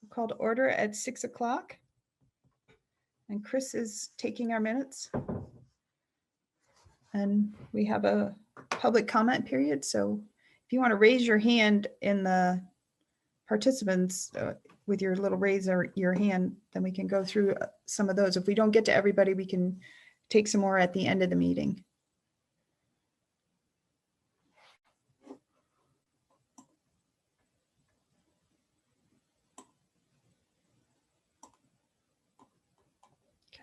Call to order at 6 o'clock. And Chris is taking our minutes. And we have a public comment period. So if you want to raise your hand in the participants with your little your hand, then we can go through some of those. If we don't get to everybody, we can take some more at the end of the meeting.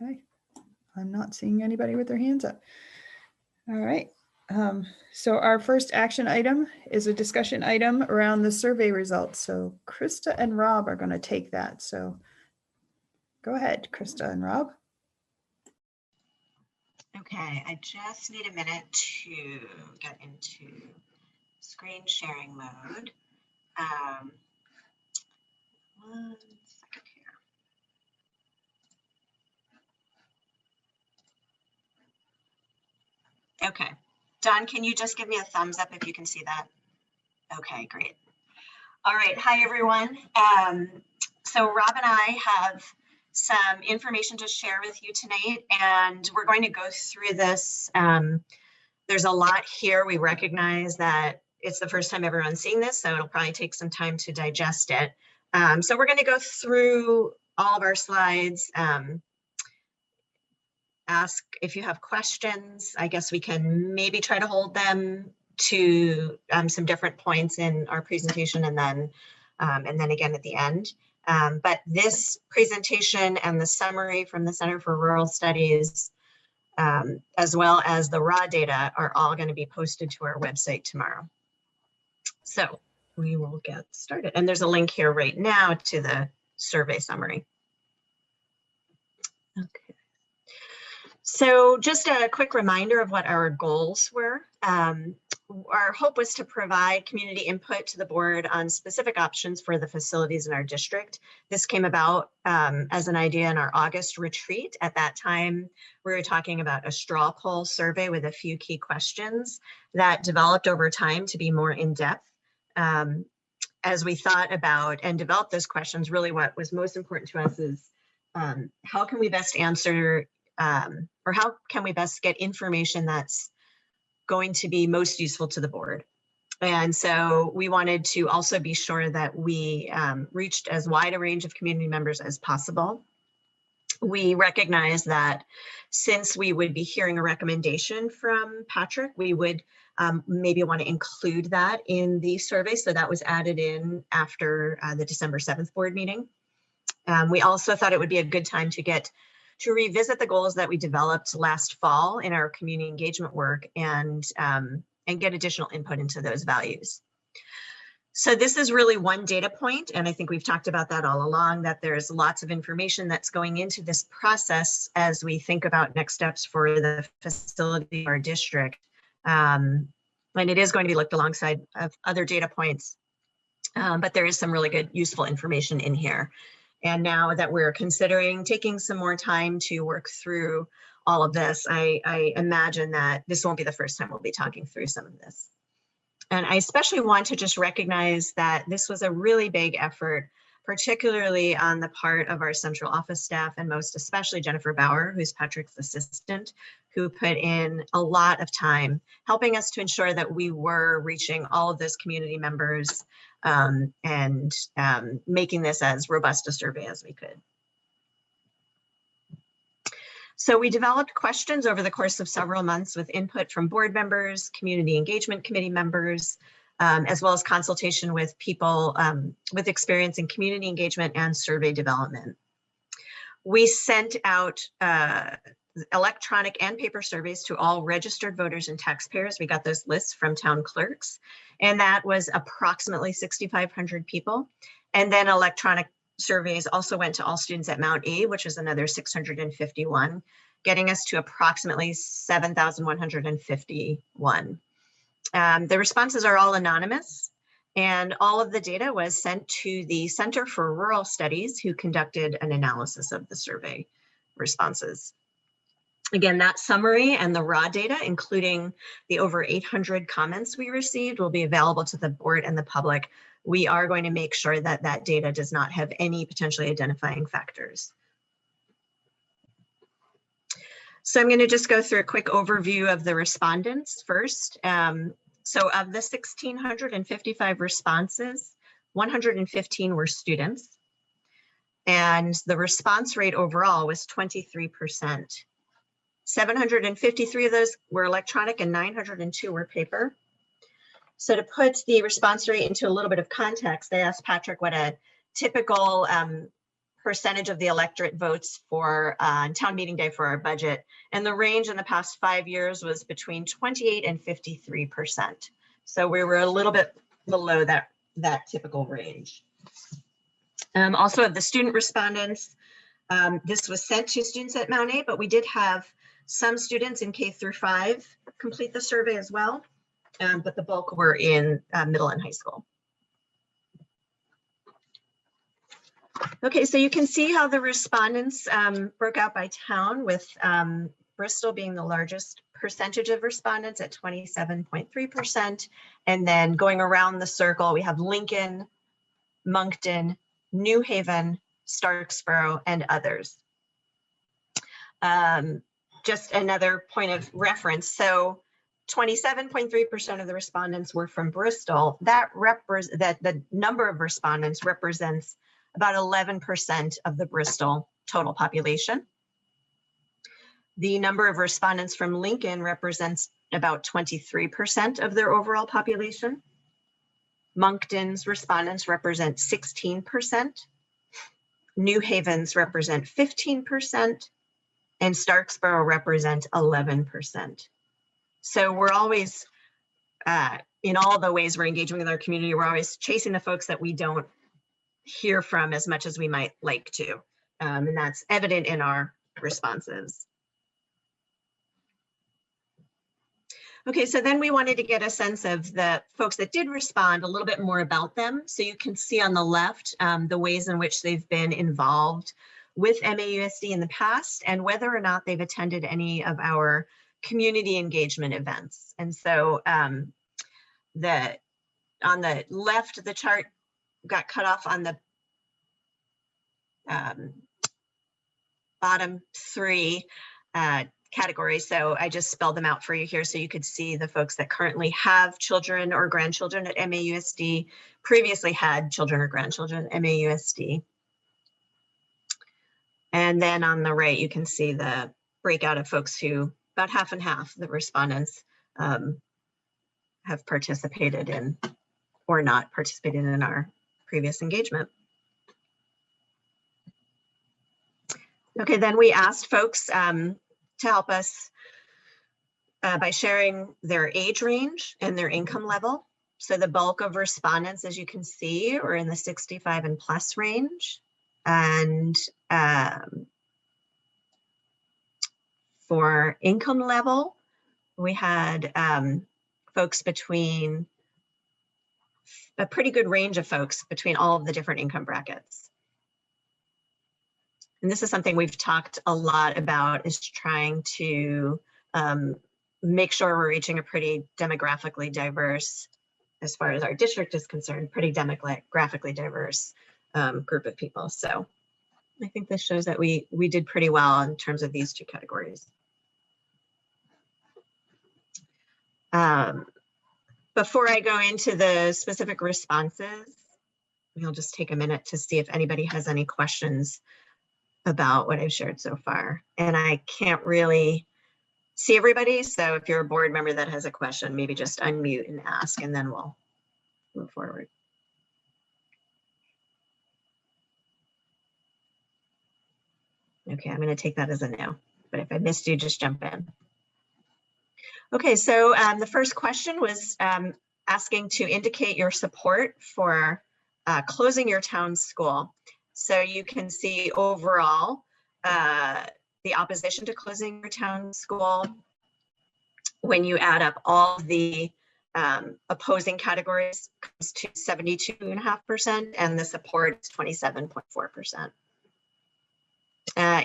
Okay, I'm not seeing anybody with their hands up. All right. So our first action item is a discussion item around the survey results. So Krista and Rob are going to take that. So go ahead, Krista and Rob. Okay, I just need a minute to get into screen sharing mode. One second here. Okay, Don, can you just give me a thumbs up if you can see that? Okay, great. All right, hi everyone. So Rob and I have some information to share with you tonight, and we're going to go through this. There's a lot here. We recognize that it's the first time everyone's seeing this, so it'll probably take some time to digest it. So we're going to go through all of our slides, ask if you have questions. I guess we can maybe try to hold them to some different points in our presentation and then again at the end. But this presentation and the summary from the Center for Rural Studies, as well as the raw data, are all going to be posted to our website tomorrow. So we will get started. And there's a link here right now to the survey summary. Okay. So just a quick reminder of what our goals were. Our hope was to provide community input to the board on specific options for the facilities in our district. This came about as an idea in our August retreat. At that time, we were talking about a straw poll survey with a few key questions that developed over time to be more in-depth. As we thought about and developed those questions, really what was most important to us is how can we best answer or how can we best get information that's going to be most useful to the board. And so we wanted to also be sure that we reached as wide a range of community members as possible. We recognize that since we would be hearing a recommendation from Patrick, we would maybe want to include that in the survey. So that was added in after the December 7th board meeting. We also thought it would be a good time to revisit the goals that we developed last fall in our community engagement work and get additional input into those values. So this is really one data point, and I think we've talked about that all along, that there's lots of information that's going into this process as we think about next steps for the facility of our district. And it is going to be looked alongside of other data points, but there is some really good, useful information in here. And now that we're considering taking some more time to work through all of this, I imagine that this won't be the first time we'll be talking through some of this. And I especially want to just recognize that this was a really big effort, particularly on the part of our central office staff, and most especially Jennifer Bauer, who's Patrick's assistant, who put in a lot of time helping us to ensure that we were reaching all of those community members and making this as robust a survey as we could. So we developed questions over the course of several months with input from board members, community engagement committee members, as well as consultation with people with experience in community engagement and survey development. We sent out electronic and paper surveys to all registered voters and taxpayers. We got those lists from town clerks, and that was approximately 6,500 people. And then electronic surveys also went to all students at MAUSD, which is another 651, getting us to approximately 7,151. The responses are all anonymous, and all of the data was sent to the Center for Rural Studies, who conducted an analysis of the survey responses. Again, that summary and the raw data, including the over 800 comments we received, will be available to the board and the public we are going to make sure that that data does not have any potentially identifying factors. So I'm going to just go through a quick overview of the respondents first. So of the 1,655 responses, 115 were students, and the response rate overall was 23%. 753 of those were electronic and 902 were paper. So to put the response rate into a little bit of context, I asked Patrick what a typical percentage of the electorate votes for town meeting day for our budget. And the range in the past 5 years was between 28 and 53%. So we were a little bit below that typical range. Also of the student respondents, this was sent to students at Mount A, but we did have some students in K through 5 complete the survey as well, but the bulk were in middle and high school. Okay, so you can see how the respondents broke out by town, with Bristol being the largest percentage of respondents at 27.3%. And then going around the circle, we have Lincoln, Moncton, New Haven, Starksboro, and others. Just another point of reference. So 27.3% of the respondents were from Bristol. That the number of respondents represents about 11% of the Bristol total population. The number of respondents from Lincoln represents about 23% of their overall population. Moncton's respondents represent 16%. New Haven's represent 15%, and Starksboro represent 11%. So we're always, in all the ways we're engaging with our community, we're always chasing the folks that we don't hear from as much as we might like to. And that's evident in our responses. Okay, so then we wanted to get a sense of the folks that did respond, a little bit more about them. So you can see on the left the ways in which they've been involved with MAUSD in the past, and whether or not they've attended any of our community engagement events. And so on the left, the chart got cut off on the bottom 3 categories. So I just spelled them out for you here so you could see the folks that currently have children or grandchildren at MAUSD, previously had children or grandchildren at MAUSD. And then on the right, you can see the breakout of folks who, about half and half, the respondents have participated in or not participated in our previous engagement. Okay, then we asked folks to help us by sharing their age range and their income level. So the bulk of respondents, as you can see, are in the 65 and plus range. And for income level, we had folks between, a pretty good range of folks between all of the different income brackets. And this is something we've talked a lot about, is trying to make sure we're reaching a pretty demographically diverse, as far as our district is concerned, pretty demographically diverse group of people. So I think this shows that we did pretty well in terms of these 2 categories. Before I go into the specific responses, we'll just take a minute to see if anybody has any questions about what I've shared so far. And I can't really see everybody, so if you're a board member that has a question, maybe just unmute and ask, and then we'll move forward. Okay, I'm going to take that as a no, but if I missed you, just jump in. Okay, so the first question was asking to indicate your support for closing your town school. So you can see overall the opposition to closing your town school, when you add up all the opposing categories, comes to 72.5%, and the support is 27.4%.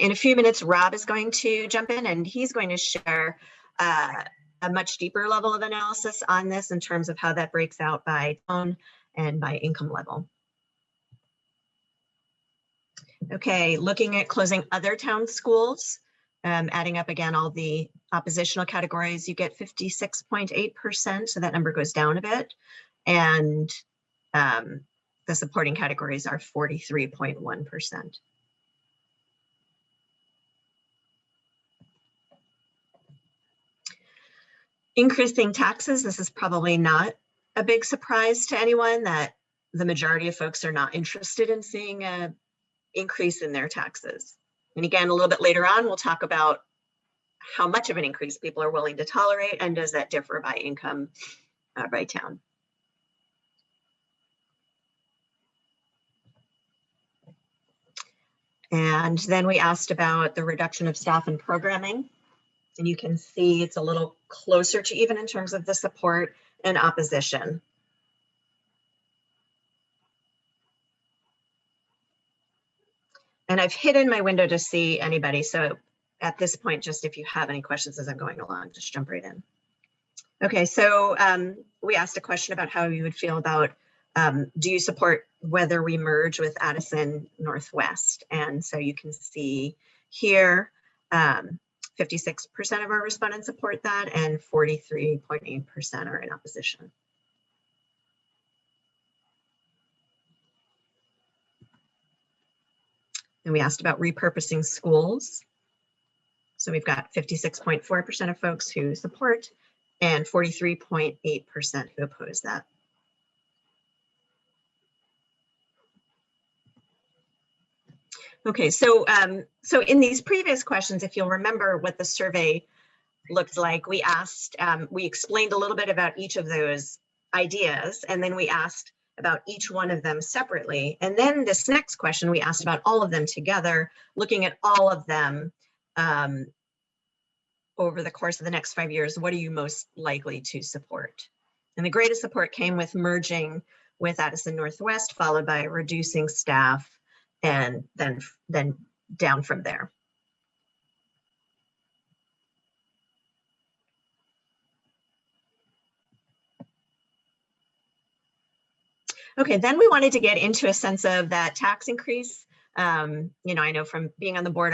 In a few minutes, Rob is going to jump in, and he's going to share a much deeper level of analysis on this in terms of how that breaks out by tone and by income level. Okay, looking at closing other town schools, adding up again all the oppositional categories, you get 56.8%, so that number goes down a bit. And the supporting categories are 43.1%. Increasing taxes, this is probably not a big surprise to anyone that the majority of folks are not interested in seeing an increase in their taxes. And again, a little bit later on, we'll talk about how much of an increase people are willing to tolerate, and does that differ by income, by town. And then we asked about the reduction of staff and programming. And you can see it's a little closer to even in terms of the support and opposition. And I've hidden my window to see anybody. So at this point, just if you have any questions as I'm going along, just jump right in. Okay, so we asked a question about how you would feel about, do you support whether we merge with Addison Northwest? And so you can see here, 56% of our respondents support that, and 43.8% are in opposition. And we asked about repurposing schools. So we've got 56.4% of folks who support and 43.8% who oppose that. Okay, so in these previous questions, if you'll remember what the survey looked like, we asked, we explained a little bit about each of those ideas, and then we asked about each one of them separately. And then this next question, we asked about all of them together, looking at all of them over the course of the next 5 years. What are you most likely to support? And the greatest support came with merging with Addison Northwest, followed by reducing staff, and then down from there. Okay, then we wanted to get into a sense of that tax increase. You know, I know from being on the board,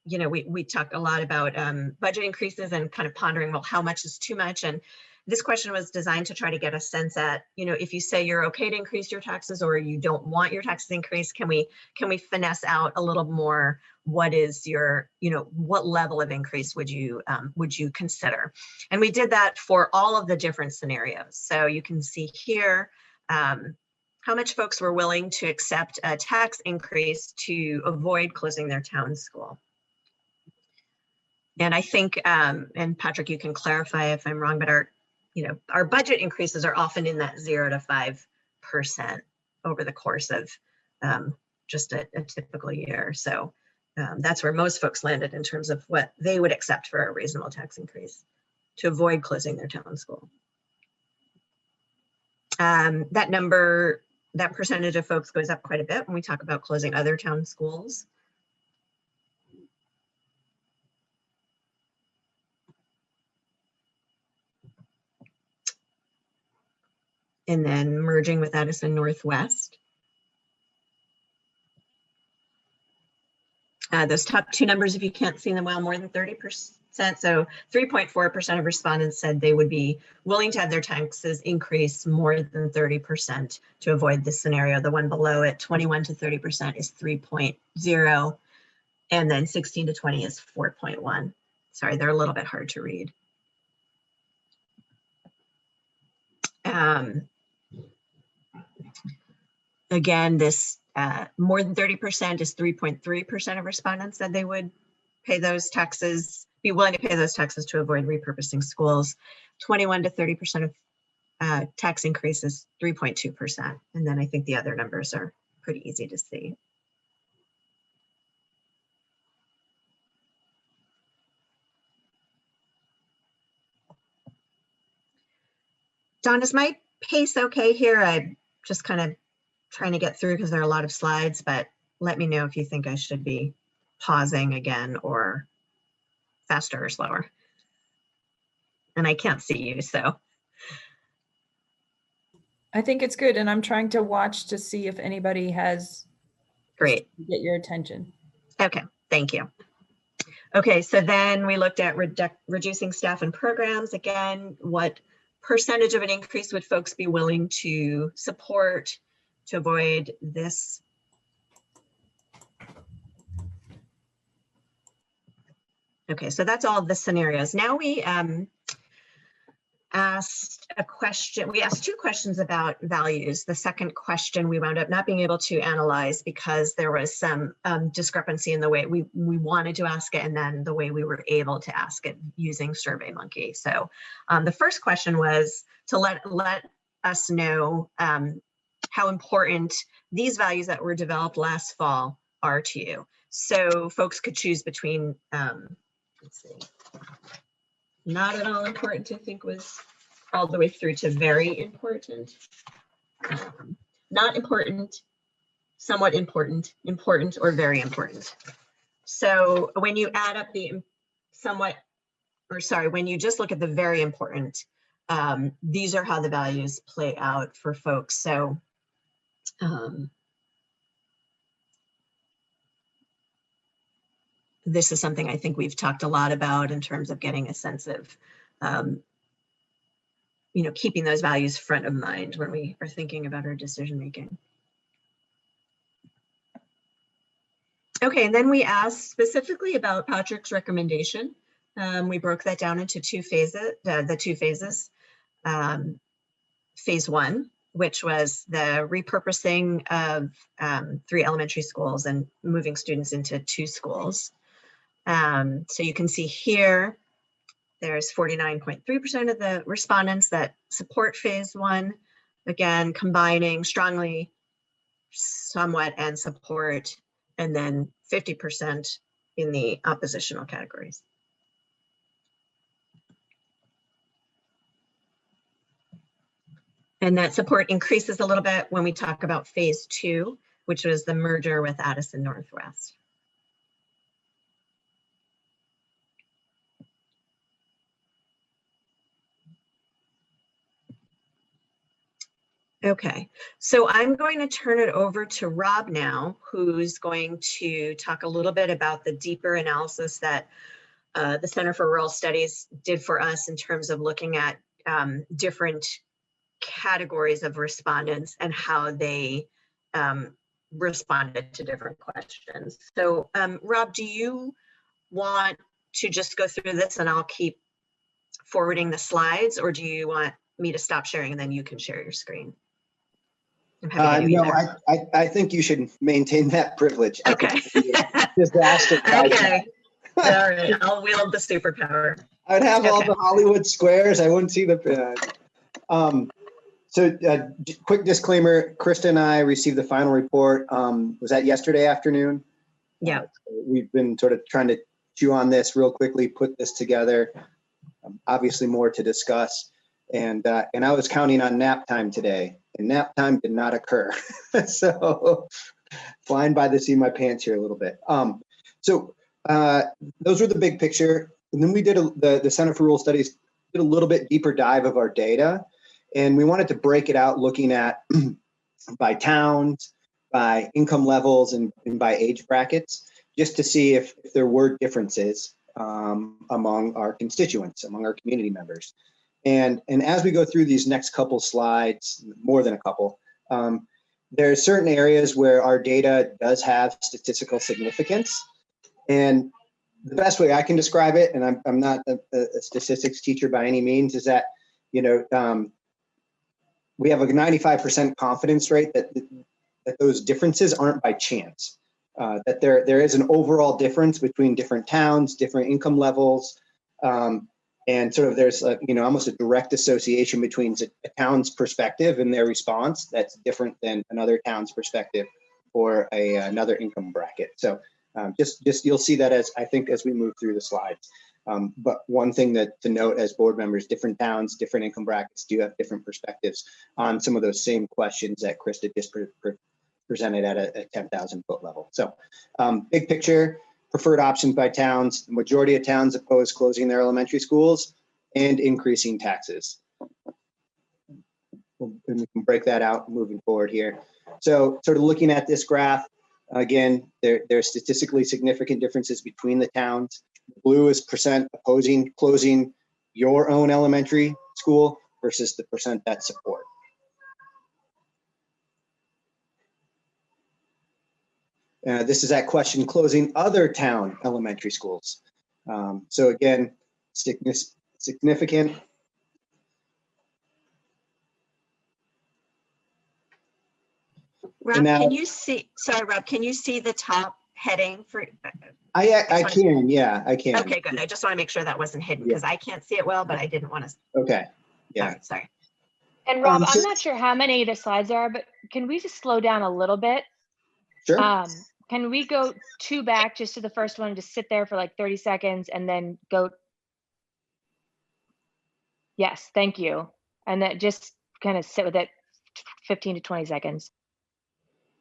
we talked a lot about budget increases and kind of pondering, well, how much is too much? And this question was designed to try to get a sense at, you know, if you say you're okay to increase your taxes or you don't want your taxes increased, can we finesse out a little more? What is your, you know, what level of increase would you consider? And we did that for all of the different scenarios. So you can see here how much folks were willing to accept a tax increase to avoid closing their town school. And I think, and Patrick, you can clarify if I'm wrong, but our budget increases are often in that 0 to 5% over the course of just a typical year. So that's where most folks landed in terms of what they would accept for a reasonable tax increase to avoid closing their town school. That number, that percentage of folks goes up quite a bit when we talk about closing other town schools. And then merging with Addison Northwest. Those top two numbers, if you can't see them well, more than 30%. So 3.4% of respondents said they would be willing to have their taxes increase more than 30% to avoid this scenario. The one below it, 21 to 30% is 3.0, and then 16 to 20 is 4.1. Sorry, they're a little bit hard to read. Again, this more than 30% is 3.3% of respondents said they would pay those taxes, be willing to pay those taxes to avoid repurposing schools. 21 to 30% of tax increase is 3.2%. And then I think the other numbers are pretty easy to see. Don, is my pace okay here? I'm just kind of trying to get through because there are a lot of slides, but let me know if you think I should be pausing again or faster or slower. And I can't see you, so. I think it's good, and I'm trying to watch to see if anybody has Great. get your attention. Okay, thank you. Okay, so then we looked at reducing staff and programs. Again, what percentage of an increase would folks be willing to support to avoid this? Okay, so that's all the scenarios. Now we asked a question. We asked two questions about values. The second question we wound up not being able to analyze because there was some discrepancy in the way we wanted to ask it and then the way we were able to ask it using SurveyMonkey. So the first question was to let us know how important these values that were developed last fall are to you. So folks could choose between, let's see, not at all important, I think was all the way through to very important, not important, somewhat important, important, or very important. So when you add up the somewhat, or sorry, when you just look at the very important, these are how the values play out for folks. So this is something I think we've talked a lot about in terms of getting a sense of, you know, keeping those values front of mind when we are thinking about our decision making. Okay, and then we asked specifically about Patrick's recommendation. We broke that down into two phases, the two phases. Phase one, which was the repurposing of 3 elementary schools and moving students into 2 schools. So you can see here, there's 49.3% of the respondents that support phase one. Again, combining strongly, somewhat, and support, and then 50% in the oppositional categories. And that support increases a little bit when we talk about phase two, which was the merger with Addison Northwest. Okay, so I'm going to turn it over to Rob now, who's going to talk a little bit about the deeper analysis that the Center for Rural Studies did for us in terms of looking at different categories of respondents and how they responded to different questions. So Rob, do you want to just go through this and I'll keep forwarding the slides, or do you want me to stop sharing and then you can share your screen? No, I think you should maintain that privilege. Okay. Disaster. Okay. All right. I'll wield the superpower. I'd have all the Hollywood squares. I wouldn't see the. Quick disclaimer: Krista and I received the final report. Was that yesterday afternoon? Yeah. We've been sort of trying to chew on this real quickly, put this together. Obviously, more to discuss. And I was counting on nap time today, and nap time did not occur. So flying by the seat of my pants here a little bit. Those were the big picture. And then we did the Center for Rural Studies did a little bit deeper dive of our data, and we wanted to break it out looking at by towns, by income levels, and by age brackets, just to see if there were differences among our constituents, among our community members. And as we go through these next couple slides, more than a couple, there are certain areas where our data does have statistical significance. And the best way I can describe it, and I'm not a statistics teacher by any means, is that, you know, we have a 95% confidence rate that those differences aren't by chance, that there is an overall difference between different towns, different income levels, and sort of there's almost a direct association between a town's perspective and their response that's different than another town's perspective or another income bracket. So just you'll see that as we move through the slides. But one thing to note as board members, different towns, different income brackets do have different perspectives on some of those same questions that Krista just presented at a 10,000 foot level. So big picture. Preferred options by towns. The majority of towns oppose closing their elementary schools and increasing taxes. and we can break that out moving forward here. So sort of looking at this graph, again, there are statistically significant differences between the towns. Blue is percent opposing closing your own elementary school versus the percent that support. This is that question, closing other town elementary schools. So again, significant. Rob, now, can you see, sorry, Rob, can you see the top heading for? I can, yeah, I can. Okay, good. I just want to make sure that wasn't hidden because I can't see it well, but I didn't want to. Okay, yeah. Okay, sorry. And Rob, so- I'm not sure how many of the slides there are, but can we just slow down a little bit? Sure. Can we go 2 back just to the first one, just sit there for like 30 seconds and then go? Yes, thank you. And then just kind of sit with it 15 to 20 seconds.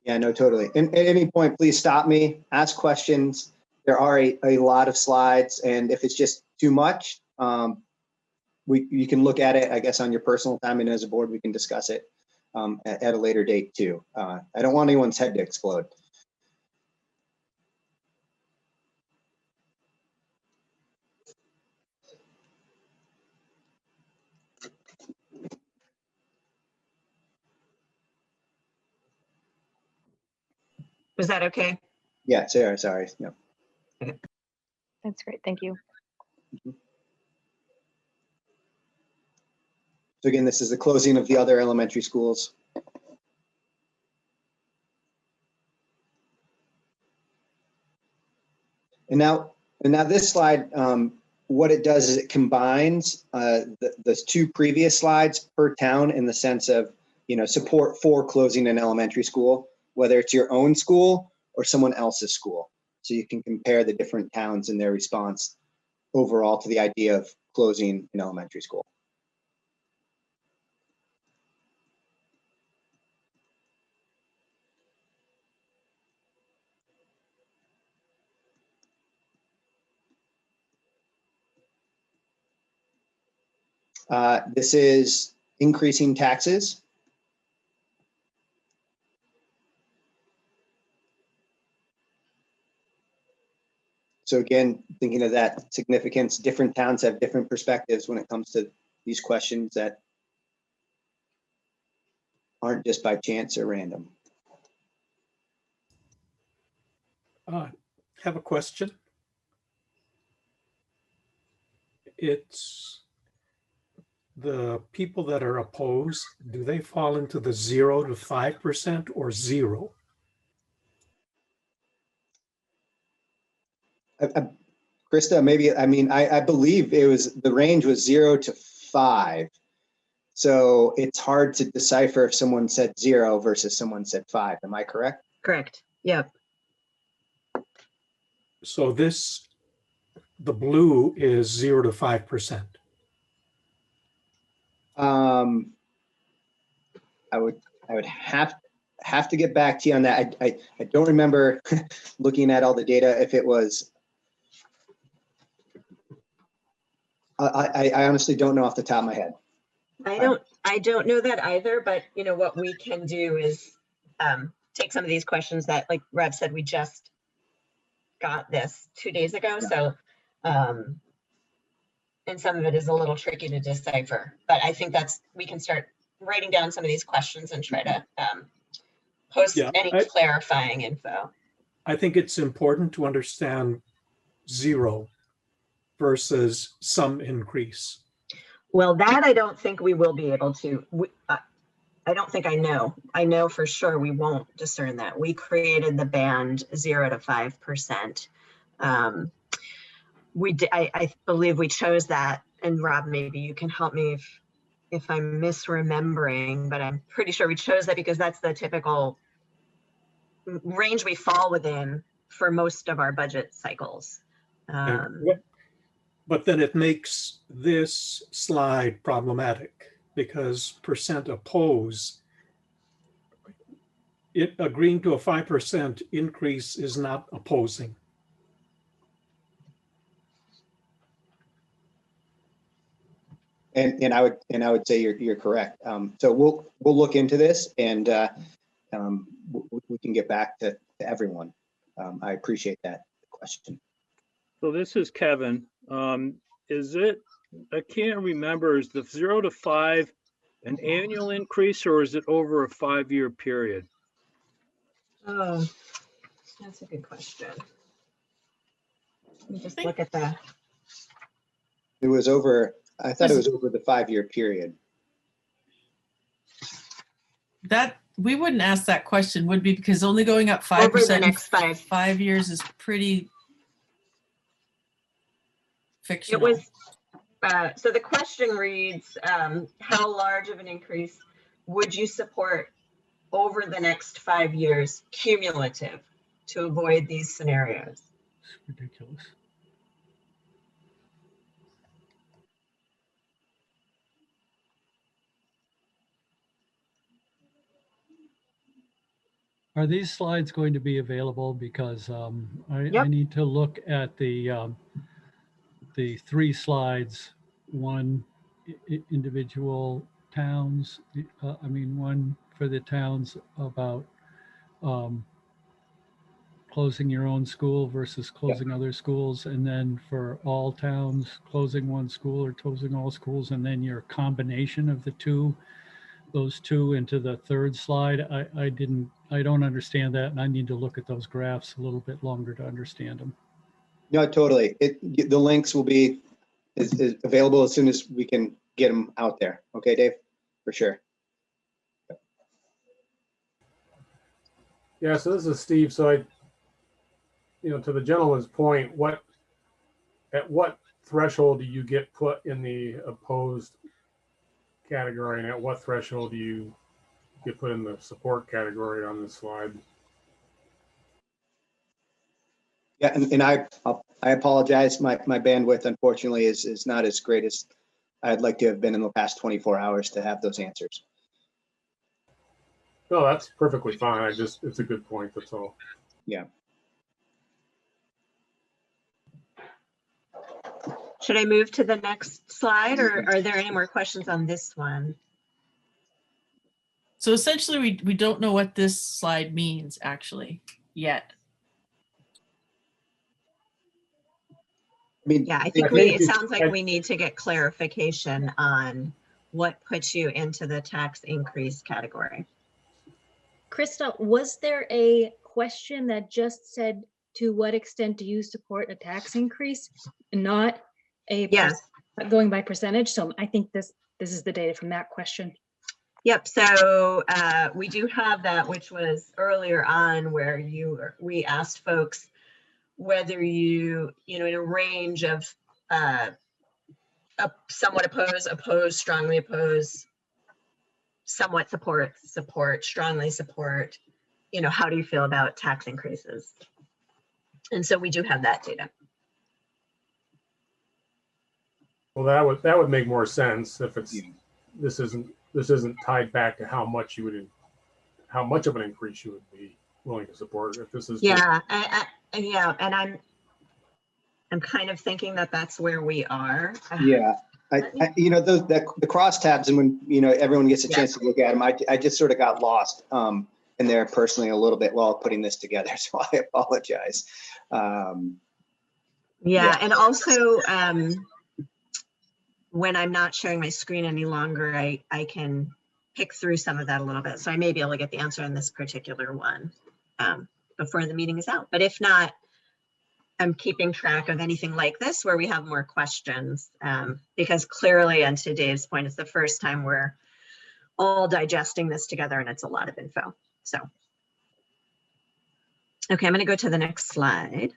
Yeah, no, totally. And at any point, please stop me, ask questions. There are a lot of slides, and if it's just too much, you can look at it, I guess, on your personal time, and as a board, we can discuss it at a later date too. I don't want anyone's head to explode. Was that okay? Yeah, sorry. No. That's great. Thank you. So again, this is the closing of the other elementary schools. And now this slide, what it does is it combines the 2 previous slides per town in the sense of, support for closing an elementary school, whether it's your own school or someone else's school. So you can compare the different towns and their response overall to the idea of closing an elementary school. This is increasing taxes. So again, thinking of that significance, different towns have different perspectives when it comes to these questions that aren't just by chance or random. Have a question. It's the people that are opposed, do they fall into the 0 to 5% or 0? Krista, maybe, I believe the range was 0 to 5. So it's hard to decipher if someone said 0 versus someone said 5. Am I correct? Correct. Yep. So the blue is 0 to 5%. I would have to get back to you on that. I don't remember looking at all the data if it was. I honestly don't know off the top of my head. I don't know that either, but what we can do is take some of these questions that, like Rob said, we just got this 2 days ago. Yeah. So, and some of it is a little tricky to decipher, but I think we can start writing down some of these questions and try to post any clarifying info. I think it's important to understand 0 versus some increase. Well, that I don't think we will be able to. I don't think I know. I know for sure we won't discern that. We created the band 0 to 5%. I believe we chose that, and Rob, maybe you can help me if I'm misremembering, but I'm pretty sure we chose that because that's the typical range we fall within for most of our budget cycles. But then it makes this slide problematic because percent oppose, agreeing to a 5% increase is not opposing. And I would say you're correct. So we'll look into this, and we can get back to everyone. I appreciate that question. So this is Kevin. Is it, I can't remember, is the 0 to 5 an annual increase, or is it over a 5-year period? Oh, that's a good question. Let me just look at the. It was over, I thought it was over the 5-year period. That, we wouldn't ask that question, would be, because only going up 5% Over the in next 5. years is pretty It fictional. was, so the question reads, how large of an increase would you support over the next 5 years cumulative to avoid these scenarios? It's ridiculous. Are these slides going to be available? Because I Yep. need to look at the 3 slides, one individual towns, I mean, one for the towns about closing your own school versus closing other schools, and then for all towns, closing one school or closing all schools, and then your combination of the two, those two into the third slide. I don't understand that, and I need to look at those graphs a little bit longer to understand them. No, totally. The links will be is available as soon as we can get them out there. Okay, Dave, for sure. Yeah, so this is Steve. So to the gentleman's point, at what threshold do you get put in the opposed category, and at what threshold do you get put in the support category on this slide? Yeah, and I apologize. My bandwidth, unfortunately, is not as great as I'd like to have been in the past 24 hours to have those answers. No, that's perfectly fine. It's a good point. That's all. Yeah. Should I move to the next slide, or are there any more questions on this one? So essentially, we don't know what this slide means actually yet. I mean, Yeah, I I think think it sounds like I- we need to get clarification on what puts you into the tax increase category. Krista, was there a question that just said, to what extent do you support a tax increase? Not a Yes. going by percentage. So I think this is the data from that question. Yep. So we do have that, which was earlier on where we asked folks whether you in a range of somewhat oppose, strongly oppose, somewhat support, strongly support, how do you feel about tax increases? And so we do have that data. Well, that would make more sense if this isn't tied back to how much of an increase you would be willing to support. If this is Yeah, and I'm kind of thinking that that's where we are. yeah. The crosstabs, and when everyone gets a chance to look at them, I just sort of got lost in there personally a little bit while putting this together, so I apologize. Yeah, and also when I'm not sharing my screen any longer, I can pick through some of that a little bit, so I may be able to get the answer on this particular one before the meeting is out. But if not, I'm keeping track of anything like this where we have more questions, because clearly, and to Dave's point, it's the first time we're all digesting this together, and it's a lot of info. So, okay, I'm going to go to the next slide.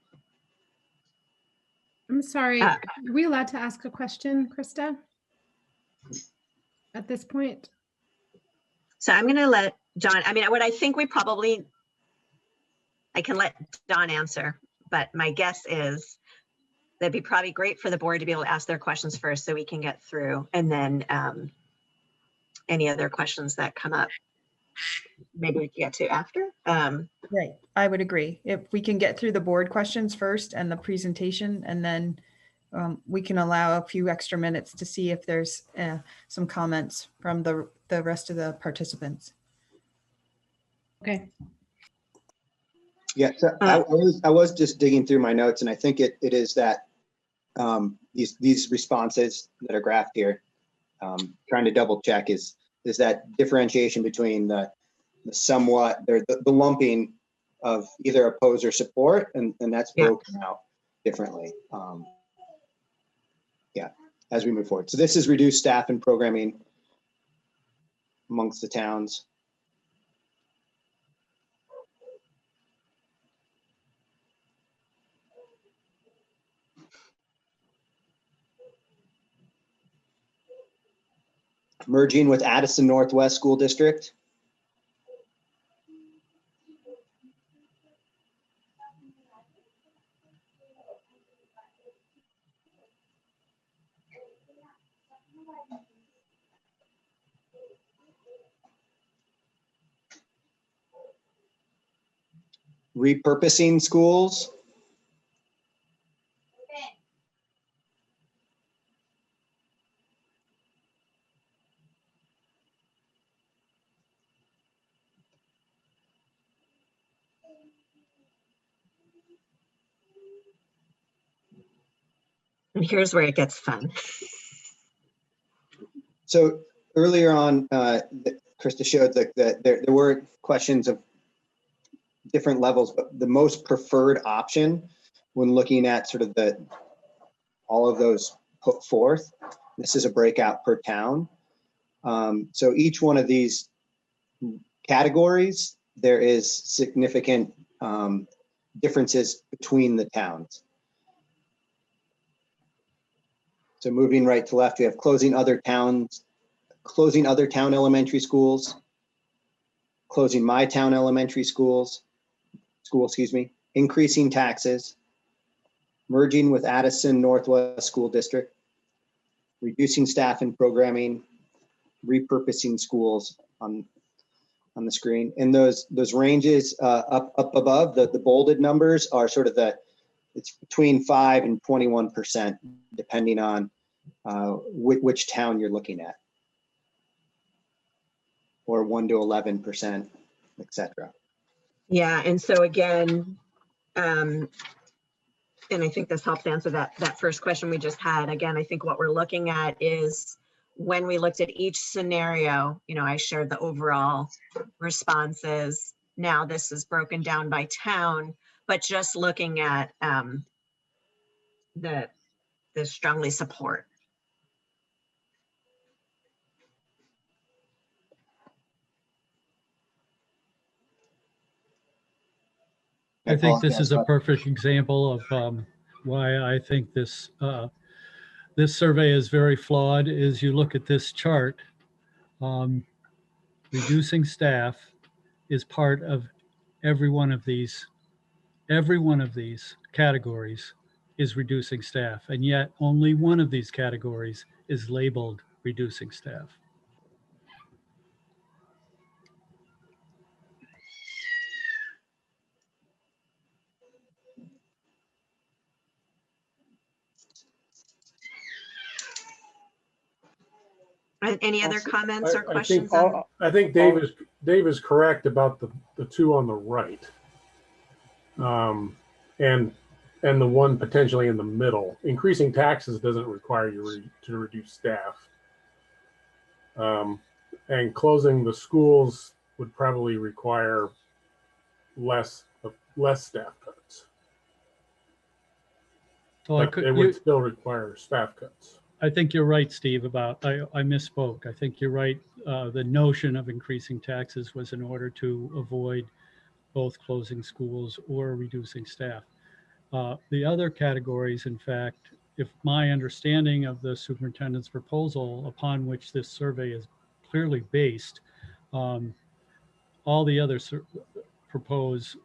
I'm sorry, are we allowed to ask a question, Krista? At this point? So I'm going to let John, what I think I can let Don answer, but my guess is that'd be probably great for the board to be able to ask their questions first so we can get through, and then any other questions that come up, maybe we can get to after. Right, I would agree. If we can get through the board questions first and the presentation, and then we can allow a few extra minutes to see if there's some comments from the rest of the participants. Okay. Yeah, so I was just digging through my notes, and I think it is that these responses that are graphed here, trying to double check is that differentiation between the somewhat, the lumping of either oppose or support, and that's broken out differently. Yeah, as we move forward. So this is reduced staff and programming amongst the towns. Merging with Addison Northwest School District. Repurposing schools. And here's where it gets fun. So earlier on, Krista showed that there were questions of different levels, but the most preferred option when looking at sort of all of those put forth, this is a breakout per town. So each one of these categories, there is significant differences between the towns. So moving right to left, we have closing other town elementary schools, closing my town elementary school, increasing taxes, merging with Addison Northwest School District, reducing staff and programming, repurposing schools on the screen. And those ranges up above, the bolded numbers are sort of it's between 5 and 21%, depending on which town you're looking at, or 1 to 11%, et cetera. Yeah, and so again, and I think this helps answer that first question we just had. Again, I think what we're looking at is when we looked at each scenario, I shared the overall responses. Now this is broken down by town, but just looking at the strongly support. I think this is a perfect example of why I think this survey is very flawed. Is you look at this chart, reducing staff is part of every one of these. Every one of these categories is reducing staff, and yet only one of these categories is labeled reducing staff. Any other comments or I questions? I think Dave is correct about the two on the right, and the one potentially in the middle. Increasing taxes doesn't require you to reduce staff, and closing the schools would probably require less staff cuts. So but it would still require staff cuts. I think you're right, Steve, I misspoke. I think you're right. The notion of increasing taxes was in order to avoid both closing schools or reducing staff. The other categories, in fact, if my understanding of the superintendent's proposal upon which this survey is clearly based, all the others propose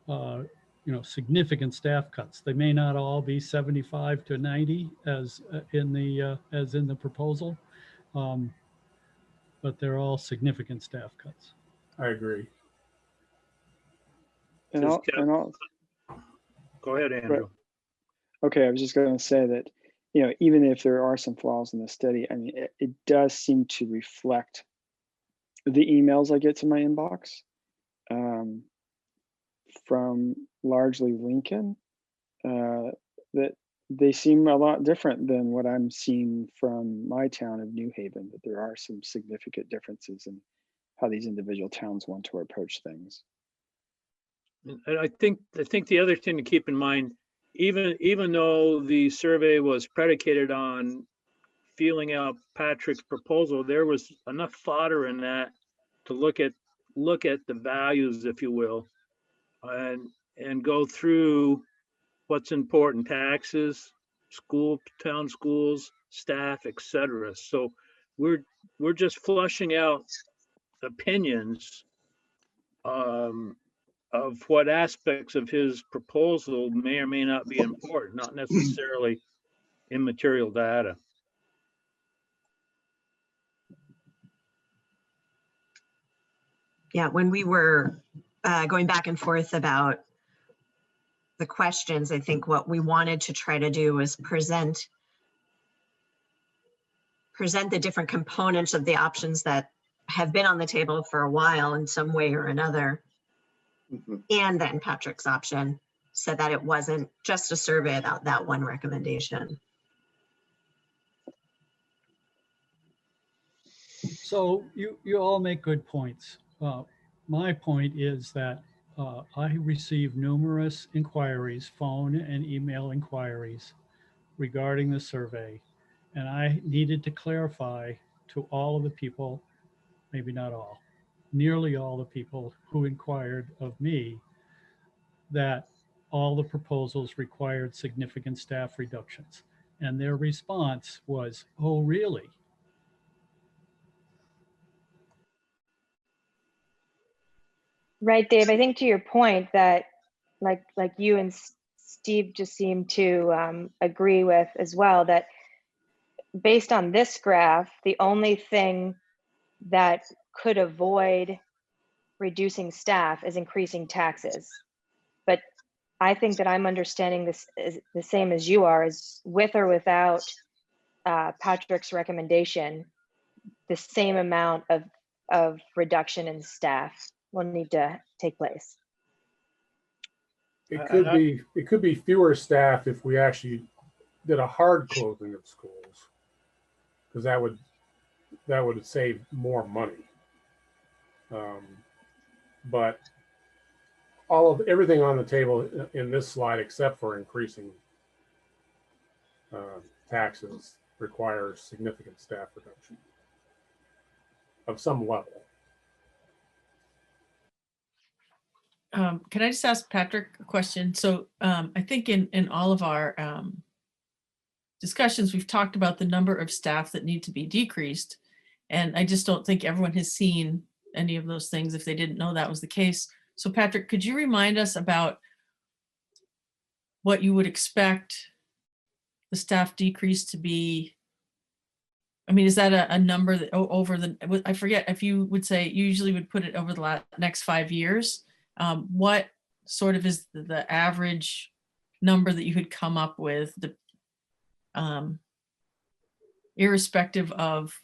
significant staff cuts. They may not all be 75 to 90 as in the proposal, but they're all significant staff cuts. I agree. And I'll go ahead, Andrew. Okay, I was just going to say that you know, even if there are some flaws in the study, I mean, it does seem to reflect the emails I get to my inbox from largely Lincoln, that they seem a lot different than what I'm seeing from my town of New Haven, that there are some significant differences in how these individual towns want to approach things. And I think the other thing to keep in mind, even though the survey was predicated on feeling out Patrick's proposal, there was enough fodder in that to look at the values, if you will, and go through what's important: taxes, town schools, staff, etc. So we're just flushing out opinions of what aspects of his proposal may or may not be important, not necessarily immaterial data. Yeah, when we were going back and forth about the questions, I think what we wanted to try to do was present the different components of the options that have been on the table for a while in some way or another. And then Patrick's option, so that it wasn't just a survey about that one recommendation. So you all make good points. My point is that I received numerous inquiries, phone and email inquiries regarding the survey. And I needed to clarify to all of the people, maybe not all, nearly all the people who inquired of me, that all the proposals required significant staff reductions. And their response was, oh, really? Right, Dave. I think to your point that like you and Steve just seem to agree with as well, that based on this graph, the only thing that could avoid reducing staff is increasing taxes. But I think that I'm understanding this is the same as you are, is with or without Patrick's recommendation, the same amount of reduction in staff will need to take place. It could be fewer staff if we actually did a hard closing of schools, because that would save more money. But everything on the table in this slide, except for increasing taxes, requires significant staff reduction of some level. Can I just ask Patrick a question? So I think in all of our discussions, we've talked about the number of staff that need to be decreased. And I just don't think everyone has seen any of those things if they didn't know that was the case. So Patrick, could you remind us about what you would expect the staff decrease to be? I mean, is that a number that over the, I forget if you would say, you usually would put it over the next 5 years. What sort of is the average number that you could come up with, irrespective of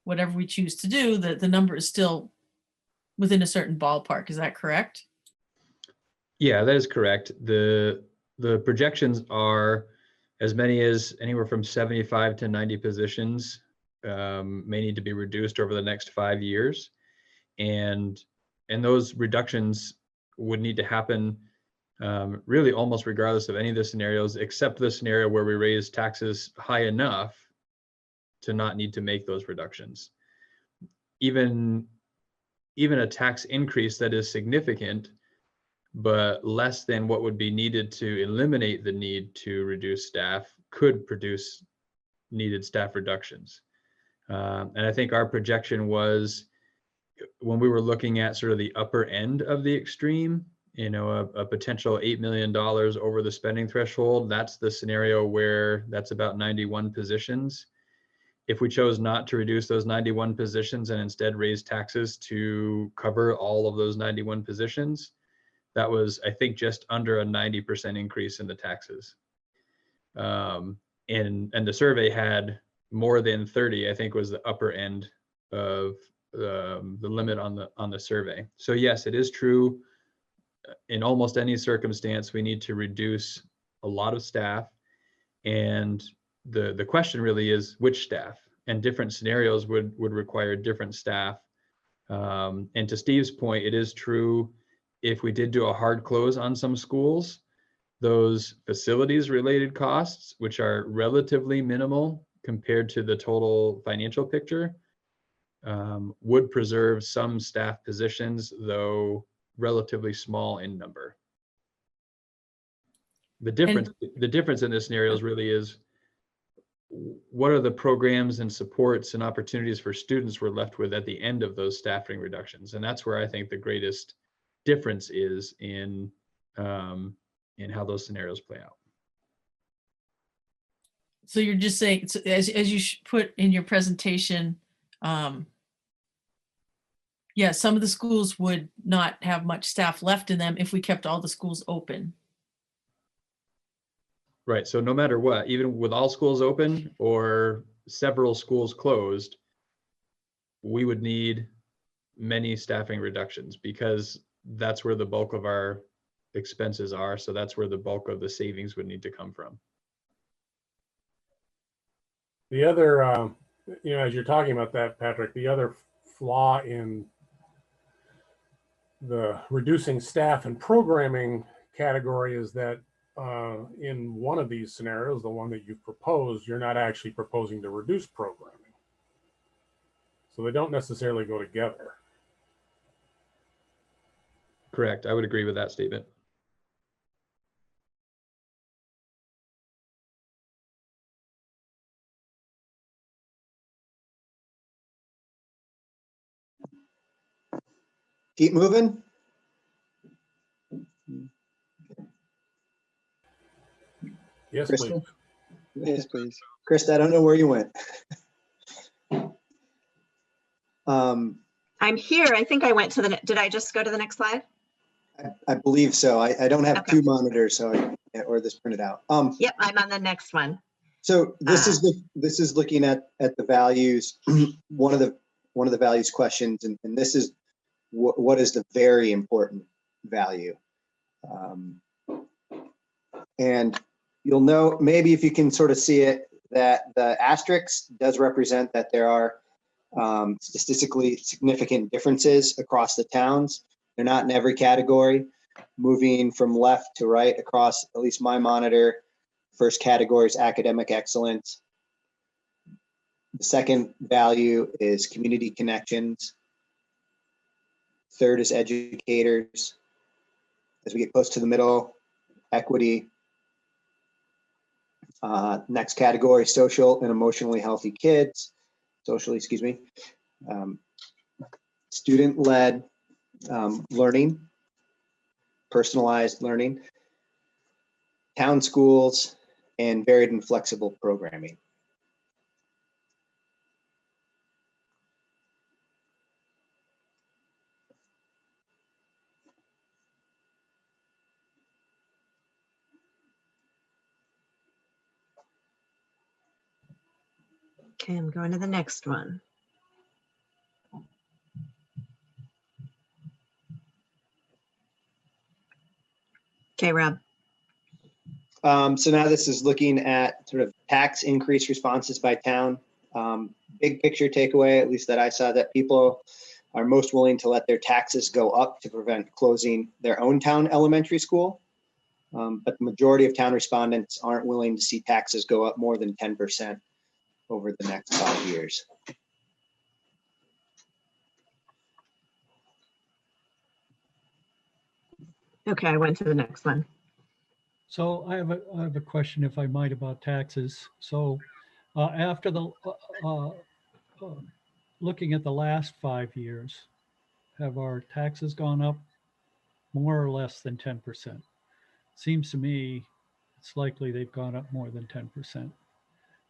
whatever we choose to do, the number is still within a certain ballpark. Is that correct? Yeah, that is correct. The projections are as many as anywhere from 75 to 90 positions may need to be reduced over the next 5 years. And those reductions would need to happen really almost regardless of any of the scenarios, except the scenario where we raise taxes high enough to not need to make those reductions. Even a tax increase that is significant, but less than what would be needed to eliminate the need to reduce staff, could produce needed staff reductions. And I think our projection was, when we were looking at sort of the upper end of the extreme, you know, a potential $8 million over the spending threshold, that's the scenario where that's about 91 positions. If we chose not to reduce those 91 positions and instead raise taxes to cover all of those 91 positions, that was, I think, just under a 90% increase in the taxes. and the survey had more than 30, I think was the upper end of the limit on the survey. So yes, it is true. In almost any circumstance, we need to reduce a lot of staff. And the question really is which staff, and different scenarios would require different staff. And to Steve's point, it is true, if we did do a hard close on some schools, those facilities related costs, which are relatively minimal compared to the total financial picture, would preserve some staff positions, though relatively small in number. The difference in this scenario is really is, what are the programs and supports and opportunities for students we're left with at the end of those staffing reductions? And that's where I think the greatest difference is in how those scenarios play out. So you're just saying, so as you put in your presentation, yeah, some of the schools would not have much staff left in them if we kept all the schools open. Right. So no matter what, even with all schools open or several schools closed, we would need many staffing reductions, because that's where the bulk of our expenses are. So that's where the bulk of the savings would need to come from. The other, as you're talking about that, Patrick, the other flaw in the reducing staff and programming category is that in one of these scenarios, the one that you've proposed, you're not actually proposing to reduce programming. So they don't necessarily go together. Correct. I would agree with that statement. Keep moving. Yes, Krista? please. Yes, please. Krista, I don't know where you went. I'm here. I think I went to the, did I just go to the next slide? I believe so. I don't have Okay. two monitors, so or this printed out. Yep, I'm on the next one. So this is looking at the values. one of the values questions, and this is what is the very important value. And you'll know, maybe if you can sort of see it, that the asterisk does represent that there are statistically significant differences across the towns. They're not in every category. Moving from left to right across at least my monitor, first category is academic excellence. The second value is community connections. Third is educators. As we get close to the middle, equity. Next category, social and emotionally healthy kids. Socially, excuse me. Student-led learning, personalized learning, town schools, and varied and flexible programming. Okay, I'm going to the next one. Okay, Rob. So now this is looking at sort of tax increase responses by town. Big picture takeaway, at least that I saw, that people are most willing to let their taxes go up to prevent closing their own town elementary school. But the majority of town respondents aren't willing to see taxes go up more than 10% over the next 5 years. Okay, I went to the next one. So I have a question, if I might, about taxes. So after the looking at the last 5 years, have our taxes gone up more or less than 10%? Seems to me it's likely they've gone up more than 10%.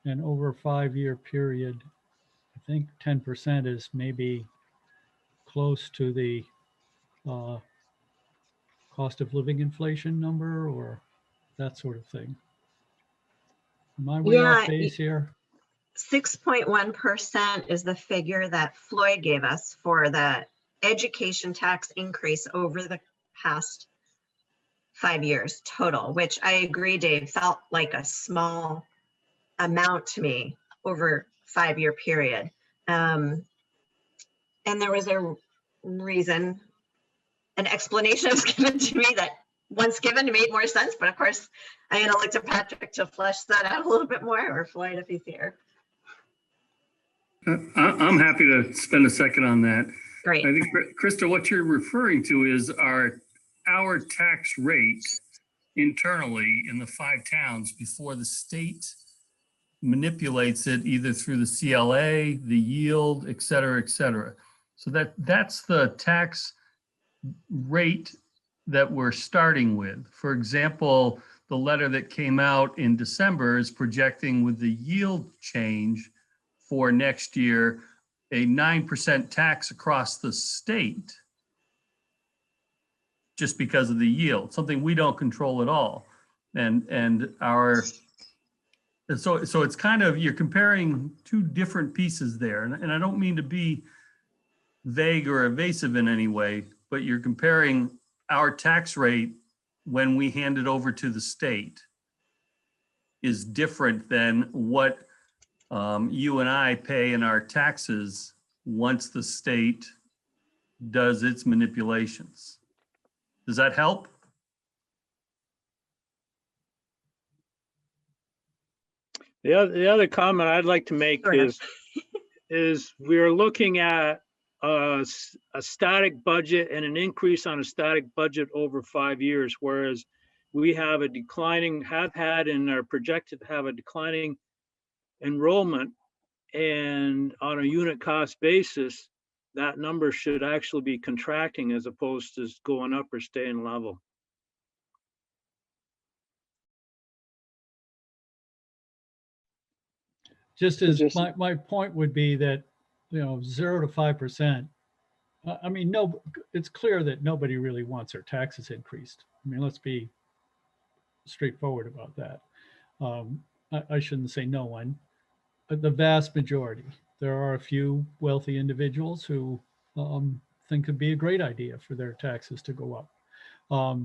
And over a 5-year period, I think 10% is maybe close to the cost of living inflation number, or that sort of thing. Am I way off Yeah, base here? 6.1% is the figure that Floyd gave us for the education tax increase over the past 5 years total, which I agree, Dave, felt like a small amount to me over 5-year period. And there was a reason, an explanation was given to me that once given made more sense. But of course, I'm going to look to Patrick to flesh that out a little bit more, or Floyd if he's here. I'm happy to spend a second on that. Great. I think, Krista, what you're referring to is our tax rate internally in the 5 towns before the state manipulates it either through the CLA, the yield, et cetera, et cetera. So that's the tax rate that we're starting with. For example, the letter that came out in December is projecting with the yield change for next year, a 9% tax across the state just because of the yield, something we don't control at all. And so it's kind of, you're comparing two different pieces there. And I don't mean to be vague or evasive in any way, but you're comparing our tax rate when we hand it over to the state is different than what you and I pay in our taxes once the state does its manipulations. Does that help? The other comment I'd like to make is we're looking at a static budget and an increase on a static budget over 5 years, whereas we have a declining, have had and are projected to have a declining enrollment, and on a unit cost basis, that number should actually be contracting as opposed to going up or staying level. Just as my point would be that, 0 to 5%. I mean, no, it's clear that nobody really wants their taxes increased. I mean, let's be straightforward about that. I shouldn't say no one, but the vast majority. There are a few wealthy individuals who think it'd be a great idea for their taxes to go up.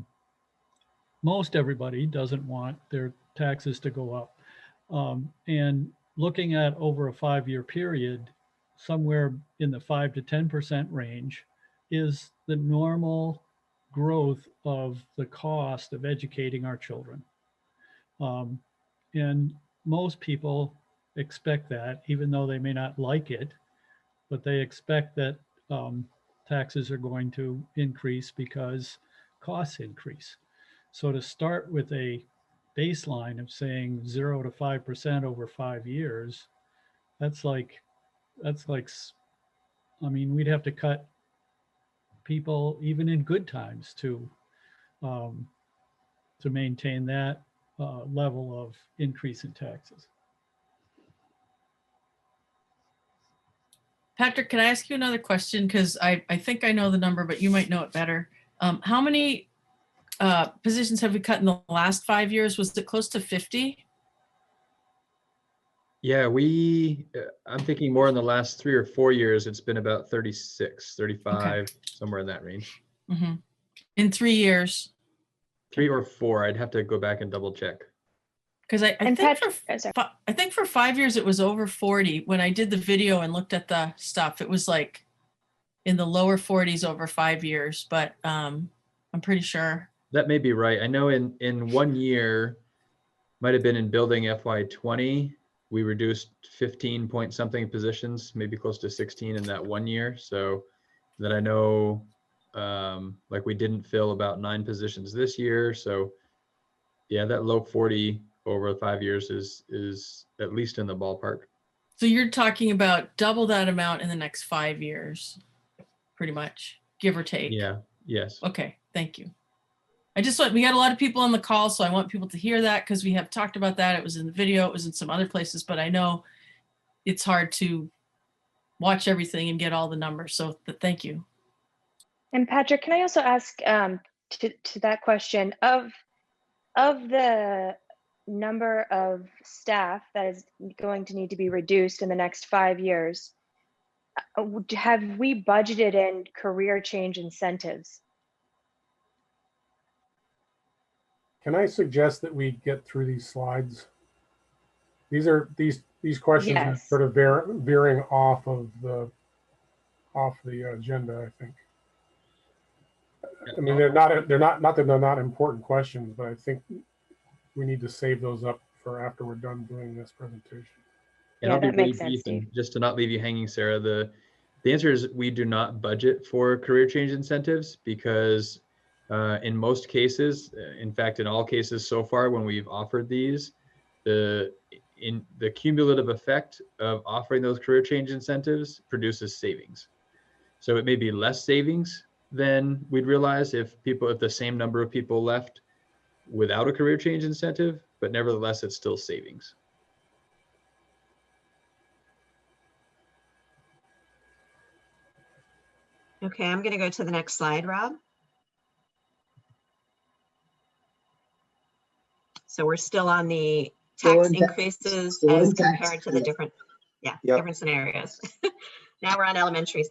Most everybody doesn't want their taxes to go up. And looking at over a 5-year period, somewhere in the 5 to 10% range is the normal growth of the cost of educating our children. And most people expect that, even though they may not like it, but they expect that taxes are going to increase because costs increase. So to start with a baseline of saying 0 to 5% over 5 years, that's like, I mean, we'd have to cut people even in good times to maintain that level of increase in taxes. Patrick, can I ask you another question? Because I think I know the number, but you might know it better. How many positions have we cut in the last 5 years? Was it close to 50? Yeah, I'm thinking more in the last 3 or 4 years, it's been about 36, 35, somewhere in that range. Mm-hmm. In 3 years? 3 or 4, I'd have to go back and double check. Because I think for 5 years it was over 40. When I did the video and looked at the stuff, it was like in the lower 40s over 5 years, but I'm pretty sure. That may be right. I know in 1 year, might have been in building FY20, we reduced 15 point something positions, maybe close to 16 in that 1 year. So that I know, like we didn't fill about 9 positions this year. So yeah, that low 40 over 5 years is at least in the ballpark. So you're talking about double that amount in the next 5 years, pretty much, give or take. Yeah, yes. Okay, thank you. We got a lot of people on the call, so I want people to hear that because we have talked about that. It was in the video, it was in some other places, but I know it's hard to watch everything and get all the numbers. So thank you. And Patrick, can I also ask to that question of the number of staff that is going to need to be reduced in the next 5 years, have we budgeted in career change incentives? Can I suggest that we get through these slides? These questions are Yes. sort of veering off the agenda, I think. I mean, they're not that they're not important questions, but I think we need to save those up for after we're done doing this presentation. And Yeah, I'll be that really makes sense, brief, and Steve. just to not leave you hanging, Sarah, the answer is we do not budget for career change incentives because in most cases, in fact, in all cases so far when we've offered these, the cumulative effect of offering those career change incentives produces savings. So it may be less savings than we'd realize if the same number of people left without a career change incentive, but nevertheless, it's still savings. Okay, I'm going to go to the next slide, Rob. So we're still on the tax increases as compared to the different, different scenarios. Now we're on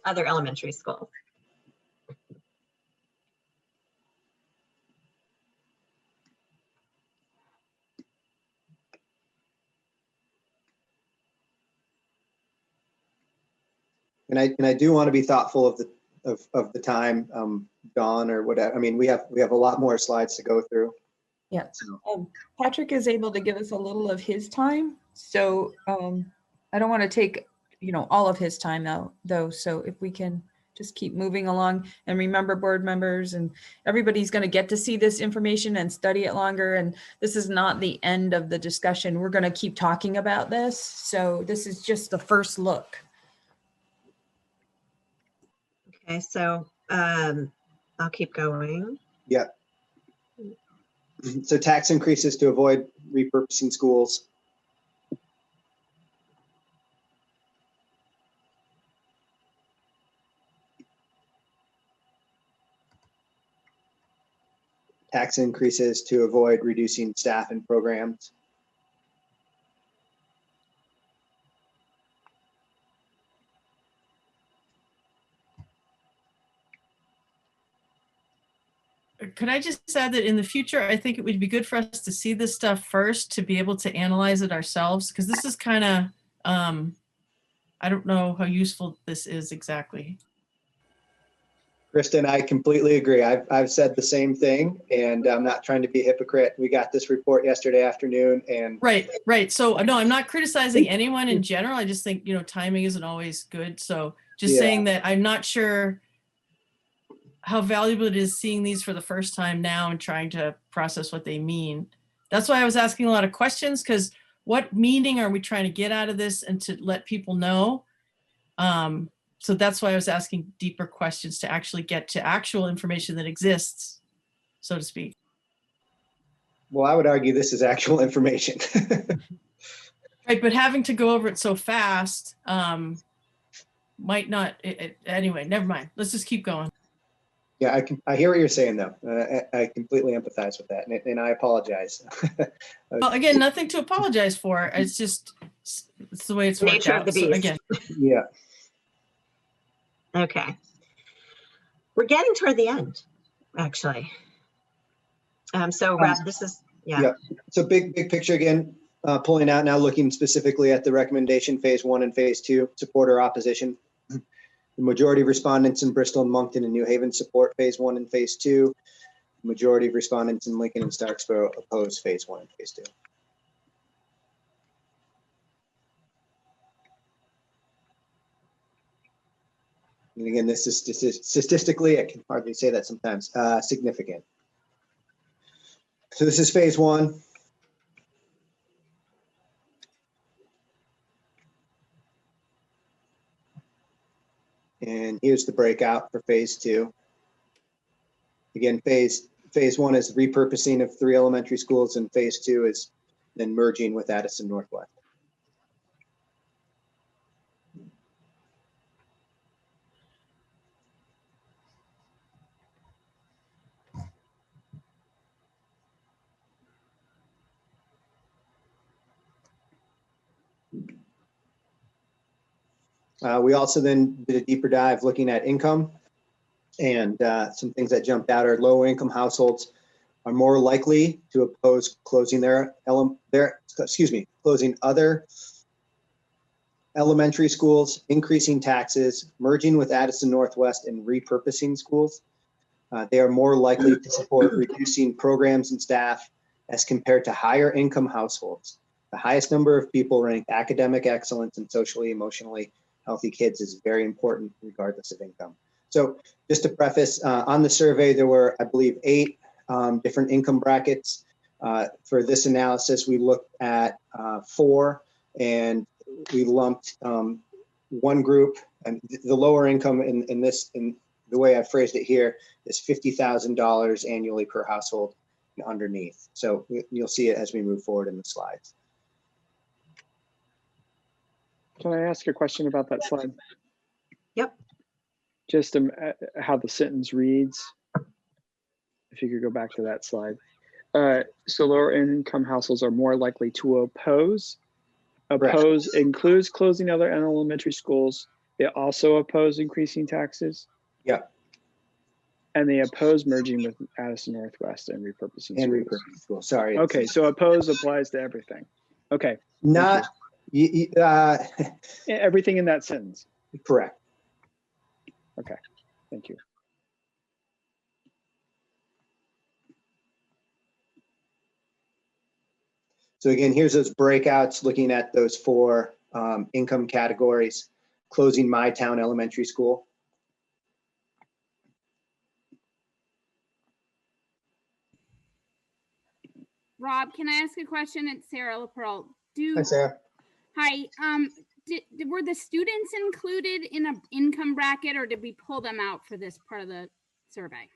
other elementary schools. And I do want to be thoughtful of the time, Dawn or whatever. I mean, we have a lot more slides to go through. Yeah. So. Patrick is able to give us a little of his time. So I don't want to take, all of his time though. So if we can just keep moving along, and remember, board members and everybody's going to get to see this information and study it longer. And this is not the end of the discussion. We're going to keep talking about this. So this is just the first look. Okay, so I'll keep going. Yeah. So tax increases to avoid repurposing schools. Tax increases to avoid reducing staff and programs. Could I just add that in the future, I think it would be good for us to see this stuff first to be able to analyze it ourselves, because this is kind of, I don't know how useful this is exactly. Kristen, I completely agree. I've said the same thing, and I'm not trying to be a hypocrite. We got this report yesterday afternoon, and right. So no, I'm not criticizing anyone in general. I just think, timing isn't always good. So just saying that I'm not sure how valuable it is seeing these for the first time now and trying to process what they mean. That's why I was asking a lot of questions, because what meaning are we trying to get out of this and to let people know? So that's why I was asking deeper questions to actually get to actual information that exists, so to speak. Well, I would argue this is actual information. Right, but having to go over it so fast might not, anyway, never mind. Let's just keep going. Yeah, I hear what you're saying, though. I completely empathize with that, and I apologize. Well, again, nothing to apologize for. It's just, it's the way it's worked Nature out. of the beast. So again. Yeah. Okay. We're getting toward the end, actually. So Rob, this is, yeah. So big picture again, pulling out now, looking specifically at the recommendation phase 1 and phase 2, support or opposition. The majority of respondents in Bristol and Moncton and New Haven support phase 1 and phase 2. The majority of respondents in Lincoln and Starksboro oppose phase 1 and phase 2. And again, this is statistically, I can hardly say that sometimes, significant. So this is phase 1. And here's the breakout for phase 2. Again, phase 1 is repurposing of 3 elementary schools, and phase 2 is then merging with Addison Northwest. We also then did a deeper dive looking at income, and some things that jumped out are lower income households are more likely to oppose closing closing other elementary schools, increasing taxes, merging with Addison Northwest, and repurposing schools. They are more likely to support reducing programs and staff as compared to higher income households. The highest number of people ranked academic excellence and socially, emotionally healthy kids is very important regardless of income. So just to preface, on the survey, there were, I believe, 8 different income brackets. For this analysis, we looked at 4, and we lumped one group, and the lower income in the way I phrased it here is $50,000 annually per household and underneath. So you'll see it as we move forward in the slides. Can I ask a question about that slide? Yep. Just how the sentence reads. If you could go back to that slide. So lower income households are more likely to oppose. Oppose includes closing other elementary schools. They also oppose increasing taxes. Yeah. And they oppose merging with Addison Northwest and repurposing And schools. repurposing schools, sorry. Okay, so oppose applies to everything. Okay. Not everything in that sentence. Correct. Okay, thank you. So again, here's those breakouts looking at those 4 income categories. Closing my town elementary school. Rob, can I ask a question? It's Sarah LaPearl. Hi, Sarah. Hi. Were the students included in an income bracket, or did we pull them out for this part of the survey?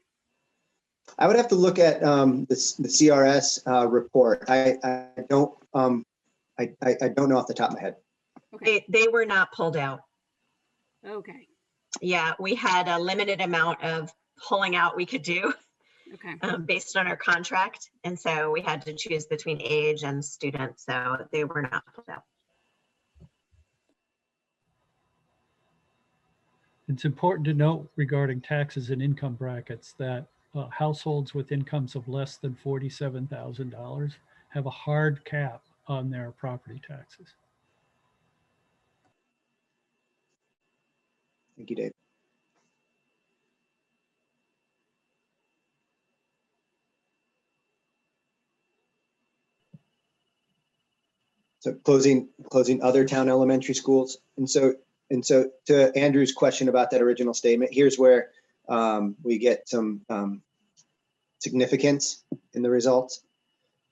I would have to look at the CRS report. I don't know off the top of my head. Okay. They were not pulled out. Okay. Yeah, we had a limited amount of pulling out we could do. Okay. Based on our contract. And so we had to choose between age and student. So they were not pulled out. It's important to note regarding taxes and income brackets that households with incomes of less than $47,000 have a hard cap on their property taxes. Thank you, Dave. So closing other town elementary schools. And so to Andrew's question about that original statement, here's where we get some significance in the results,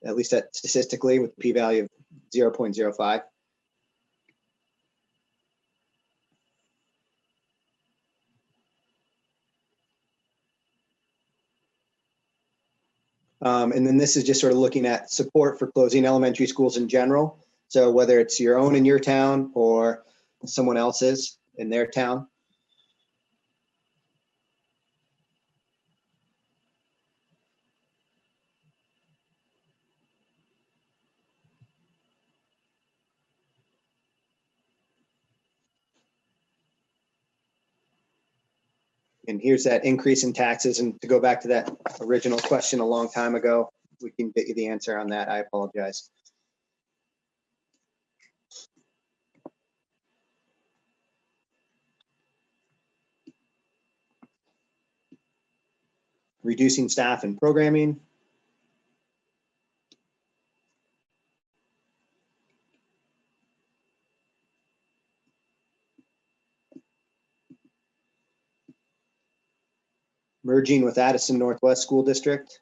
at least statistically, with p-value of 0.05. And then this is just sort of looking at support for closing elementary schools in general. So whether it's your own in your town or someone else's in their town. And here's that increase in taxes. And to go back to that original question a long time ago, we can get you the answer on that. I apologize. Reducing staff and programming. Merging with Addison Northwest School District.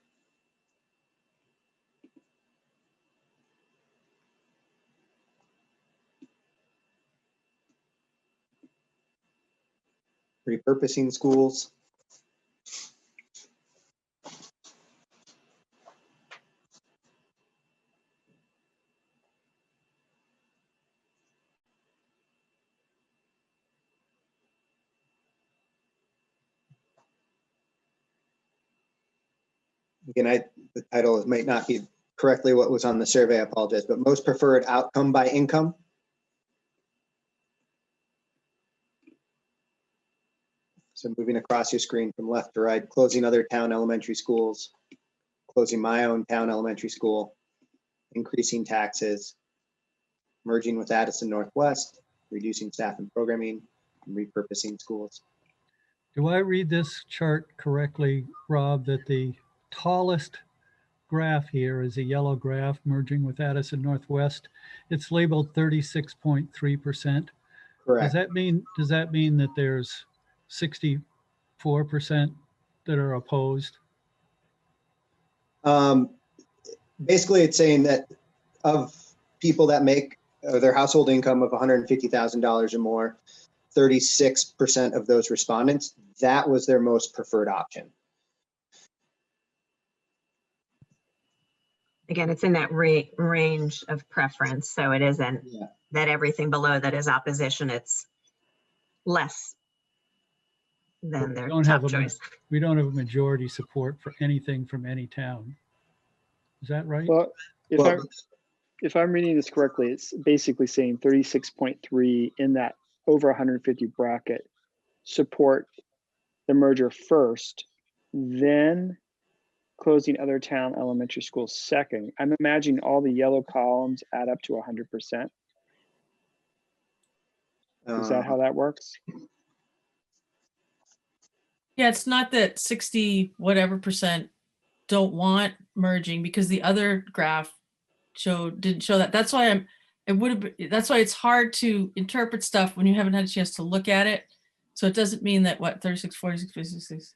Repurposing schools. Again, the title might not be correctly what was on the survey, I apologize, but most preferred outcome by income. So moving across your screen from left to right, closing other town elementary schools, closing my own town elementary school, increasing taxes, merging with Addison Northwest, reducing staff and programming, and repurposing schools. Do I read this chart correctly, Rob, that the tallest graph here is a yellow graph merging with Addison Northwest? It's labeled 36.3%. Correct. Does that mean that there's 64% that are opposed? Basically, it's saying that of people that make their household income of $150,000 or more, 36% of those respondents, that was their most preferred option. Again, it's in that range of preference, so it isn't that everything below that is opposition, it's less than their top choice. We don't have a majority support for anything from any town. Is that right? Well, if I'm reading this correctly, it's basically saying 36.3 in that over 150 bracket support the merger first, then closing other town elementary schools second. I'm imagining all the yellow columns add up to 100%. Is that how that works? Yeah, it's not that 60 whatever percent don't want merging, because the other graph didn't show that. That's why that's why it's hard to interpret stuff when you haven't had a chance to look at it. So it doesn't mean that 36, 46, 56,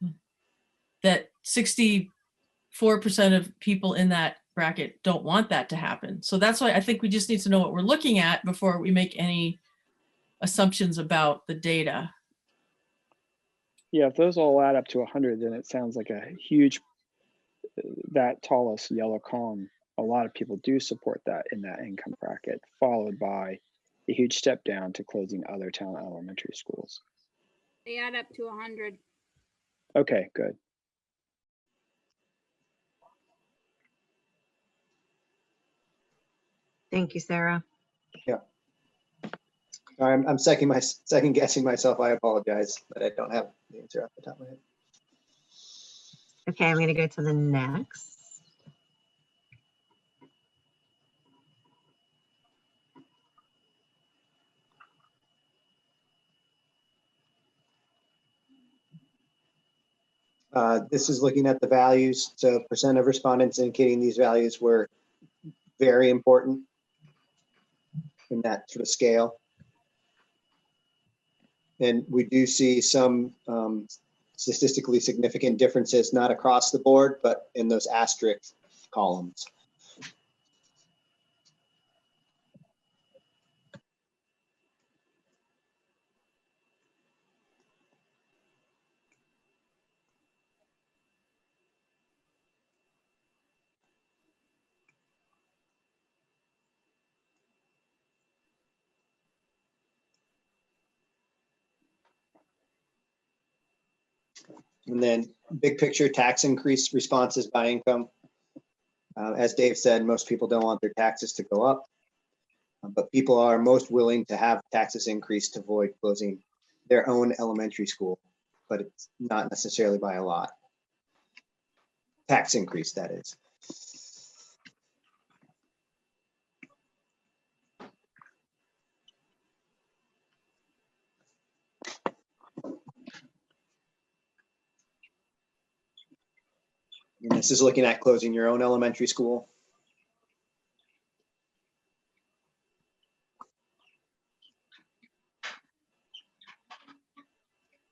that 64% of people in that bracket don't want that to happen. So that's why I think we just need to know what we're looking at before we make any assumptions about the data. Yeah, if those all add up to 100, then it sounds like a huge, that tallest yellow column, a lot of people do support that in that income bracket, followed by a huge step down to closing other town elementary schools. They add up to 100. Okay, good. Thank you, Sarah. Yeah. I'm second guessing myself. I apologize, but I don't have the answer off the top of my head. Okay, I'm going to go to the next. This is looking at the values. So percent of respondents indicating these values were very important in that sort of scale. And we do see some statistically significant differences, not across the board, but in those asterisk columns. And then big picture tax increase responses by income. As Dave said, most people don't want their taxes to go up, but people are most willing to have taxes increase to avoid closing their own elementary school, but it's not necessarily by a lot. Tax increase, that is. And this is looking at closing your own elementary school.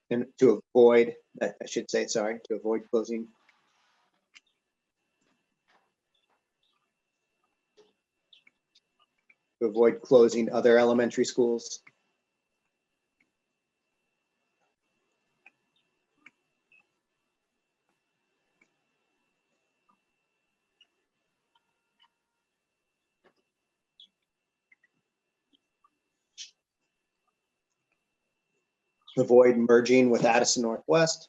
And to avoid, I should say, sorry, to avoid closing. To avoid closing other elementary schools. Avoid merging with Addison Northwest.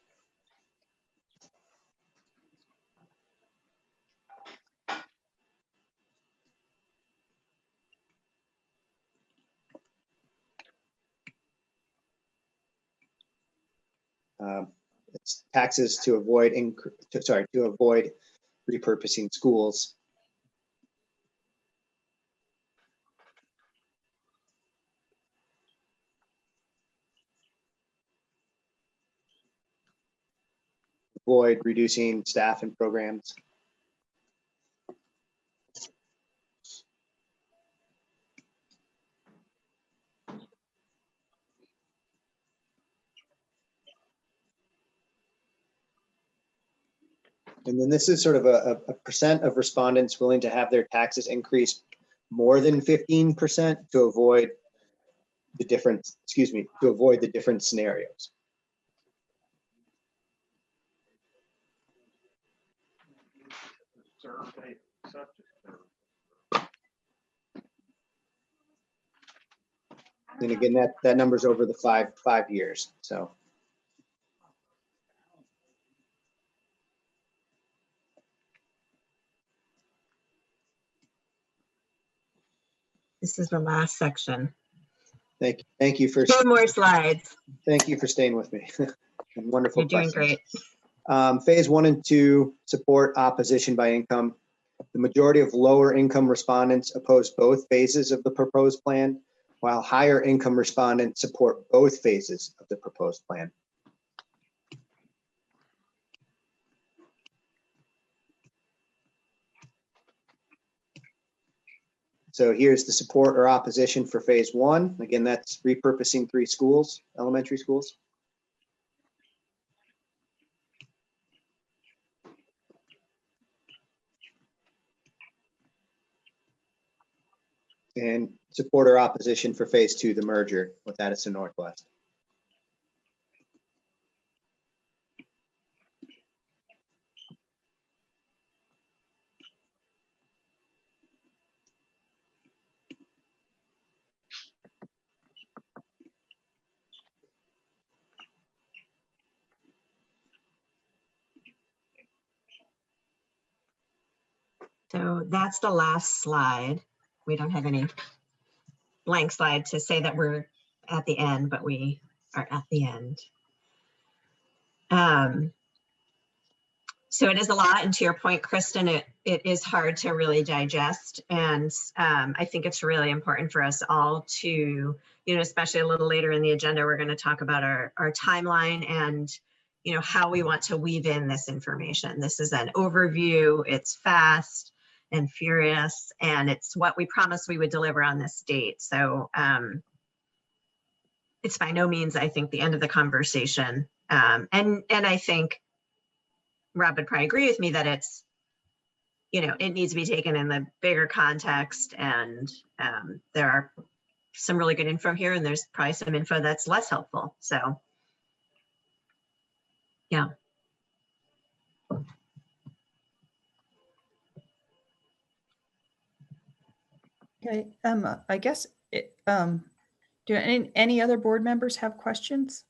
It's taxes to avoid to avoid repurposing schools. Avoid reducing staff and programs. And then this is sort of a percent of respondents willing to have their taxes increase more than 15% to avoid the different, to avoid the different scenarios. And again, that number's over the five years. So. This is the last section. Thank you for 2 more slides. Thank you for staying with me. Wonderful. You're doing questions. great. Phase 1 and 2 support opposition by income. The majority of lower income respondents oppose both phases of the proposed plan, while higher income respondents support both phases of the proposed plan. So here's the support or opposition for phase 1. Again, that's repurposing 3 schools, elementary schools. And support or opposition for phase 2, the merger with Addison Northwest. So that's the last slide. We don't have any blank slide to say that we're at the end, but we are at the end. So it is a lot, and to your point, Kristen, it is hard to really digest, and I think it's really important for us all to, especially a little later in the agenda, we're going to talk about our timeline and how we want to weave in this information. This is an overview. It's fast and furious, and it's what we promised we would deliver on this date. So it's by no means, I think, the end of the conversation. And I think Rob would probably agree with me that it's, it needs to be taken in the bigger context, and there are some really good info here, and there's probably some info that's less helpful. So, yeah. Okay, I guess, do any other board members have questions?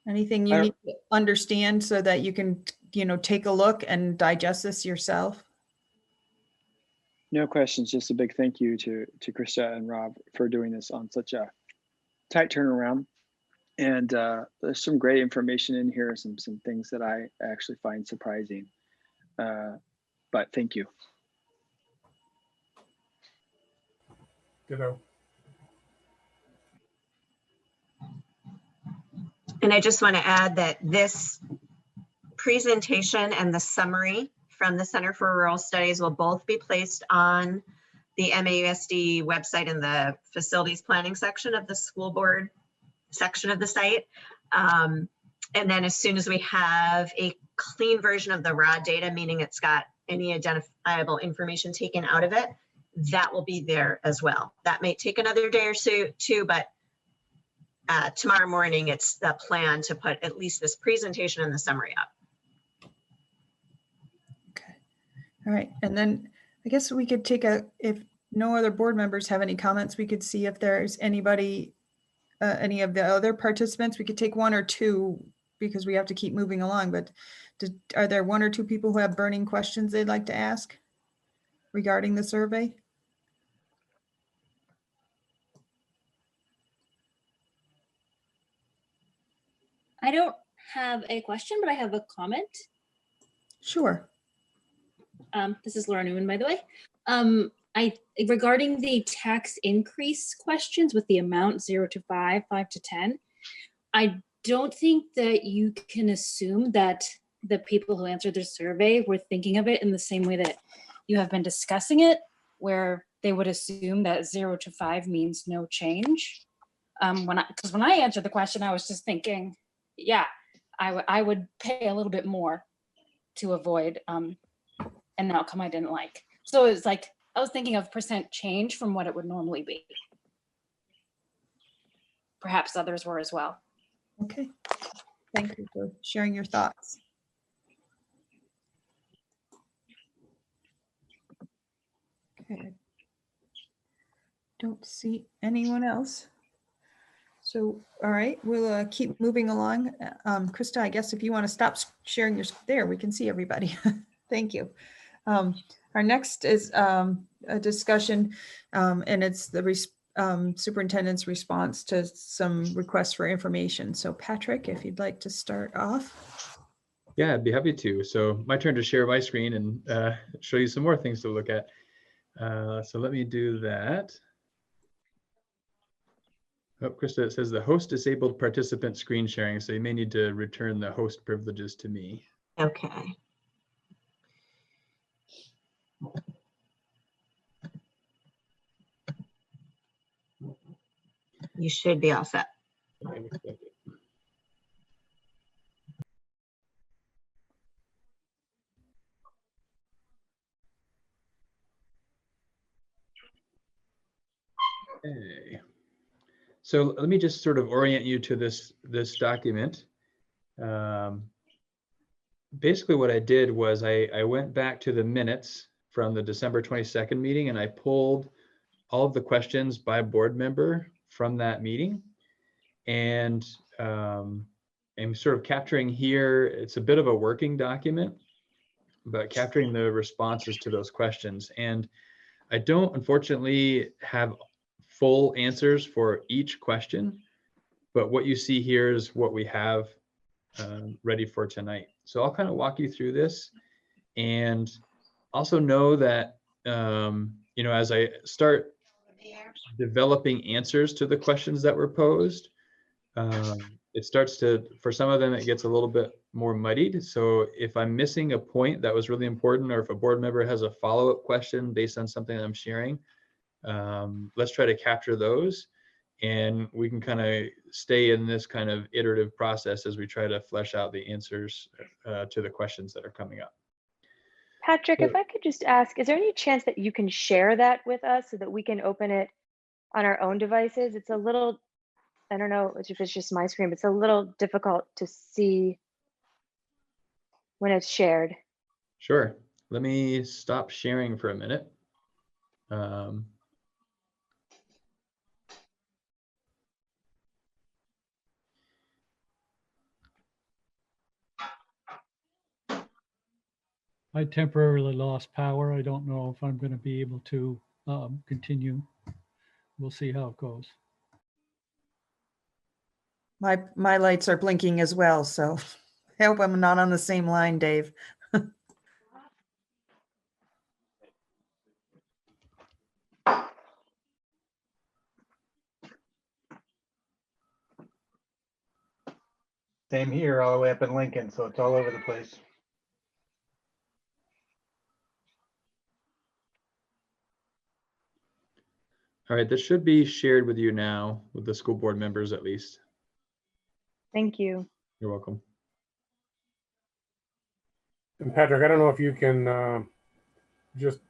Anything you need to understand so that you can, take a look and digest this yourself? No questions, just a big thank you to Krista and Rob for doing this on such a tight turnaround. And there's some great information in here, some things that I actually find surprising. But thank you. Ditto. And I just want to add that this presentation and the summary from the Center for Rural Studies will both be placed on the MAUSD website in the facilities planning section of the school board section of the site. And then as soon as we have a clean version of the raw data, meaning it's got any identifiable information taken out of it, that will be there as well. That may take another day or so too, but tomorrow morning, it's the plan to put at least this presentation and the summary up. Okay. All right. And then I guess we could take if no other board members have any comments, we could see if there's anybody, any of the other participants. We could take 1 or 2 because we have to keep moving along. But are there 1 or 2 people who have burning questions they'd like to ask regarding the survey? I don't have a question, but I have a comment. Sure. This is Laura Newman, by the way. Regarding the tax increase questions with the amount 0 to 5, 5 to 10, I don't think that you can assume that the people who answered the survey were thinking of it in the same way that you have been discussing it, where they would assume that 0 to 5 means no change. Because when I answered the question, I was just thinking, yeah, I would pay a little bit more to avoid an outcome I didn't like. So it's like, I was thinking of percent change from what it would normally be. Perhaps others were as well. Okay. Thank you for sharing your thoughts. Okay. Don't see anyone else. So, all right, we'll keep moving along. Krista, I guess if you want to stop sharing your, there, we can see everybody. Thank you. Our next is a discussion, and it's the superintendent's response to some requests for information. So Patrick, if you'd like to start off. Yeah, I'd be happy to. So my turn to share my screen and show you some more things to look at. So let me do that. Oh, Krista, it says the host disabled participant screen sharing, so you may need to return the host privileges to me. Okay. You should be all set. Okay. So let me just sort of orient you to this document. Basically what I did was I went back to the minutes from the December 22nd meeting, and I pulled all of the questions by board member from that meeting. And I'm sort of capturing here, it's a bit of a working document, but capturing the responses to those questions. And I don't unfortunately have full answers for each question, but what you see here is what we have ready for tonight. So I'll kind of walk you through this, and also know that, you know, as I start developing answers to the questions that were posed, it starts to, for some of them, it gets a little bit more muddied. So if I'm missing a point that was really important, or if a board member has a follow-up question based on something that I'm sharing, let's try to capture those. And we can kind of stay in this kind of iterative process as we try to flesh out the answers to the questions that are coming up. Patrick, if I could just ask, is there any chance that you can share that with us so that we can open it on our own devices? It's a little, I don't know if it's just my screen, but it's a little difficult to see when it's shared. Sure. Let me stop sharing for a minute. I temporarily lost power. I don't know if I'm going to be able to continue. We'll see how it goes. My lights are blinking as well, so I hope I'm not on the same line, Dave. Same here, all the way up in Lincoln, so it's all over the place. All right, this should be shared with you now, with the school board members at least. Thank you. You're welcome. And Patrick, I don't know if you can just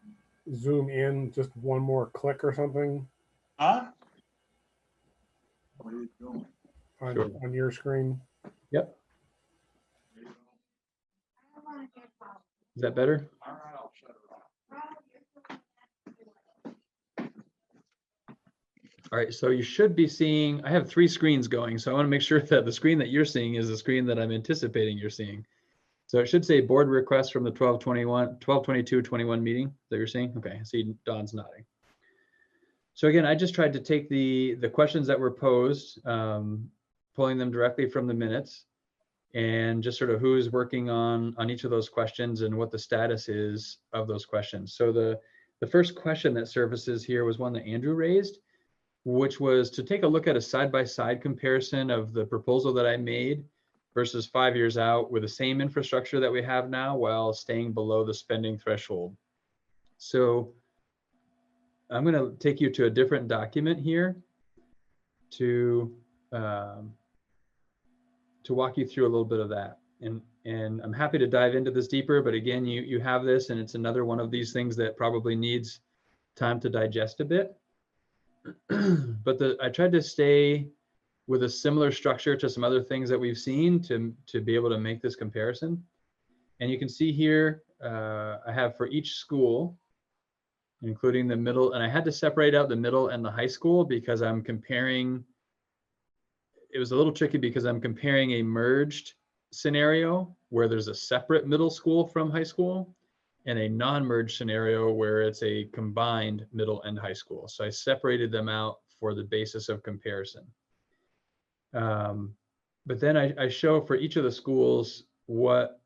zoom in just one more click or something. Huh? What are you doing? On your screen. Yep. Is that better? All right, I'll shut it off. All right, so you should be seeing, I have 3 screens going, so I want to make sure that the screen that you're seeing is the screen that I'm anticipating you're seeing. So it should say board request from the 12/22/21 meeting that you're seeing. Okay, I see Don's nodding. So again, I just tried to take the questions that were posed, pulling them directly from the minutes, and just sort of who's working on each of those questions and what the status is of those questions. So the first question that surfaces here was one that Andrew raised, which was to take a look at a side-by-side comparison of the proposal that I made versus 5 years out with the same infrastructure that we have now while staying below the spending threshold. So I'm going to take you to a different document here to walk you through a little bit of that. And I'm happy to dive into this deeper, but again, you have this, and it's another one of these things that probably needs time to digest a bit. But I tried to stay with a similar structure to some other things that we've seen to be able to make this comparison. And you can see here, I have for each school, including the middle, and I had to separate out the middle and the high school because I'm comparing, it was a little tricky because I'm comparing a merged scenario where there's a separate middle school from high school and a non-merged scenario where it's a combined middle and high school. So I separated them out for the basis of comparison. But then I show for each of the schools what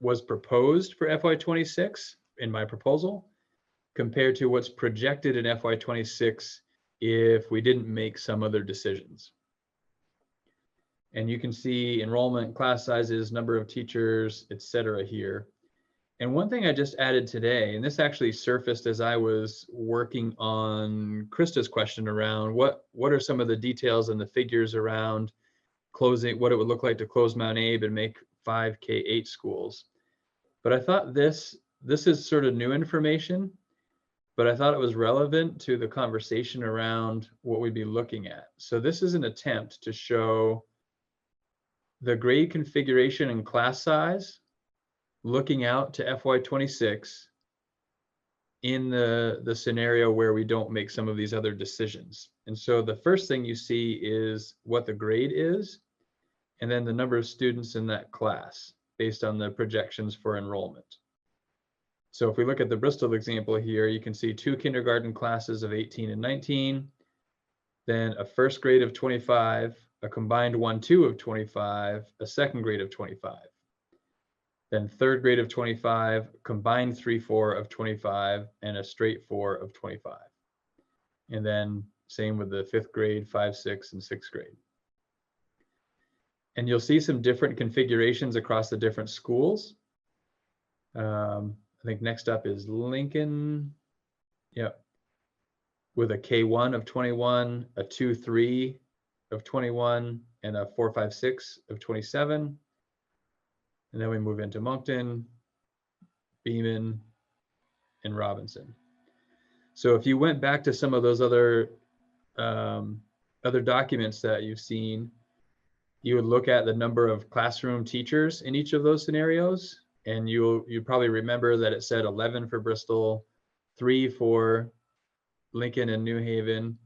was proposed for FY26 in my proposal compared to what's projected in FY26 if we didn't make some other decisions. And you can see enrollment, class sizes, number of teachers, etc. here. And one thing I just added today, and this actually surfaced as I was working on Krista's question around what are some of the details and the figures around closing, what it would look like to close Mount Abe and make 5 K-8 schools. But I thought this is sort of new information, but I thought it was relevant to the conversation around what we'd be looking at. So this is an attempt to show the grade configuration and class size looking out to FY26 in the scenario where we don't make some of these other decisions. And so the first thing you see is what the grade is, and then the number of students in that class based on the projections for enrollment. So if we look at the Bristol example here, you can see 2 kindergarten classes of 18 and 19, then a first grade of 25, a combined 1-2 of 25, a second grade of 25. Then third grade of 25, combined 3-4 of 25, and a straight 4 of 25. And then same with the 5th grade, 5, 6, and 6th grade. And you'll see some different configurations across the different schools. I think next up is Lincoln. Yep. With a K1 of 21, a 2-3 of 21, and a 4-5-6 of 27. And then we move into Moncton, Beeman, and Robinson. So if you went back to some of those other documents that you've seen, you would look at the number of classroom teachers in each of those scenarios, and you probably remember that it said 11 for Bristol, 3 for Lincoln and New Haven,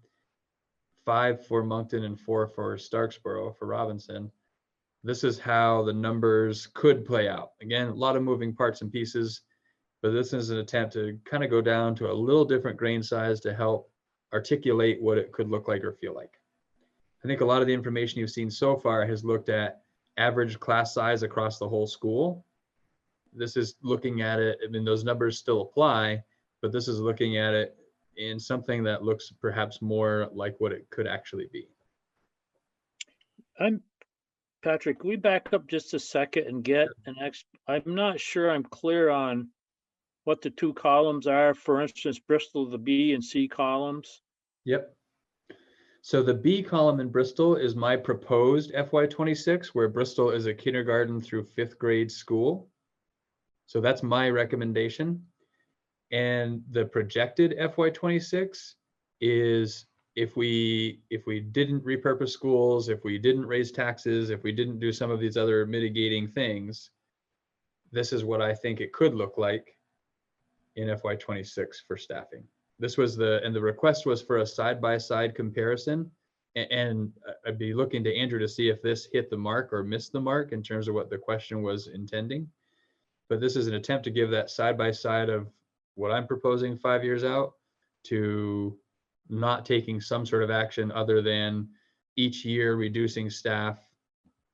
5 for Moncton, and 4 for Starksboro for Robinson. This is how the numbers could play out. Again, a lot of moving parts and pieces, but this is an attempt to kind of go down to a little different grain size to help articulate what it could look like or feel like. I think a lot of the information you've seen so far has looked at average class size across the whole school. This is looking at it, I mean, those numbers still apply, but this is looking at it in something that looks perhaps more like what it could actually be. Patrick, can we back up just a second and get an I'm not sure I'm clear on what the 2 columns are. For instance, Bristol, the B and C columns. Yep. So the B column in Bristol is my proposed FY26, where Bristol is a kindergarten through 5th grade school. So that's my recommendation. And the projected FY26 is if we didn't repurpose schools, if we didn't raise taxes, if we didn't do some of these other mitigating things, this is what I think it could look like in FY26 for staffing. This was the request was for a side-by-side comparison. And I'd be looking to Andrew to see if this hit the mark or missed the mark in terms of what the question was intending. But this is an attempt to give that side-by-side of what I'm proposing 5 years out to not taking some sort of action other than each year reducing staff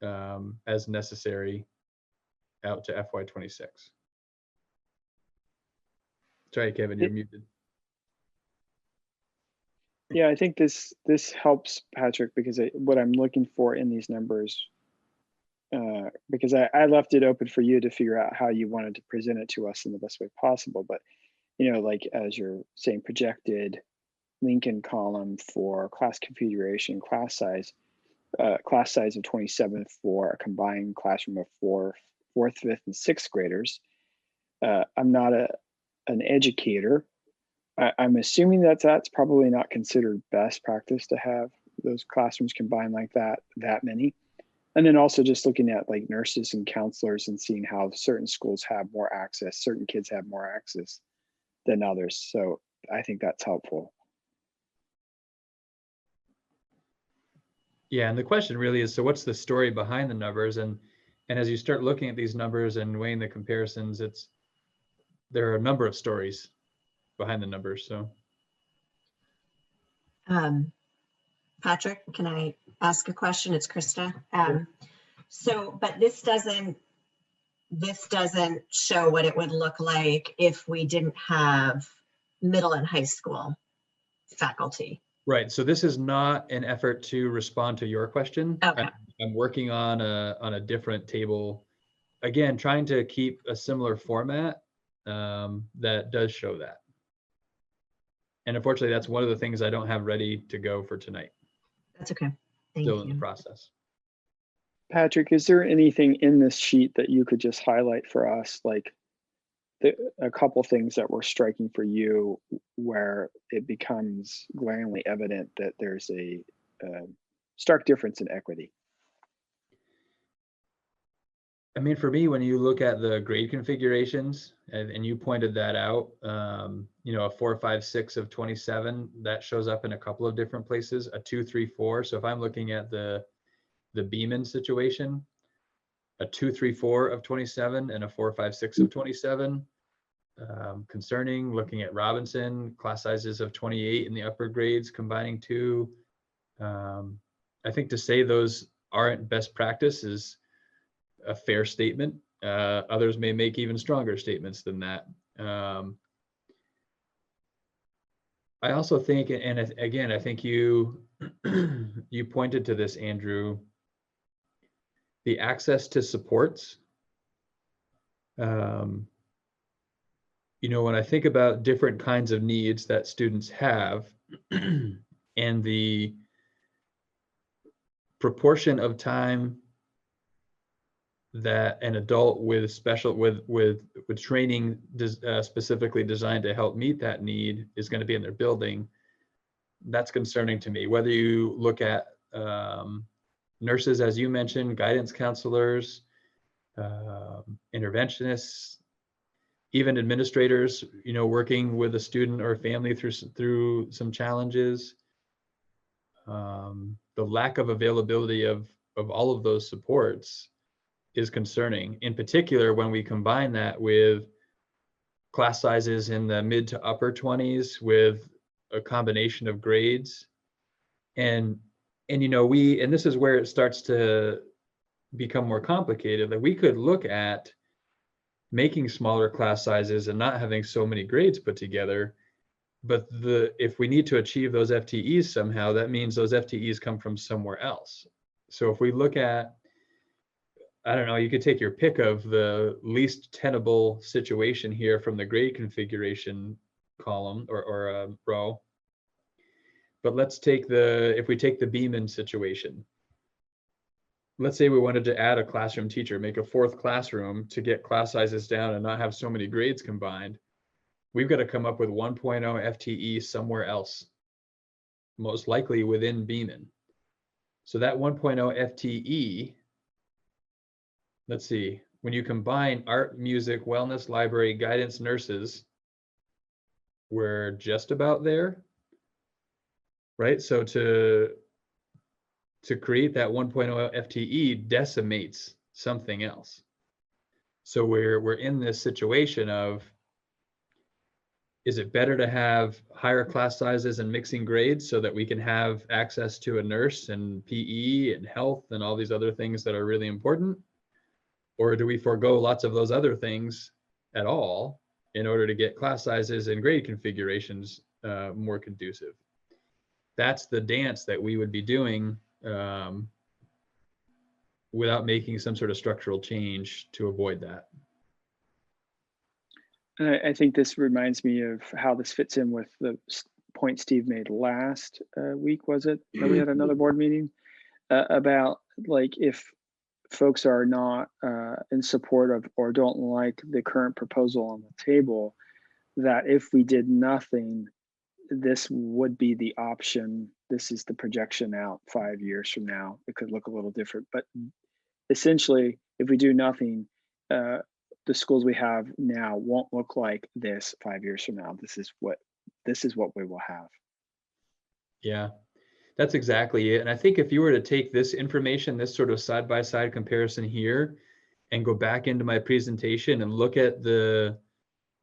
as necessary out to FY26. Sorry, Kevin, you're muted. Yeah, I think this helps, Patrick, because what I'm looking for in these numbers, because I left it open for you to figure out how you wanted to present it to us in the best way possible. But, you know, like as you're saying, projected Lincoln column for class configuration, class size of 27 for a combined classroom of fourth, fifth, and sixth graders. I'm not an educator. I'm assuming that's probably not considered best practice to have those classrooms combined like that many. And then also just looking at like nurses and counselors and seeing how certain schools have more access, certain kids have more access than others. So I think that's helpful. Yeah, and the question really is, so what's the story behind the numbers? And as you start looking at these numbers and weighing the comparisons, there are a number of stories behind the numbers. So Patrick, can I ask a question? It's Krista. So, but this doesn't show what it would look like if we didn't have middle and high school faculty. right. So this is not an effort to respond to your question. Okay. I'm working on a different table, again, trying to keep a similar format that does show that. And unfortunately, that's one of the things I don't have ready to go for tonight. That's okay. Thank Still you. in the process. Patrick, is there anything in this sheet that you could just highlight for us, like a couple things that were striking for you where it becomes glaringly evident that there's a stark difference in equity? I mean, for me, when you look at the grade configurations, and you pointed that out, you know, a 4, 5, 6 of 27, that shows up in a couple of different places, a 2, 3, 4. So if I'm looking at the Beeman situation, a 2, 3, 4 of 27 and a 4, 5, 6 of 27. Concerning. Looking at Robinson, class sizes of 28 in the upper grades, combining two. I think to say those aren't best practice is a fair statement. Others may make even stronger statements than that. I also think, and again, I think you you pointed to this, Andrew, the access to supports. You know, when I think about different kinds of needs that students have and the proportion of time that an adult with special with training specifically designed to help meet that need is going to be in their building, that's concerning to me. Whether you look at nurses, as you mentioned, guidance counselors, interventionists, even administrators, you know, working with a student or a family through some challenges, the lack of availability of all of those supports is concerning, in particular when we combine that with class sizes in the mid to upper 20s with a combination of grades. And you know, and this is where it starts to become more complicated, that we could look at making smaller class sizes and not having so many grades put together. But if we need to achieve those FTEs somehow, that means those FTEs come from somewhere else. So if we look at, I don't know, you could take your pick of the least tenable situation here from the grade configuration column or row. But let's take if we take the Beeman situation, let's say we wanted to add a classroom teacher, make a fourth classroom to get class sizes down and not have so many grades combined. We've got to come up with 1.0 FTE somewhere else, most likely within Beeman. So that 1.0 FTE, let's see, when you combine art, music, wellness, library, guidance, nurses, we're just about there, right? So to create that 1.0 FTE decimates something else. So we're in this situation of, is it better to have higher class sizes and mixing grades so that we can have access to a nurse and PE and health and all these other things that are really important? Or do we forego lots of those other things at all in order to get class sizes and grade configurations more conducive? That's the dance that we would be doing without making some sort of structural change to avoid that. And I think this reminds me of how this fits in with the point Steve made last week, was it? That we had another board meeting about like if folks are not in support of or don't like the current proposal on the table, that if we did nothing, this would be the option. This is the projection out 5 years from now. It could look a little different, but essentially, if we do nothing, the schools we have now won't look like this 5 years from now. This is what we will have. Yeah, that's exactly it. And I think if you were to take this information, this sort of side-by-side comparison here, and go back into my presentation and look at the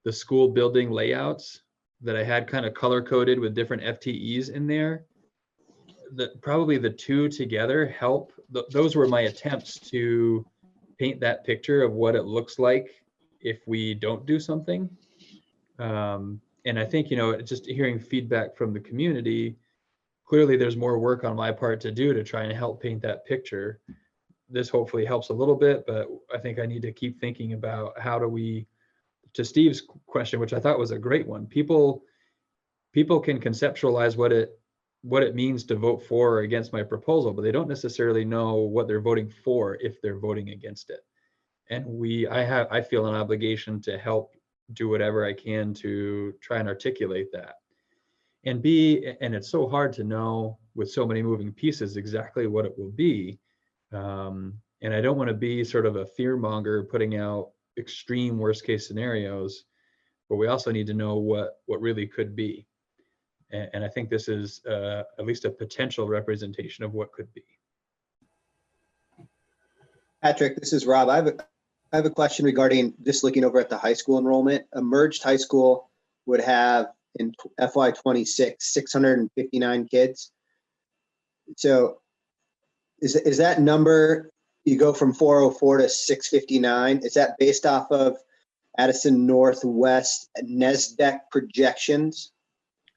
school building layouts that I had kind of color-coded with different FTEs in there, probably the two together help. Those were my attempts to paint that picture of what it looks like if we don't do something. And I think, just hearing feedback from the community, clearly there's more work on my part to do to try and help paint that picture. This hopefully helps a little bit, but I think I need to keep thinking about how do we, to Steve's question, which I thought was a great one, people can conceptualize what it means to vote for or against my proposal, but they don't necessarily know what they're voting for if they're voting against it. And I feel an obligation to help do whatever I can to try and articulate that. And it's so hard to know with so many moving pieces exactly what it will be. And I don't want to be sort of a fear monger putting out extreme worst case scenarios, but we also need to know what really could be. And I think this is at least a potential representation of what could be. Patrick, this is Rob. I have a question regarding just looking over at the high school enrollment. A merged high school would have in FY26 659 kids. So is that number, you go from 404 to 659, is that based off of Addison Northwest NESDEC projections?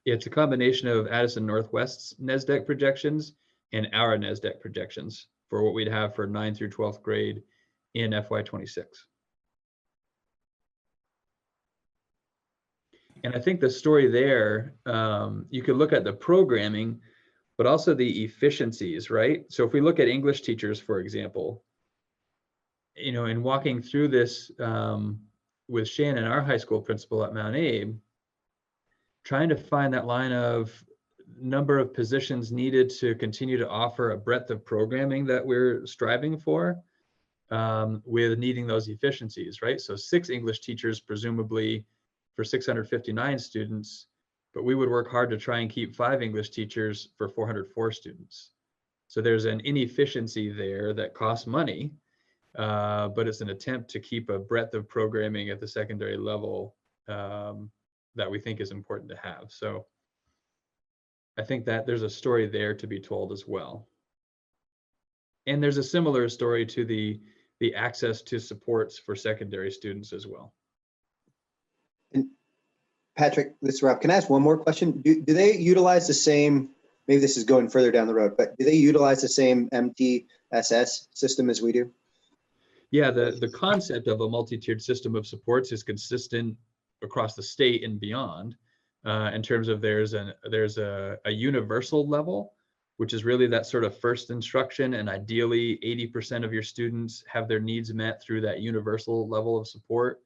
It's a combination of Addison Northwest's NESDEC projections and our NESDEC projections for what we'd have for 9th through 12th grade in FY26. And I think the story there, you could look at the programming, but also the efficiencies, right? So if we look at English teachers, for example, in walking through this with Shannon, our high school principal at Mount Abe, trying to find that line of number of positions needed to continue to offer a breadth of programming that we're striving for, with needing those efficiencies, right? So 6 English teachers, presumably for 659 students, but we would work hard to try and keep 5 English teachers for 404 students. So there's an inefficiency there that costs money, but it's an attempt to keep a breadth of programming at the secondary level that we think is important to have. So I think that there's a story there to be told as well. And there's a similar story to the access to supports for secondary students as well. And Patrick, this is Rob. Can I ask one more question? Do they utilize the same, maybe this is going further down the road, but do they utilize the same MTSS system as we do? Yeah, the concept of a multi-tiered system of supports is consistent across the state and beyond, in terms of there's a universal level, which is really that sort of first instruction, and ideally 80% of your students have their needs met through that universal level of support.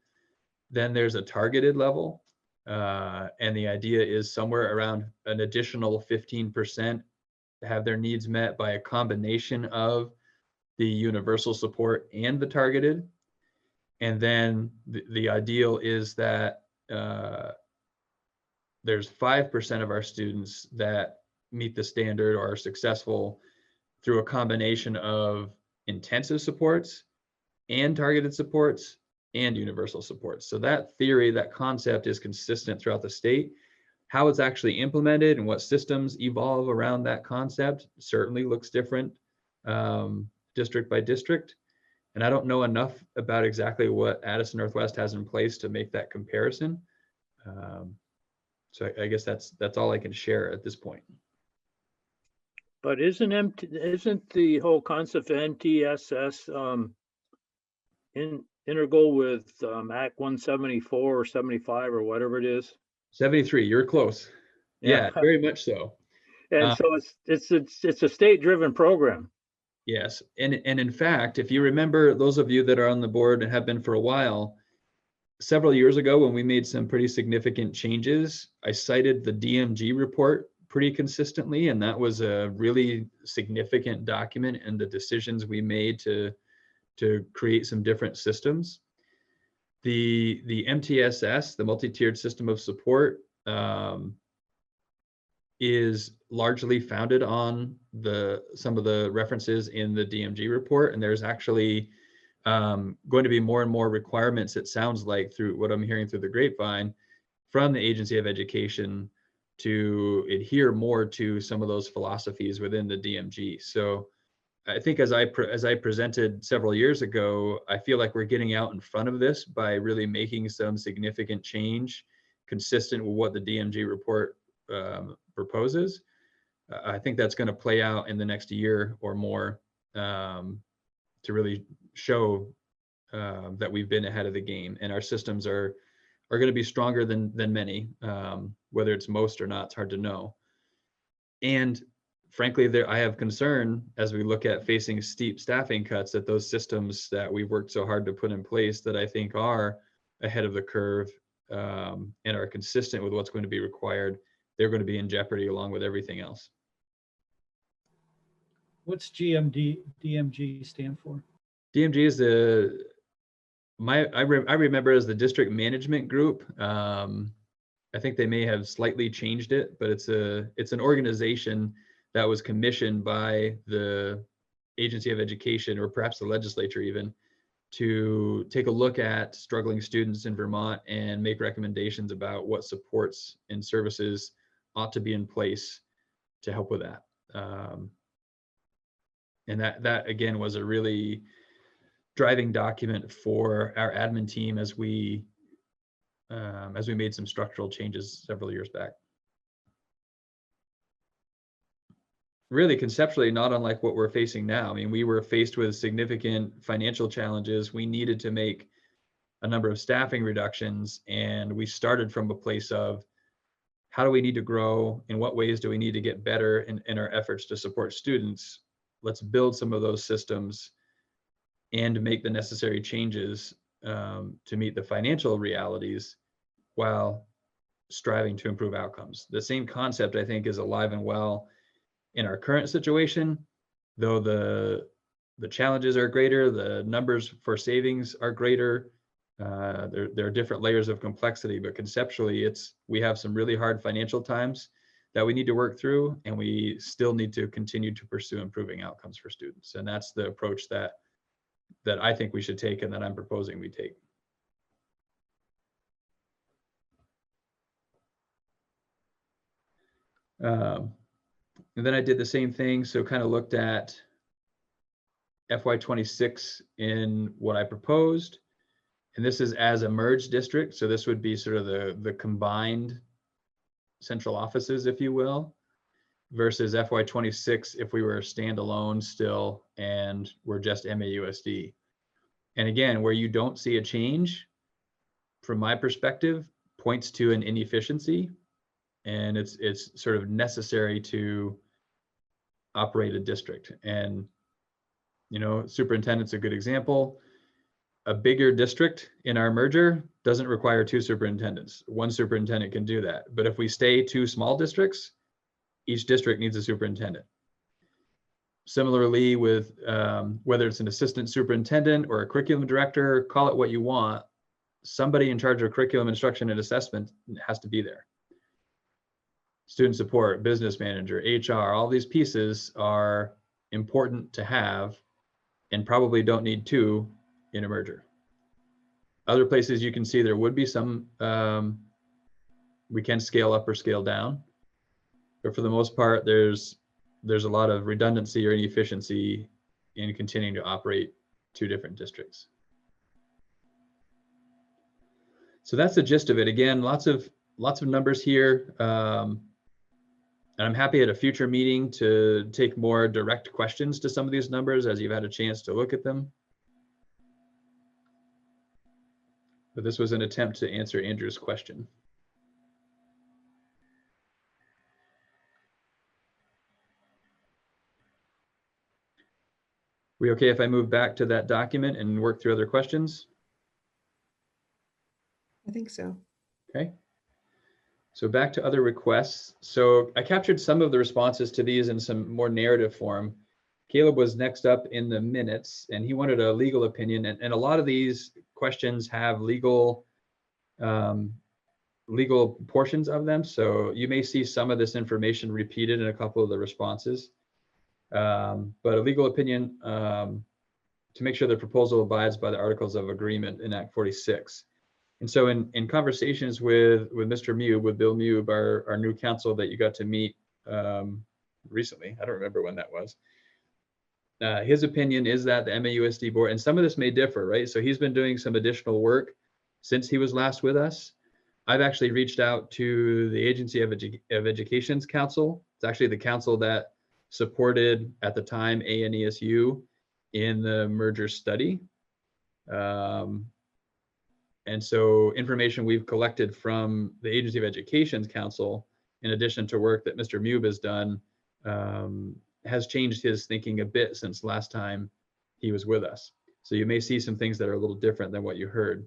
Then there's a targeted level, and the idea is somewhere around an additional 15% have their needs met by a combination of the universal support and the targeted. And then the ideal is that there's 5% of our students that meet the standard or are successful through a combination of intensive supports and targeted supports and universal supports. So that theory, that concept is consistent throughout the state. How it's actually implemented and what systems evolve around that concept certainly looks different district by district. And I don't know enough about exactly what Addison Northwest has in place to make that comparison. So I guess that's all I can share at this point. But isn't the whole concept of MTSS integral with Act 174 or 75 or whatever it is? 73, you're close. Yeah, very much so. And so it's a state-driven program. Yes, and in fact, if you remember, those of you that are on the board and have been for a while, several years ago when we made some pretty significant changes, I cited the DMG report pretty consistently, and that was a really significant document in the decisions we made to create some different systems. The MTSS, the multi-tiered system of support, is largely founded on some of the references in the DMG report, and there's actually going to be more and more requirements, it sounds like, through what I'm hearing through the grapevine from the Agency of Education to adhere more to some of those philosophies within the DMG. So I think as I presented several years ago, I feel like we're getting out in front of this by really making some significant change consistent with what the DMG report proposes. I think that's going to play out in the next year or more to really show that we've been ahead of the game, and our systems are going to be stronger than many. Whether it's most or not, it's hard to know. And frankly, I have concern as we look at facing steep staffing cuts that those systems that we've worked so hard to put in place that I think are ahead of the curve and are consistent with what's going to be required, they're going to be in jeopardy along with everything else. What's DMG stand for? DMG is I remember as the district management group. I think they may have slightly changed it, but it's an organization that was commissioned by the Agency of Education, or perhaps the legislature even, to take a look at struggling students in Vermont and make recommendations about what supports and services ought to be in place to help with that. And that again was a really driving document for our admin team as we made some structural changes several years back. Really conceptually not unlike what we're facing now. I mean, we were faced with significant financial challenges. We needed to make a number of staffing reductions, and we started from a place of how do we need to grow? In what ways do we need to get better in our efforts to support students? Let's build some of those systems and make the necessary changes to meet the financial realities while striving to improve outcomes. The same concept, I think, is alive and well in our current situation, though the challenges are greater, the numbers for savings are greater. There are different layers of complexity, but conceptually we have some really hard financial times that we need to work through, and we still need to continue to pursue improving outcomes for students. And that's the approach that I think we should take and that I'm proposing we take. And then I did the same thing. So kind of looked at FY26 in what I proposed. And this is as a merged district. So this would be sort of the combined central offices, if you will, versus FY26 if we were standalone still and we're just MAUSD. And again, where you don't see a change, from my perspective, points to an inefficiency. And it's sort of necessary to operate a district. And, you know, superintendent's a good example. A bigger district in our merger doesn't require 2 superintendents. 1 superintendent can do that. But if we stay 2 small districts, each district needs a superintendent. Similarly with whether it's an assistant superintendent or a curriculum director, call it what you want, somebody in charge of curriculum instruction and assessment has to be there. Student support, business manager, HR, all these pieces are important to have and probably don't need 2 in a merger. Other places you can see there would be some, we can scale up or scale down. But for the most part, there's a lot of redundancy or inefficiency in continuing to operate two different districts. So that's the gist of it. Again, lots of numbers here. And I'm happy at a future meeting to take more direct questions to some of these numbers as you've had a chance to look at them. But this was an attempt to answer Andrew's question. We okay if I move back to that document and work through other questions? I think so. Okay. So back to other requests. So I captured some of the responses to these in some more narrative form. Caleb was next up in the minutes, and he wanted a legal opinion. And a lot of these questions have legal portions of them. So you may see some of this information repeated in a couple of the responses. But a legal opinion to make sure the proposal abides by the Articles of Agreement in Act 46. And so in conversations with Mr. Mube, with Bill Mube, our new counsel that you got to meet recently, I don't remember when that was, his opinion is that the MAUSD board, and some of this may differ, right? So he's been doing some additional work since he was last with us. I've actually reached out to the Agency of Education's council. It's actually the council that supported, at the time, ANESU in the merger study. And so information we've collected from the Agency of Education's council, in addition to work that Mr. Mube has done, has changed his thinking a bit since last time he was with us. So you may see some things that are a little different than what you heard.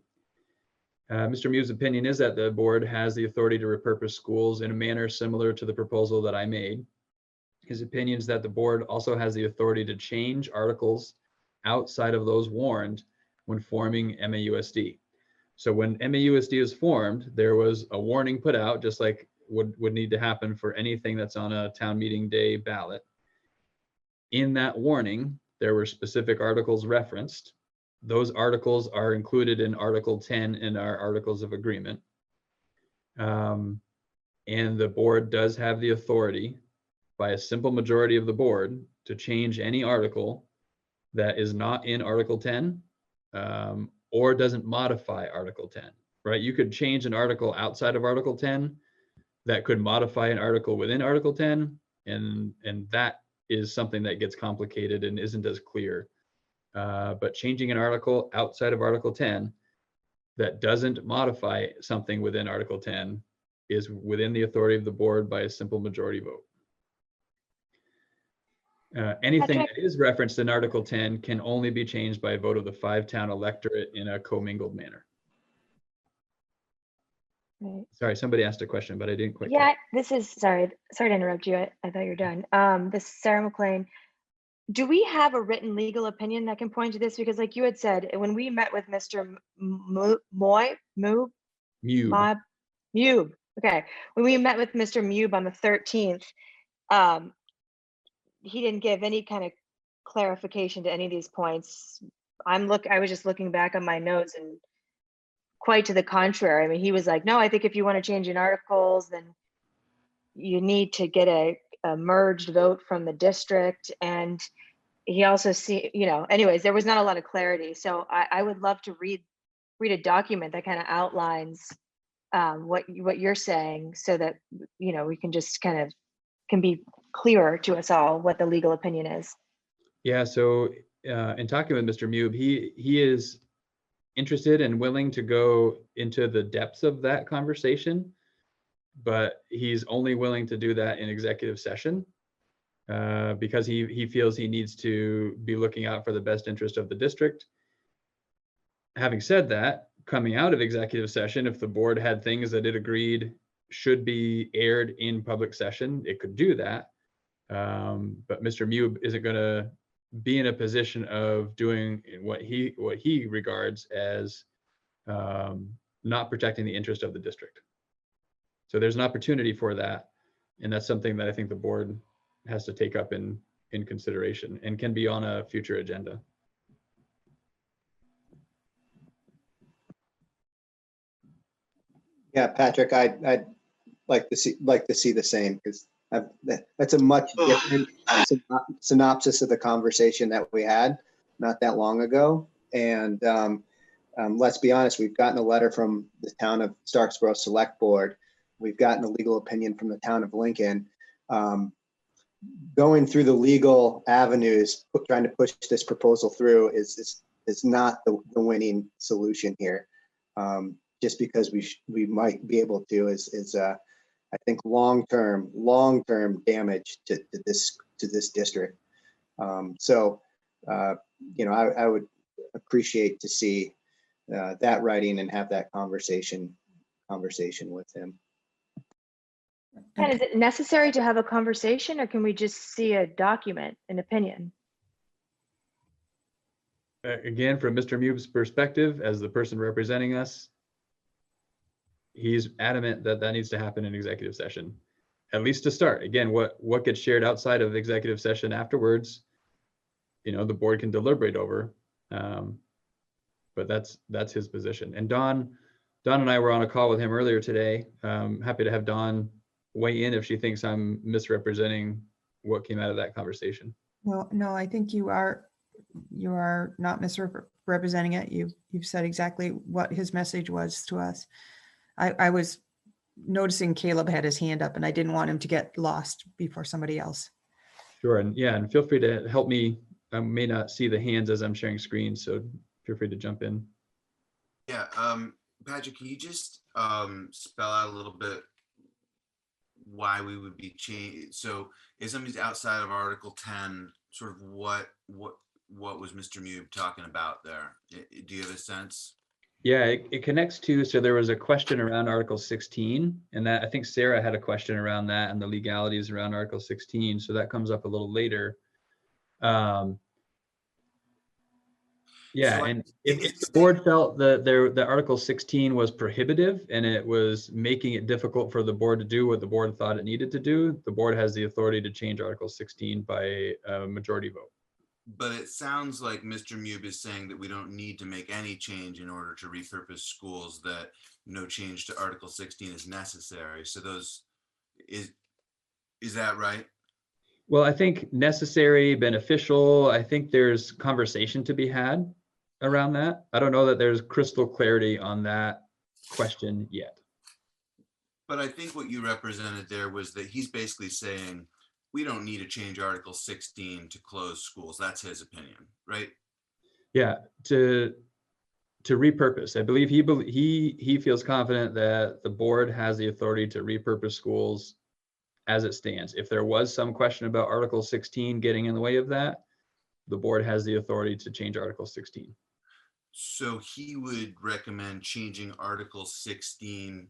Mr. Mube's opinion is that the board has the authority to repurpose schools in a manner similar to the proposal that I made. His opinion is that the board also has the authority to change articles outside of those warned when forming MAUSD. So when MAUSD is formed, there was a warning put out, just like would need to happen for anything that's on a town meeting day ballot. In that warning, there were specific articles referenced. Those articles are included in Article 10 in our Articles of Agreement. And the board does have the authority by a simple majority of the board to change any article that is not in Article 10 or doesn't modify Article 10, right? You could change an article outside of Article 10 that could modify an article within Article 10, and that is something that gets complicated and isn't as clear. But changing an article outside of Article 10 that doesn't modify something within Article 10 is within the authority of the board by a simple majority vote. Anything that is referenced in Article 10 can only be changed by a vote of the 5-town electorate in a commingled manner. Right. Sorry, somebody asked a question, but I didn't quite. Yeah, this is, sorry to interrupt you. I thought you were done. This is Sarah McLean. Do we have a written legal opinion that can point to this? Because like you had said, when we met with Mr. Mube, okay. When we met with Mr. Mube on the 13th, he didn't give any kind of clarification to any of these points. I was just looking back on my notes, and quite to the contrary. I mean, he was like, no, I think if you want to change in articles, then you need to get a merged vote from the district. And he also anyways, there was not a lot of clarity. So I would love to read a document that kind of outlines what you're saying, so that, we can just can be clearer to us all what the legal opinion is. Yeah, so in talking with Mr. Mube, he is interested and willing to go into the depths of that conversation, but he's only willing to do that in executive session because he feels he needs to be looking out for the best interest of the district. Having said that, coming out of executive session, if the board had things that it agreed should be aired in public session, it could do that. But Mr. Mube isn't going to be in a position of doing what he regards as not protecting the interest of the district. So there's an opportunity for that, and that's something that I think the board has to take up in consideration and can be on a future agenda. Yeah, Patrick, I'd like to see the same, because that's a much different synopsis of the conversation that we had not that long ago. And let's be honest, we've gotten a letter from the town of Starksboro Select Board. We've gotten a legal opinion from the town of Lincoln. Going through the legal avenues, trying to push this proposal through is not the winning solution here. Just because we might be able to is I think long-term damage to this district. So I would appreciate to see that writing and have that conversation with him. And is it necessary to have a conversation, or can we just see a document, an opinion? Again, from Mr. Mube's perspective, as the person representing us, he's adamant that that needs to happen in executive session, at least to start. Again, what gets shared outside of executive session afterwards, the board can deliberate over. But that's his position. And Dawn and I were on a call with him earlier today. Happy to have Dawn weigh in if she thinks I'm misrepresenting what came out of that conversation. Well, no, I think you are not misrepresenting it. You've said exactly what his message was to us. I was noticing Caleb had his hand up, and I didn't want him to get lost before somebody else. Sure, and feel free to help me. I may not see the hands as I'm sharing screen, so feel free to jump in. Yeah, Patrick, can you just spell out a little bit why we would be changing? So if somebody's outside of Article 10, sort of what was Mr. Mube talking about there? Do you have a sense? Yeah, it connects to, so there was a question around Article 16, and that I think Sarah had a question around that and the legalities around Article 16. So that comes up a little later. Yeah, so and if the board felt that the Article 16 was prohibitive and it was making it difficult for the board to do what the board thought it needed to do, the board has the authority to change Article 16 by a majority vote. But it sounds like Mr. Mube is saying that we don't need to make any change in order to repurpose schools, that no change to Article 16 is necessary. So is that right? Well, I think necessary, beneficial, I think there's conversation to be had around that. I don't know that there's crystal clarity on that question yet. But I think what you represented there was that he's basically saying we don't need to change Article 16 to close schools. That's his opinion, right? Yeah, to repurpose. I believe he feels confident that the board has the authority to repurpose schools as it stands. If there was some question about Article 16 getting in the way of that, the board has the authority to change Article 16. So he would recommend changing Article 16,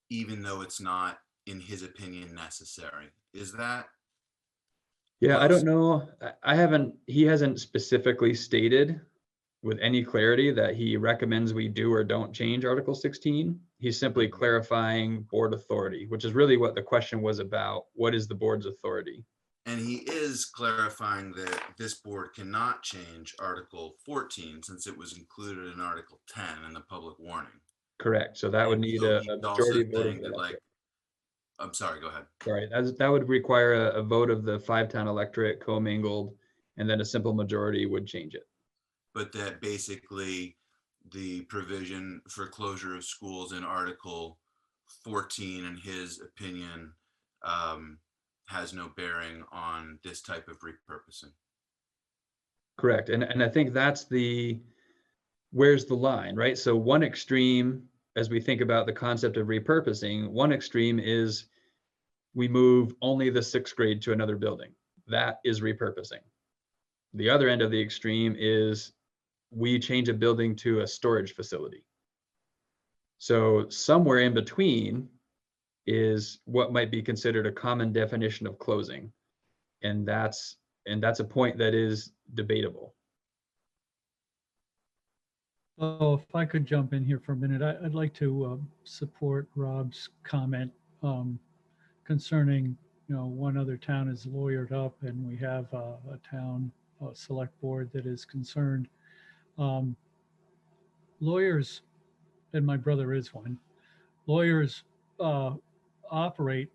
even though it's not, in his opinion, necessary. Is that? Yeah, I don't know. He hasn't specifically stated with any clarity that he recommends we do or don't change Article 16. He's simply clarifying board authority, which is really what the question was about. What is the board's authority? And he is clarifying that this board cannot change Article 14 since it was included in Article 10 in the public warning. Correct. So that would need a majority vote of the electorate. I'm sorry, go ahead. Sorry, that would require a vote of the 5-town electorate commingled, and then a simple majority would change it. But that basically the provision for closure of schools in Article 14, in his opinion, has no bearing on this type of repurposing. Correct. And I think that's where's the line, right? So one extreme, as we think about the concept of repurposing, one extreme is we move only the 6th grade to another building. That is repurposing. The other end of the extreme is we change a building to a storage facility. So somewhere in between is what might be considered a common definition of closing. And that's a point that is debatable. Oh, if I could jump in here for a minute, I'd like to support Rob's comment concerning, one other town is lawyered up and we have a town select board that is concerned. Lawyers, and my brother is one, lawyers operate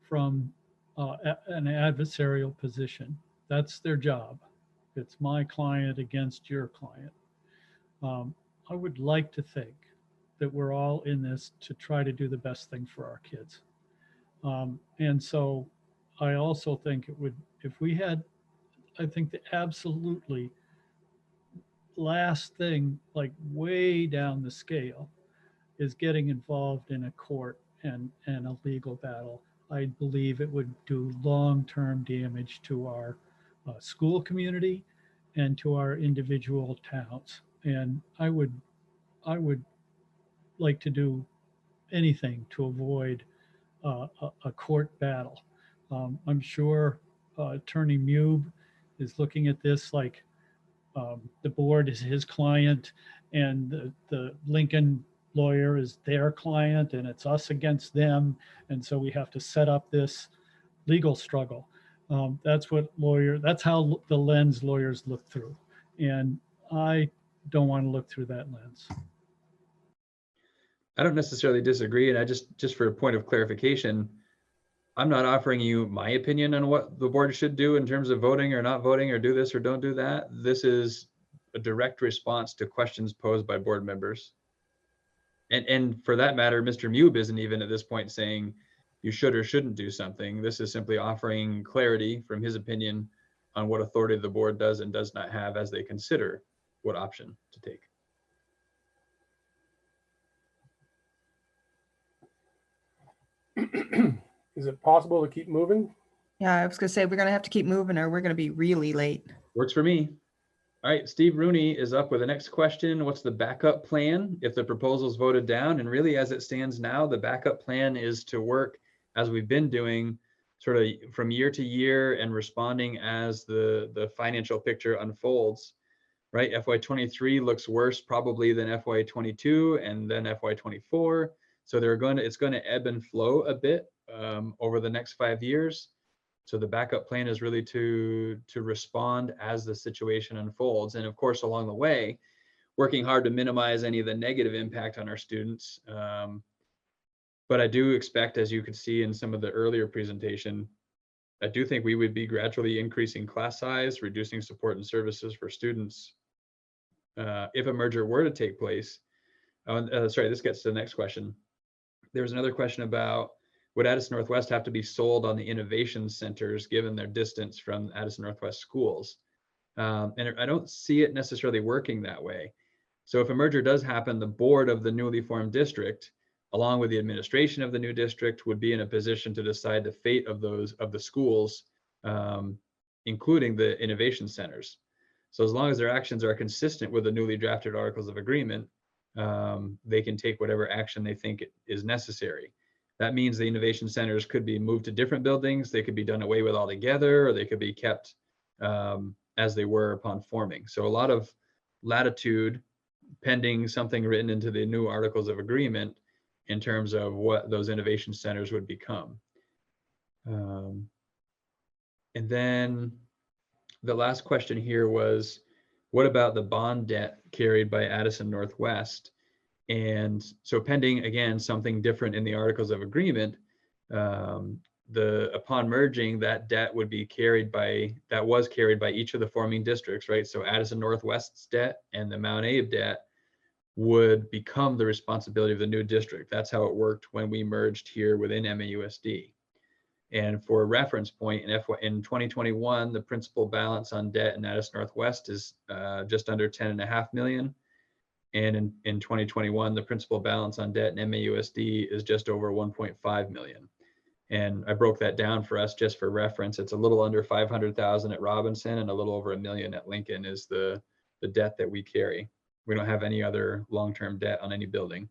from an adversarial position. That's their job. It's my client against your client. I would like to think that we're all in this to try to do the best thing for our kids. And so I also think it would, if we had, I think the absolutely last thing, like way down the scale, is getting involved in a court and a legal battle. I believe it would do long-term damage to our school community and to our individual towns. And I would like to do anything to avoid a court battle. I'm sure Attorney Mube is looking at this like the board is his client and the Lincoln lawyer is their client and it's us against them. And so we have to set up this legal struggle. That's how the lens lawyers look through. And I don't want to look through that lens. I don't necessarily disagree. And I just for a point of clarification, I'm not offering you my opinion on what the board should do in terms of voting or not voting or do this or don't do that. This is a direct response to questions posed by board members. And for that matter, Mr. Mube isn't even at this point saying you should or shouldn't do something. This is simply offering clarity from his opinion on what authority the board does and does not have as they consider what option to take. Is it possible to keep moving? Yeah, I was gonna say, we're gonna have to keep moving or we're gonna be really late. Works for me. All right, Steve Rooney is up with the next question. What's the backup plan if the proposal is voted down? And really, as it stands now, the backup plan is to work as we've been doing, sort of from year to year and responding as the financial picture unfolds, right? FY23 looks worse probably than FY22 and then FY24. So it's going to ebb and flow a bit over the next 5 years. So the backup plan is really to respond as the situation unfolds. And of course, along the way, working hard to minimize any of the negative impact on our students. But I do expect, as you could see in some of the earlier presentation, I do think we would be gradually increasing class size, reducing support and services for students if a merger were to take place. Sorry, this gets to the next question. There was another question about, would Addison Northwest have to be sold on the innovation centers given their distance from Addison Northwest schools? And I don't see it necessarily working that way. So if a merger does happen, the board of the newly formed district, along with the administration of the new district, would be in a position to decide the fate of the schools, including the innovation centers. So as long as their actions are consistent with the newly drafted articles of agreement, they can take whatever action they think is necessary. That means the innovation centers could be moved to different buildings, they could be done away with altogether, or they could be kept as they were upon forming. So a lot of latitude pending something written into the new articles of agreement in terms of what those innovation centers would become. And then the last question here was, what about the bond debt carried by Addison Northwest? And so pending, again, something different in the articles of agreement, upon merging, that debt would be was carried by each of the forming districts, right? So Addison Northwest's debt and the Mount Abe debt would become the responsibility of the new district. That's how it worked when we merged here within MAUSD. And for a reference point, in 2021, the principal balance on debt in Addison Northwest is just under 10.5 million. And in 2021, the principal balance on debt in MAUSD is just over 1.5 million. And I broke that down for us just for reference. It's a little under 500,000 at Robinson and a little over $1 million at Lincoln is the debt that we carry. We don't have any other long-term debt on any building.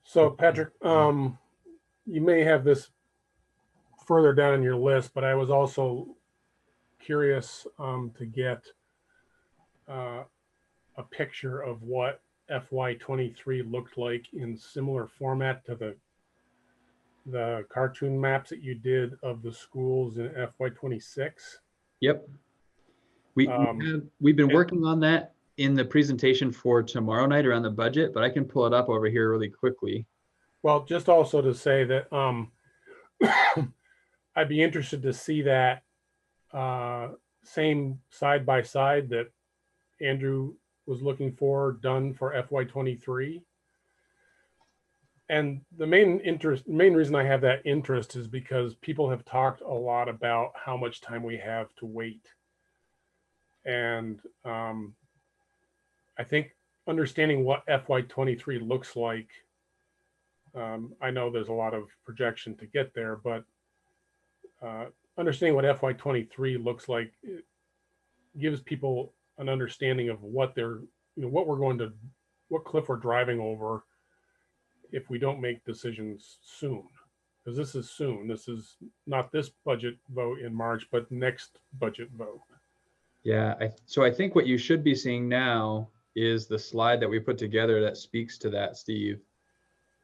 So Patrick, you may have this further down in your list, but I was also curious to get a picture of what FY23 looked like in similar format to the cartoon maps that you did of the schools in FY26. Yep. We've been working on that in the presentation for tomorrow night around the budget, but I can pull it up over here really quickly. Well, just also to say that I'd be interested to see that same side by side that Andrew was looking for done for FY23. And the main reason I have that interest is because people have talked a lot about how much time we have to wait. And I think understanding what FY23 looks like, I know there's a lot of projection to get there, but understanding what FY23 looks like gives people an understanding of what they're, what cliff we're driving over if we don't make decisions soon. Because this is soon. This is not this budget vote in March, but next budget vote. Yeah, so I think what you should be seeing now is the slide that we put together that speaks to that, Steve.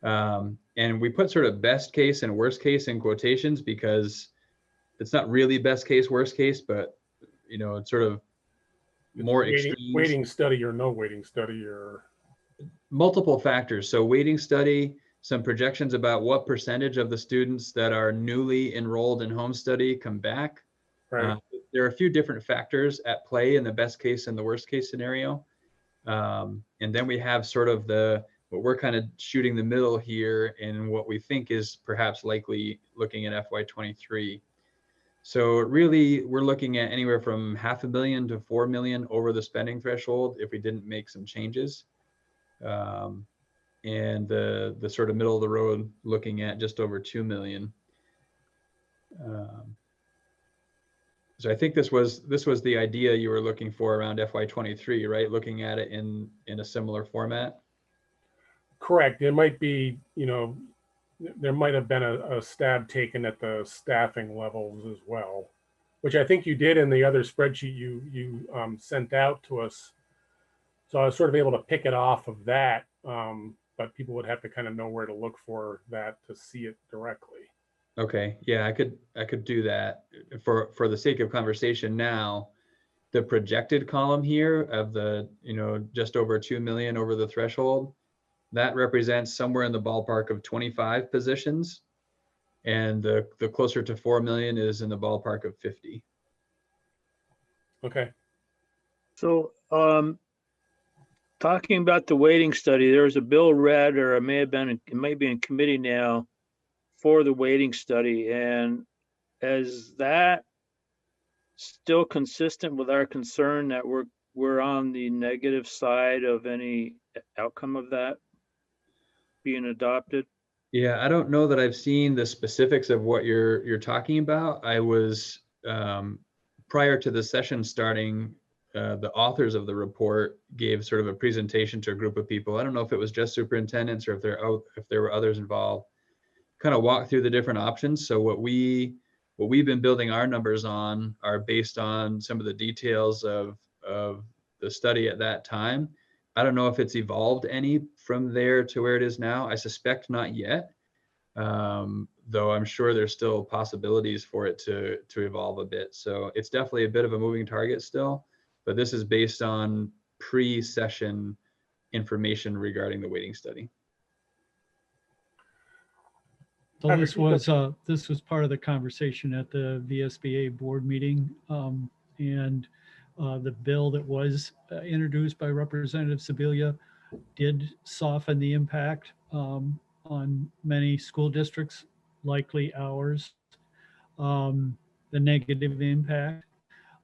And we put sort of best case and worst case in quotations because it's not really best case, worst case, but it's sort of more extreme. Waiting study or no waiting study or multiple factors. So waiting study, some projections about what percentage of the students that are newly enrolled in home study come back. Right. There are a few different factors at play in the best case and the worst case scenario. And then we have sort of what we're kind of shooting the middle here and what we think is perhaps likely looking at FY23. So really, we're looking at anywhere from $500 million to $4 million over the spending threshold if we didn't make some changes. And the sort of middle of the road looking at just over 2 million. So I think this was the idea you were looking for around FY23, right? Looking at it in a similar format. Correct. It might be, there might have been a stab taken at the staffing levels as well, which I think you did in the other spreadsheet you sent out to us. So I was sort of able to pick it off of that, but people would have to kind of know where to look for that to see it directly. Okay, yeah, I could do that for the sake of conversation now. The projected column here of the just over 2 million over the threshold, that represents somewhere in the ballpark of 25 positions, and the closer to 4 million is in the ballpark of 50. Okay. So talking about the waiting study, there was a bill read, or it may be in committee now for the waiting study. And is that still consistent with our concern that we're on the negative side of any outcome of that being adopted? Yeah, I don't know that I've seen the specifics of what you're talking about. I was prior to the session starting, the authors of the report gave sort of a presentation to a group of people. I don't know if it was just superintendents or if there were others involved. Kind of walk through the different options. So what we've been building our numbers on are based on some of the details of the study at that time. I don't know if it's evolved any from there to where it is now. I suspect not yet, though I'm sure there's still possibilities for it to evolve a bit. So it's definitely a bit of a moving target still, but this is based on pre-session information regarding the waiting study. So this was part of the conversation at the VSBA board meeting, and the bill that was introduced by Representative Sibilia did soften the impact on many school districts, likely ours, the negative impact.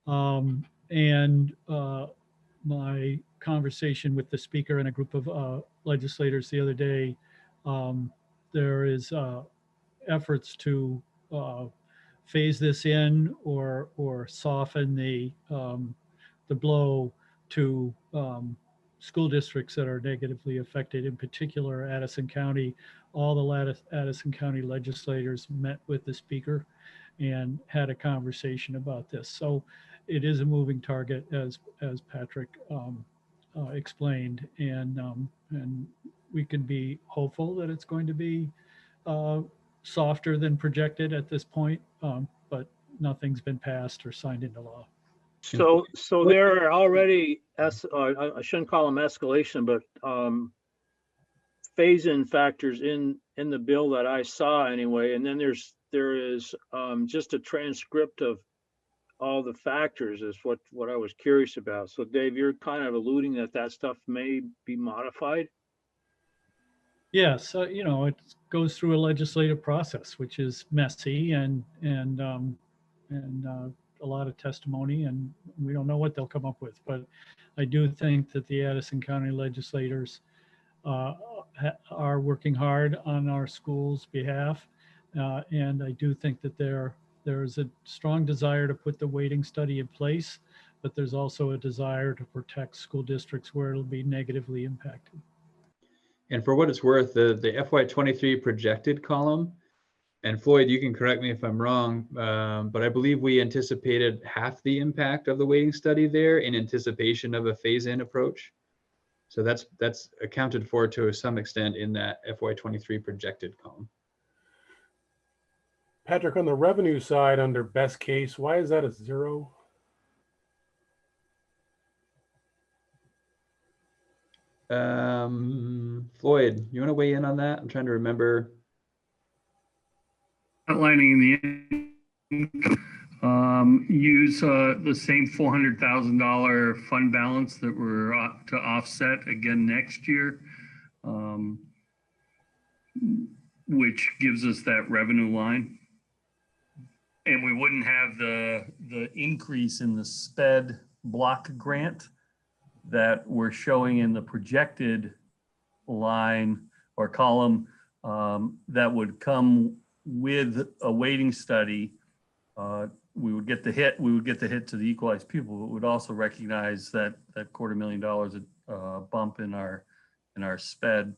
And my conversation with the speaker and a group of legislators the other day, there is efforts to phase this in or soften the blow to school districts that are negatively affected. In particular, Addison County, all the Addison County legislators met with the speaker and had a conversation about this. So it is a moving target, as Patrick explained, and we can be hopeful that it's going to be softer than projected at this point, but nothing's been passed or signed into law. So there are already, I shouldn't call them escalation, but phase-in factors in the bill that I saw anyway. And then there is just a transcript of all the factors is what I was curious about. So Dave, you're kind of alluding that stuff may be modified. Yeah, so it goes through a legislative process, which is messy and a lot of testimony, and we don't know what they'll come up with. But I do think that the Addison County legislators are working hard on our school's behalf, and I do think that there's a strong desire to put the weighting study in place, but there's also a desire to protect school districts where it'll be negatively impacted. And for what it's worth, the FY23 projected column, and Floyd, you can correct me if I'm wrong, but I believe we anticipated half the impact of the weighting study there in anticipation of a phase-in approach. So that's accounted for to some extent in that FY23 projected column. Patrick, on the revenue side under best case, why is that a 0? Floyd, you want to weigh in on that? I'm trying to remember. Outlining the use the same $400,000 fund balance that we're to offset again next year, which gives us that revenue line. And we wouldn't have the increase in the SPED block grant that we're showing in the projected line or column that would come with a weighting study. We would get the hit to the equalized pupil, but would also recognize that $250,000 bump in our SPED,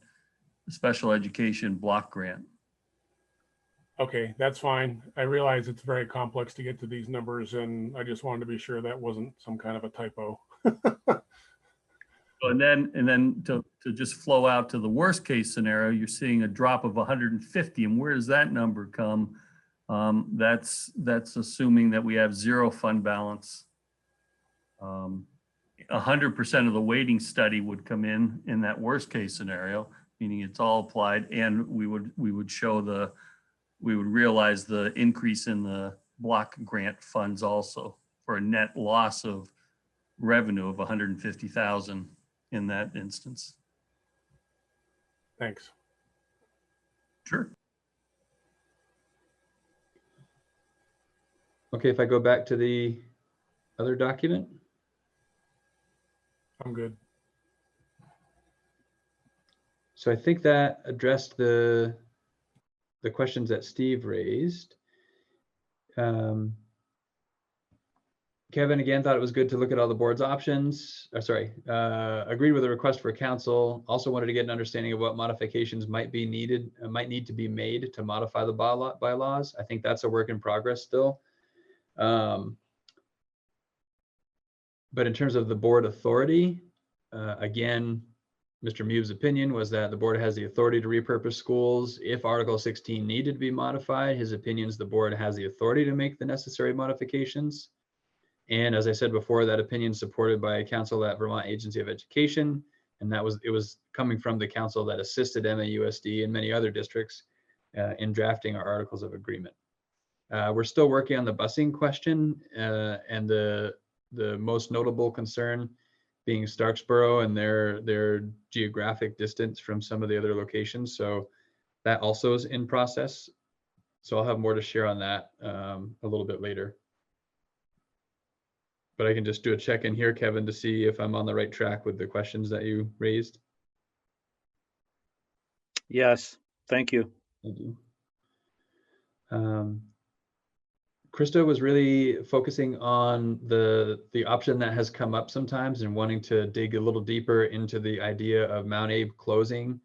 special education block grant. Okay, that's fine. I realize it's very complex to get to these numbers, and I just wanted to be sure that wasn't some kind of a typo. And then to just flow out to the worst case scenario, you're seeing a drop of 150. And where does that number come? That's assuming that we have 0 fund balance. 100% of the weighting study would come in that worst case scenario, meaning it's all applied, and we would realize the increase in the block grant funds also for a net loss of revenue of 150,000 in that instance. Thanks. Sure. Okay, if I go back to the other document. I'm good. So I think that addressed the questions that Steve raised. Kevin, again, thought it was good to look at all the board's options. Agreed with the request for council. Also wanted to get an understanding of what modifications might need to be made to modify the bylaws. I think that's a work in progress still. But in terms of the board authority, again, Mr. Mube's opinion was that the board has the authority to repurpose schools. If Article 16 needed to be modified, his opinion is the board has the authority to make the necessary modifications. And as I said before, that opinion is supported by counsel at Vermont Agency of Education. And it was coming from the council that assisted MAUSD and many other districts in drafting our articles of agreement. We're still working on the busing question, and the most notable concern being Starksboro and their geographic distance from some of the other locations. So that also is in process. So I'll have more to share on that a little bit later. But I can just do a check-in here, Kevin, to see if I'm on the right track with the questions that you raised. Yes, thank you. Thank you. Krista was really focusing on the option that has come up sometimes and wanting to dig a little deeper into the idea of Mount Abe closing,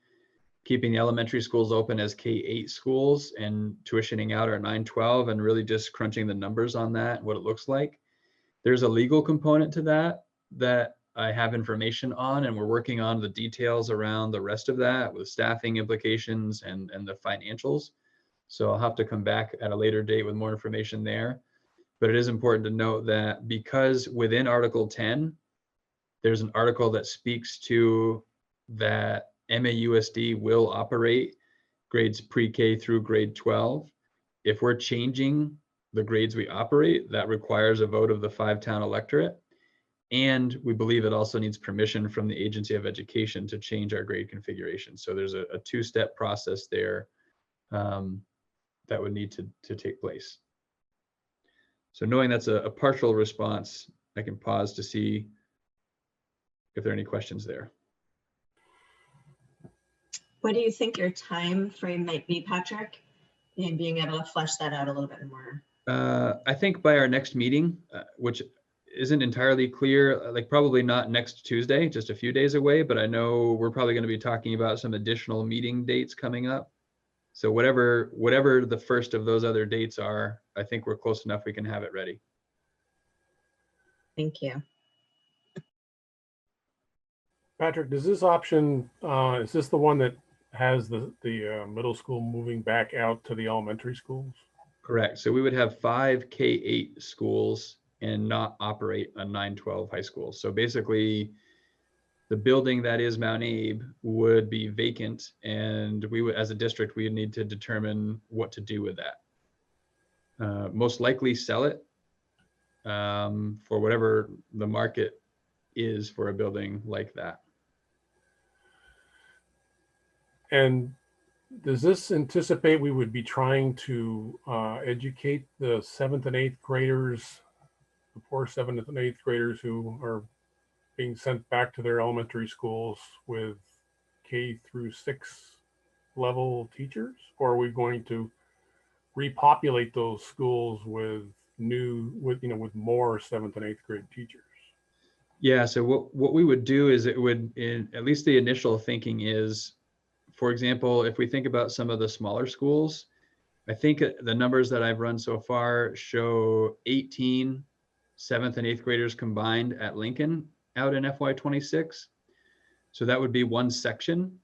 keeping the elementary schools open as K-8 schools and tuitioning out our 9-12, and really just crunching the numbers on that, what it looks like. There's a legal component to that I have information on, and we're working on the details around the rest of that with staffing implications and the financials. So I'll have to come back at a later date with more information there. But it is important to note that because within Article 10, there's an article that speaks to that MAUSD will operate grades pre-K through grade 12. If we're changing the grades we operate, that requires a vote of the 5-town electorate. And we believe it also needs permission from the Agency of Education to change our grade configuration. So there's a two-step process there that would need to take place. So knowing that's a partial response, I can pause to see if there are any questions there. What do you think your time frame might be, Patrick, in being able to flesh that out a little bit more? I think by our next meeting, which isn't entirely clear, like probably not next Tuesday, just a few days away, but I know we're probably going to be talking about some additional meeting dates coming up. So whatever the first of those other dates are, I think we're close enough we can have it ready. Thank you. Patrick, does this option, is this the one that has the middle school moving back out to the elementary schools? Correct. So we would have 5 K-8 schools and not operate a 9-12 high school. So basically, the building that is Mount Abe would be vacant, and we would, as a district, we would need to determine what to do with that. Most likely sell it for whatever the market is for a building like that. And does this anticipate we would be trying to educate the 7th and 8th graders, the poor 7th and 8th graders who are being sent back to their elementary schools with K through 6 level teachers? Or are we going to repopulate those schools with with more 7th and 8th grade teachers? Yeah, so what we would do is it would, at least the initial thinking is, for example, if we think about some of the smaller schools, I think the numbers that I've run so far show 18 7th and 8th graders combined at Lincoln out in FY26. So that would be one section.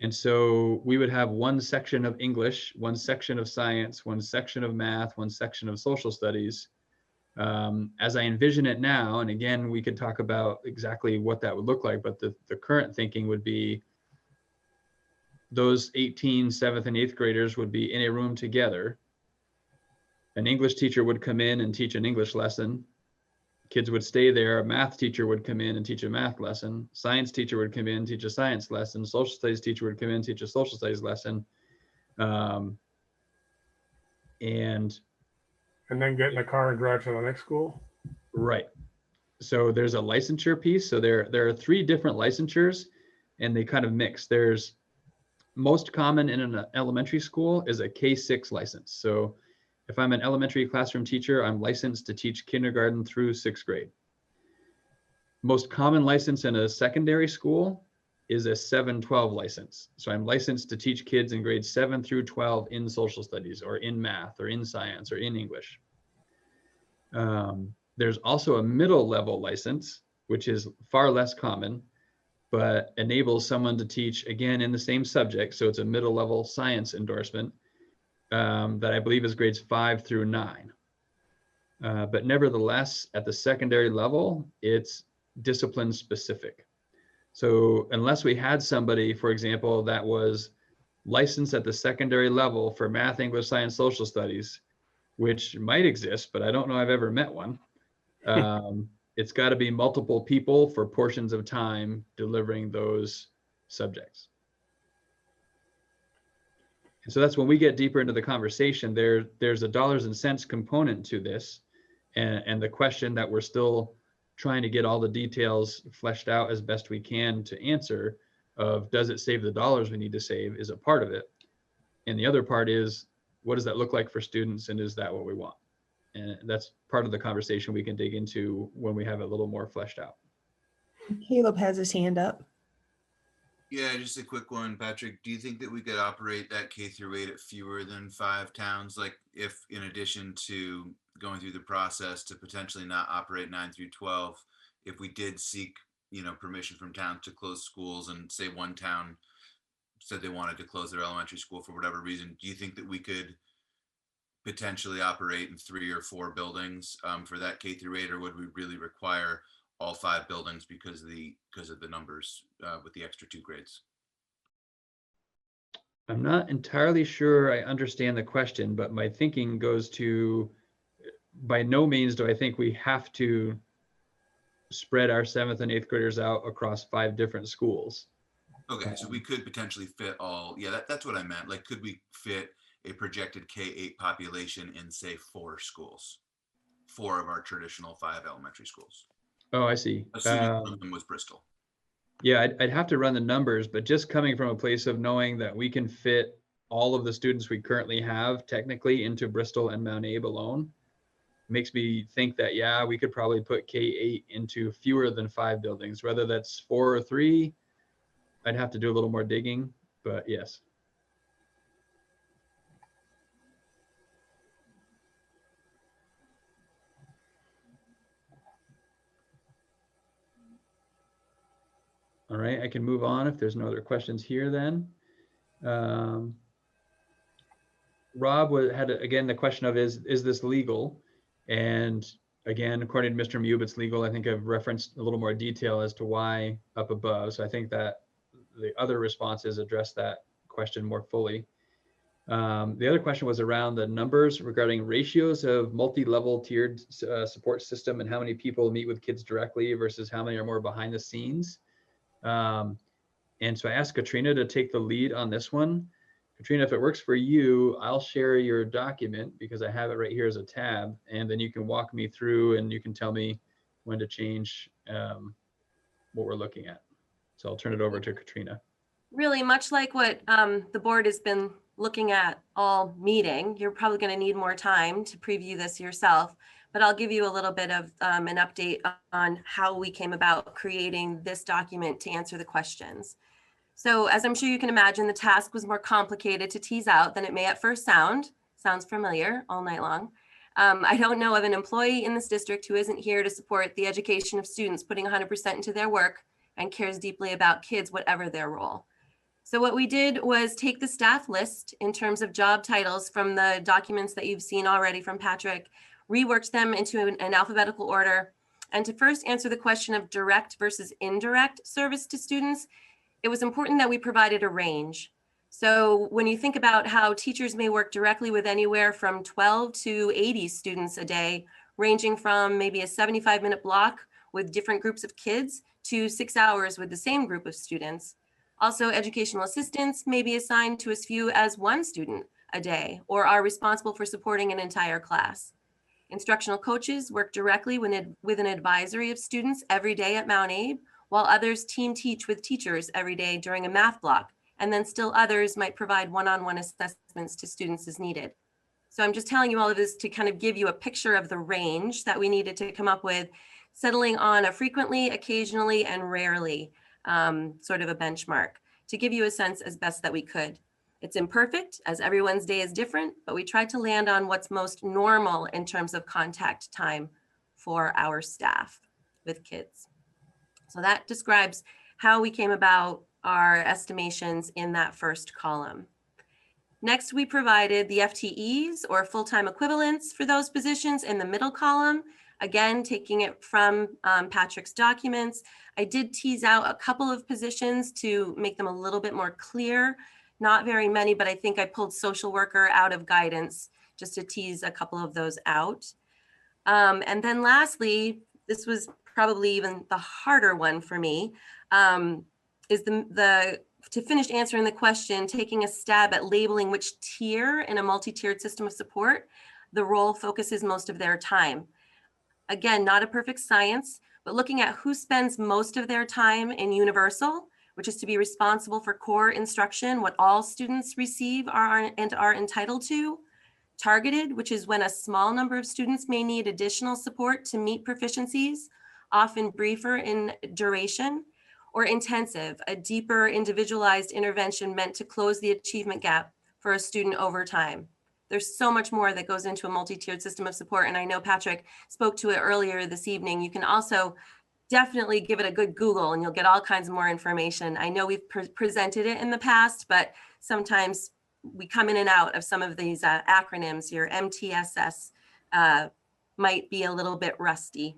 And so we would have one section of English, one section of science, one section of math, one section of social studies. As I envision it now, and again, we could talk about exactly what that would look like, but the current thinking would be those 18 7th and 8th graders would be in a room together. An English teacher would come in and teach an English lesson. Kids would stay there. A math teacher would come in and teach a math lesson. Science teacher would come in and teach a science lesson. Social studies teacher would come in and teach a social studies lesson. And then get in the car and drive to the next school? Right. So there's a licensure piece. So there are 3 different licensures, and they kind of mix. There's most common in an elementary school is a K-6 license. So if I'm an elementary classroom teacher, I'm licensed to teach kindergarten through 6th grade. Most common license in a secondary school is a 7-12 license. So I'm licensed to teach kids in grades 7 through 12 in social studies or in math or in science or in English. There's also a middle level license, which is far less common, but enables someone to teach again in the same subject. So it's a middle level science endorsement that I believe is grades 5 through 9. But nevertheless, at the secondary level, it's discipline specific. So unless we had somebody, for example, that was licensed at the secondary level for math, English, science, social studies, which might exist, but I don't know I've ever met one. It's got to be multiple people for portions of time delivering those subjects. And so that's when we get deeper into the conversation, there's a dollars and cents component to this. And the question that we're still trying to get all the details fleshed out as best we can to answer of, does it save the dollars we need to save, is a part of it. And the other part is, what does that look like for students, and is that what we want? And that's part of the conversation we can dig into when we have it a little more fleshed out. Caleb has his hand up. Yeah, just a quick one, Patrick. Do you think that we could operate that K through 8 at fewer than 5 towns? Like, if in addition to going through the process to potentially not operate 9 through 12, if we did seek, permission from towns to close schools, and say one town said they wanted to close their elementary school for whatever reason, do you think that we could potentially operate in 3 or 4 buildings for that K through 8, or would we really require all 5 buildings because of the numbers with the extra 2 grades? I'm not entirely sure I understand the question, but my thinking goes to, by no means do I think we have to spread our 7th and 8th graders out across 5 different schools. Okay, so we could potentially fit all, yeah, that's what I meant. Like, could we fit a projected K-8 population in, say, 4 schools? 4 of our traditional 5 elementary schools, Oh, I see. assuming one of them was Bristol. Yeah, I'd have to run the numbers, but just coming from a place of knowing that we can fit all of the students we currently have technically into Bristol and Mount Abe alone makes me think that, yeah, we could probably put K-8 into fewer than 5 buildings, whether that's 4 or 3. I'd have to do a little more digging, but yes. All right, I can move on if there's no other questions here then. Rob had, again, the question of is this legal? And again, according to Mr. Mube, it's legal. I think I've referenced a little more detail as to why up above. So I think that the other responses address that question more fully. The other question was around the numbers regarding ratios of multi-level tiered support system and how many people meet with kids directly versus how many are more behind the scenes. And so I asked Katrina to take the lead on this one. Katrina, if it works for you, I'll share your document because I have it right here as a tab, and then you can walk me through and you can tell me when to change what we're looking at. So I'll turn it over to Katrina. Really much like what the board has been looking at all meeting, you're probably going to need more time to preview this yourself, but I'll give you a little bit of an update on how we came about creating this document to answer the questions. So as I'm sure you can imagine, the task was more complicated to tease out than it may at first sound. Sounds familiar all night long. I don't know of an employee in this district who isn't here to support the education of students, putting 100% into their work and cares deeply about kids, whatever their role. So what we did was take the staff list in terms of job titles from the documents that you've seen already from Patrick, reworked them into an alphabetical order. And to first answer the question of direct versus indirect service to students, it was important that we provided a range. So when you think about how teachers may work directly with anywhere from 12 to 80 students a day, ranging from maybe a 75-minute block with different groups of kids to 6 hours with the same group of students. Also, educational assistants may be assigned to as few as 1 student a day or are responsible for supporting an entire class. Instructional coaches work directly with an advisory of students every day at Mount Abe, while others team teach with teachers every day during a math block, and then still others might provide one-on-one assessments to students as needed. So I'm just telling you all of this to kind of give you a picture of the range that we needed to come up with, settling on a frequently, occasionally, and rarely sort of a benchmark to give you a sense as best that we could. It's imperfect, as everyone's day is different, but we tried to land on what's most normal in terms of contact time for our staff with kids. So that describes how we came about our estimations in that first column. Next, we provided the FTEs or full-time equivalents for those positions in the middle column. Again, taking it from Patrick's documents. I did tease out a couple of positions to make them a little bit more clear. Not very many, but I think I pulled social worker out of guidance just to tease a couple of those out. And then lastly, this was probably even the harder one for me, is to finish answering the question, taking a stab at labeling which tier in a multi-tiered system of support the role focuses most of their time. Again, not a perfect science, but looking at who spends most of their time in universal, which is to be responsible for core instruction, what all students receive and are entitled to. Targeted, which is when a small number of students may need additional support to meet proficiencies, often briefer in duration. Or intensive, a deeper individualized intervention meant to close the achievement gap for a student over time. There's so much more that goes into a multi-tiered system of support, and I know Patrick spoke to it earlier this evening. You can also definitely give it a good Google and you'll get all kinds of more information. I know we've presented it in the past, but sometimes we come in and out of some of these acronyms. Your MTSS might be a little bit rusty.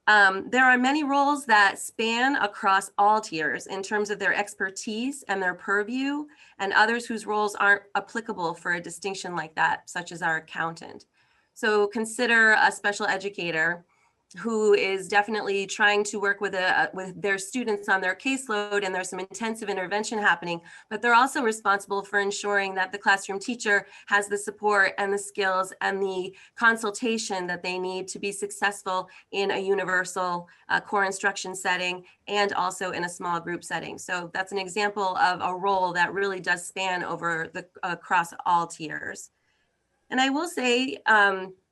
There are many roles that span across all tiers in terms of their expertise and their purview, and others whose roles aren't applicable for a distinction like that, such as our accountant. So consider a special educator who is definitely trying to work with their students on their caseload, and there's some intensive intervention happening, but they're also responsible for ensuring that the classroom teacher has the support and the skills and the consultation that they need to be successful in a universal core instruction setting and also in a small group setting. So that's an example of a role that really does span over across all tiers. And I will say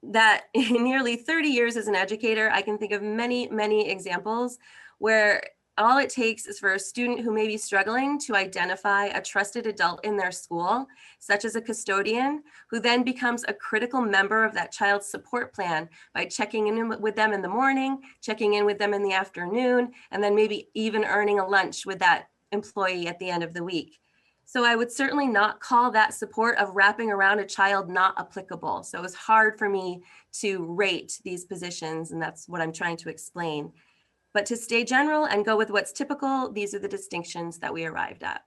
that in nearly 30 years as an educator, I can think of many, many examples where all it takes is for a student who may be struggling to identify a trusted adult in their school, such as a custodian, who then becomes a critical member of that child's support plan by checking in with them in the morning, checking in with them in the afternoon, and then maybe even earning a lunch with that employee at the end of the week. So I would certainly not call that support of wrapping around a child not applicable. So it's hard for me to rate these positions, and that's what I'm trying to explain. But to stay general and go with what's typical, these are the distinctions that we arrived at.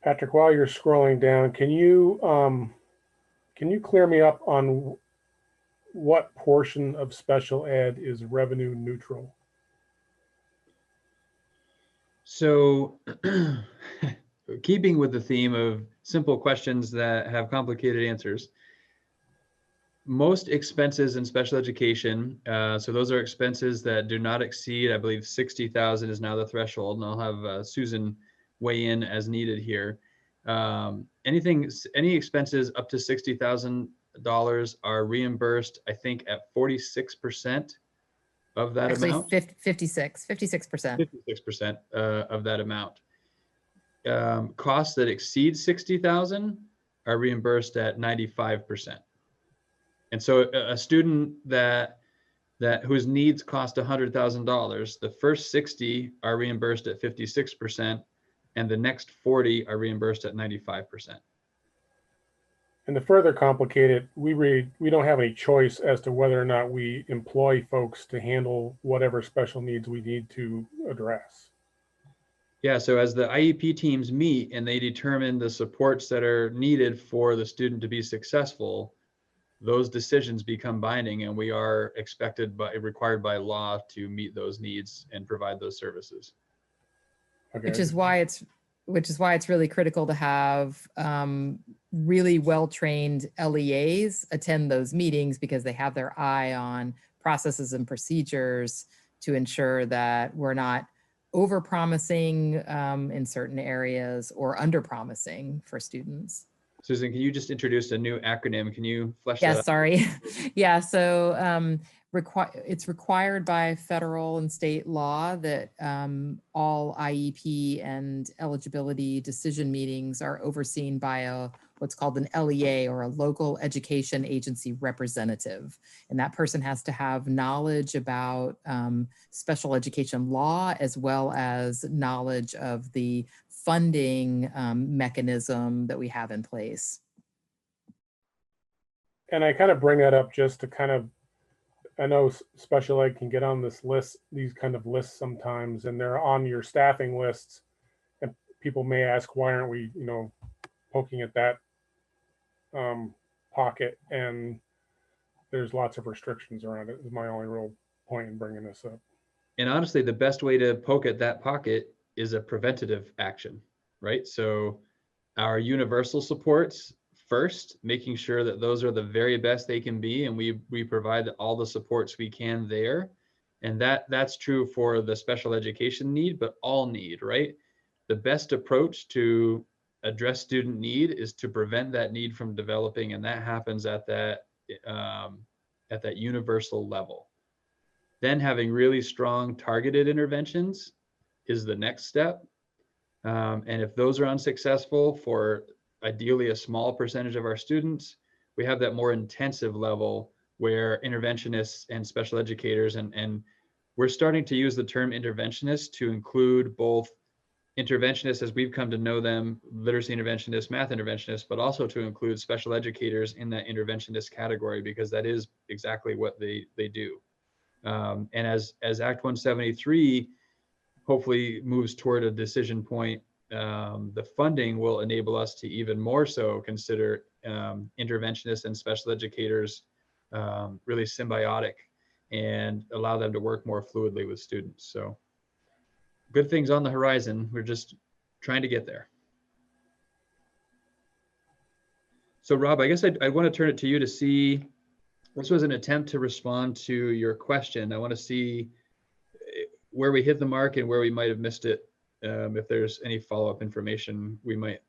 Patrick, while you're scrolling down, can you clear me up on what portion of special ed is revenue neutral? So keeping with the theme of simple questions that have complicated answers, most expenses in special education, so those are expenses that do not exceed, I believe 60,000 is now the threshold, and I'll have Susan weigh in as needed here. Any expenses up to $60,000 are reimbursed, I think, at 46% of that Actually, amount. 56%. 56% of that amount. Costs that exceed 60,000 are reimbursed at 95%. And so a student whose needs cost $100,000, the first 60 are reimbursed at 56%, and the next 40 are reimbursed at 95%. And to further complicate it, we don't have any choice as to whether or not we employ folks to handle whatever special needs we need to address. Yeah, so as the IEP teams meet and they determine the supports that are needed for the student to be successful, those decisions become binding, and we are required by law to meet those needs and provide those services. Okay. Which is why it's really critical to have really well-trained LEAs attend those meetings, because they have their eye on processes and procedures to ensure that we're not over-promising in certain areas or under-promising for students. Susan, can you just introduce a new acronym? Can you flesh that out? Yeah, sorry. Yeah, so it's required by federal and state law that all IEP and eligibility decision meetings are overseen by what's called an LEA, or a local education agency representative. And that person has to have knowledge about special education law, as well as knowledge of the funding mechanism that we have in place. And I kind of bring that up just to kind of, I know special ed can get on this list, these kind of lists sometimes, and they're on your staffing lists, and people may ask, why aren't we, poking at that pocket? And there's lots of restrictions around it, is my only real point in bringing this up. And honestly, the best way to poke at that pocket is a preventative action, right? So our universal supports first, making sure that those are the very best they can be, and we provide all the supports we can there. And that's true for the special education need, but all need, right? The best approach to address student need is to prevent that need from developing, and that happens at that universal level. Then having really strong targeted interventions is the next step. And if those are unsuccessful for ideally a small percentage of our students, we have that more intensive level where interventionists and special educators, and we're starting to use the term interventionist to include both interventionists as we've come to know them, literacy interventionists, math interventionists, but also to include special educators in that interventionist category, because that is exactly what they do. And as Act 173 hopefully moves toward a decision point, the funding will enable us to even more so consider interventionists and special educators really symbiotic and allow them to work more fluidly with students. So good things on the horizon. We're just trying to get there. So Rob, I guess I want to turn it to you to see, this was an attempt to respond to your question. I want to see where we hit the mark and where we might have missed it. If there's any follow-up information, we might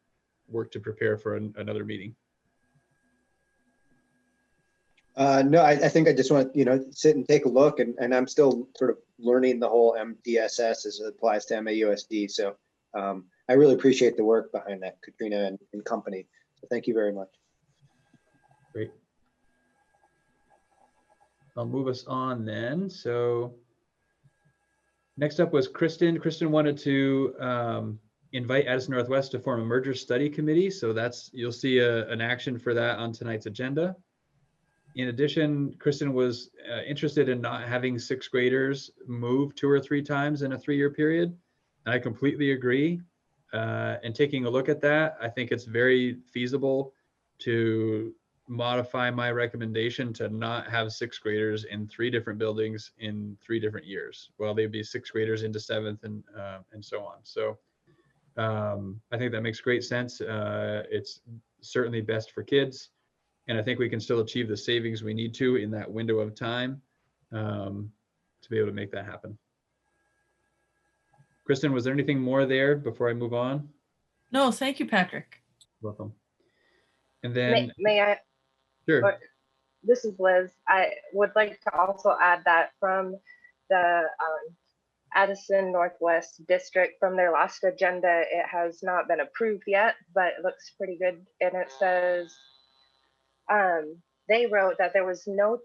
work to prepare for another meeting. No, I think I just want to, sit and take a look, and I'm still sort of learning the whole MDSS as it applies to MAUSD. So I really appreciate the work behind that, Katrina and company. So thank you very much. Great. I'll move us on then. So next up was Kristen. Kristen wanted to invite Addison Northwest to form a merger study committee. So you'll see an action for that on tonight's agenda. In addition, Kristen was interested in not having sixth graders move 2 or 3 times in a 3-year period. And I completely agree. And taking a look at that, I think it's very feasible to modify my recommendation to not have sixth graders in 3 different buildings in 3 different years. Well, they'd be sixth graders into 7th and so on. So I think that makes great sense. It's certainly best for kids. And I think we can still achieve the savings we need to in that window of time to be able to make that happen. Kristen, was there anything more there before I move on? No, thank you, Patrick. Welcome. And then, may I? Sure. This is Liz. I would like to also add that from the Addison Northwest District, from their last agenda, it has not been approved yet, but it looks pretty good. And it says, they wrote that there was no,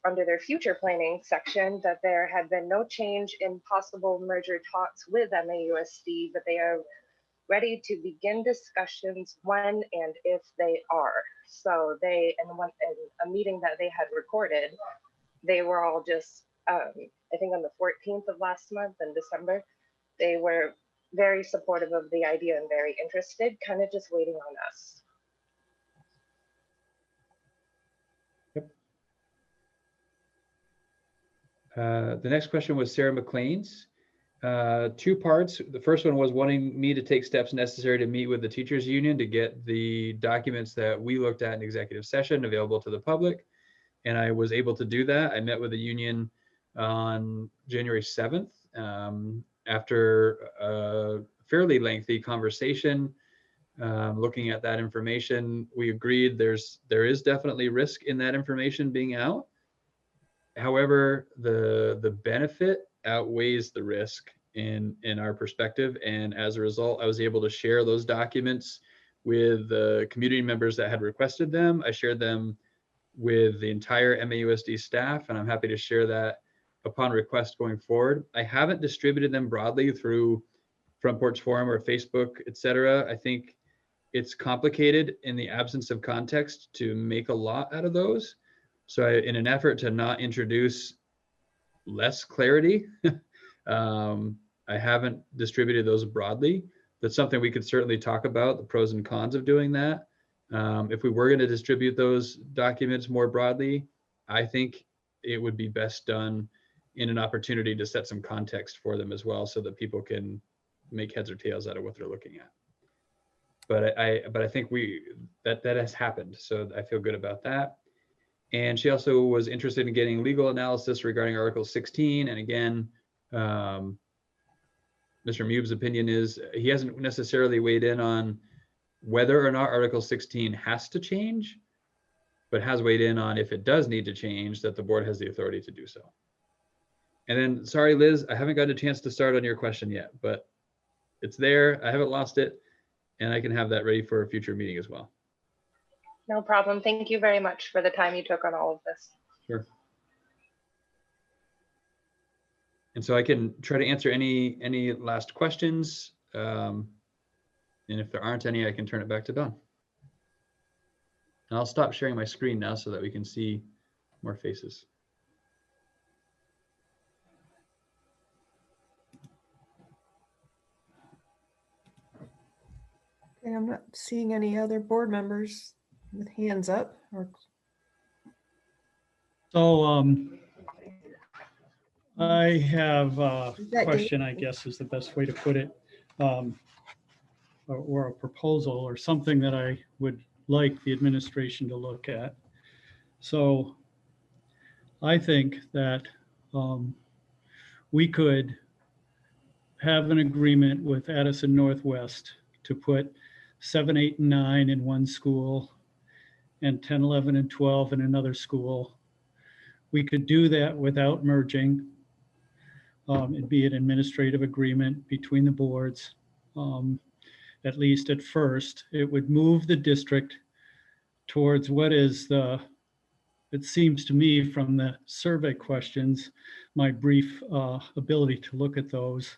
under their future planning section, that there had been no change in possible merger talks with MAUSD, but they are ready to begin discussions when and if they are. So they, in a meeting that they had recorded, they were all just, I think on the 14th of last month in December, they were very supportive of the idea and very interested, kind of just waiting on us. The next question was Sarah McLean's. 2 parts. The first one was wanting me to take steps necessary to meet with the teachers union to get the documents that we looked at in executive session available to the public. And I was able to do that. I met with the union on January 7th after a fairly lengthy conversation looking at that information. We agreed there is definitely risk in that information being out. However, the benefit outweighs the risk in our perspective. And as a result, I was able to share those documents with the community members that had requested them. I shared them with the entire MAUSD staff, and I'm happy to share that upon request going forward. I haven't distributed them broadly through Front Porch Forum or Facebook, etc. I think it's complicated in the absence of context to make a lot out of those. So in an effort to not introduce less clarity, I haven't distributed those broadly. That's something we could certainly talk about, the pros and cons of doing that. If we were going to distribute those documents more broadly, I think it would be best done in an opportunity to set some context for them as well, so that people can make heads or tails out of what they're looking at. But I think that has happened, so I feel good about that. And she also was interested in getting legal analysis regarding Article 16. And again, Mr. Mube's opinion is he hasn't necessarily weighed in on whether or not Article 16 has to change, but has weighed in on if it does need to change, that the board has the authority to do so. And then, sorry, Liz, I haven't got a chance to start on your question yet, but it's there. I haven't lost it, and I can have that ready for a future meeting as well. No problem. Thank you very much for the time you took on all of this. Sure. And so I can try to answer any last questions. And if there aren't any, I can turn it back to Dawn. And I'll stop sharing my screen now so that we can see more faces. Okay, I'm not seeing any other board members with hands up or. So I have a that question, I guess is the best way to put it, or a proposal or something that I would like the administration to look at. So I think that we could have an agreement with Addison Northwest to put 7, 8, and 9 in one school and 10, 11, and 12 in another school. We could do that without merging. It'd be an administrative agreement between the boards. At least at first, it would move the district towards what is it seems to me from the survey questions, my brief ability to look at those,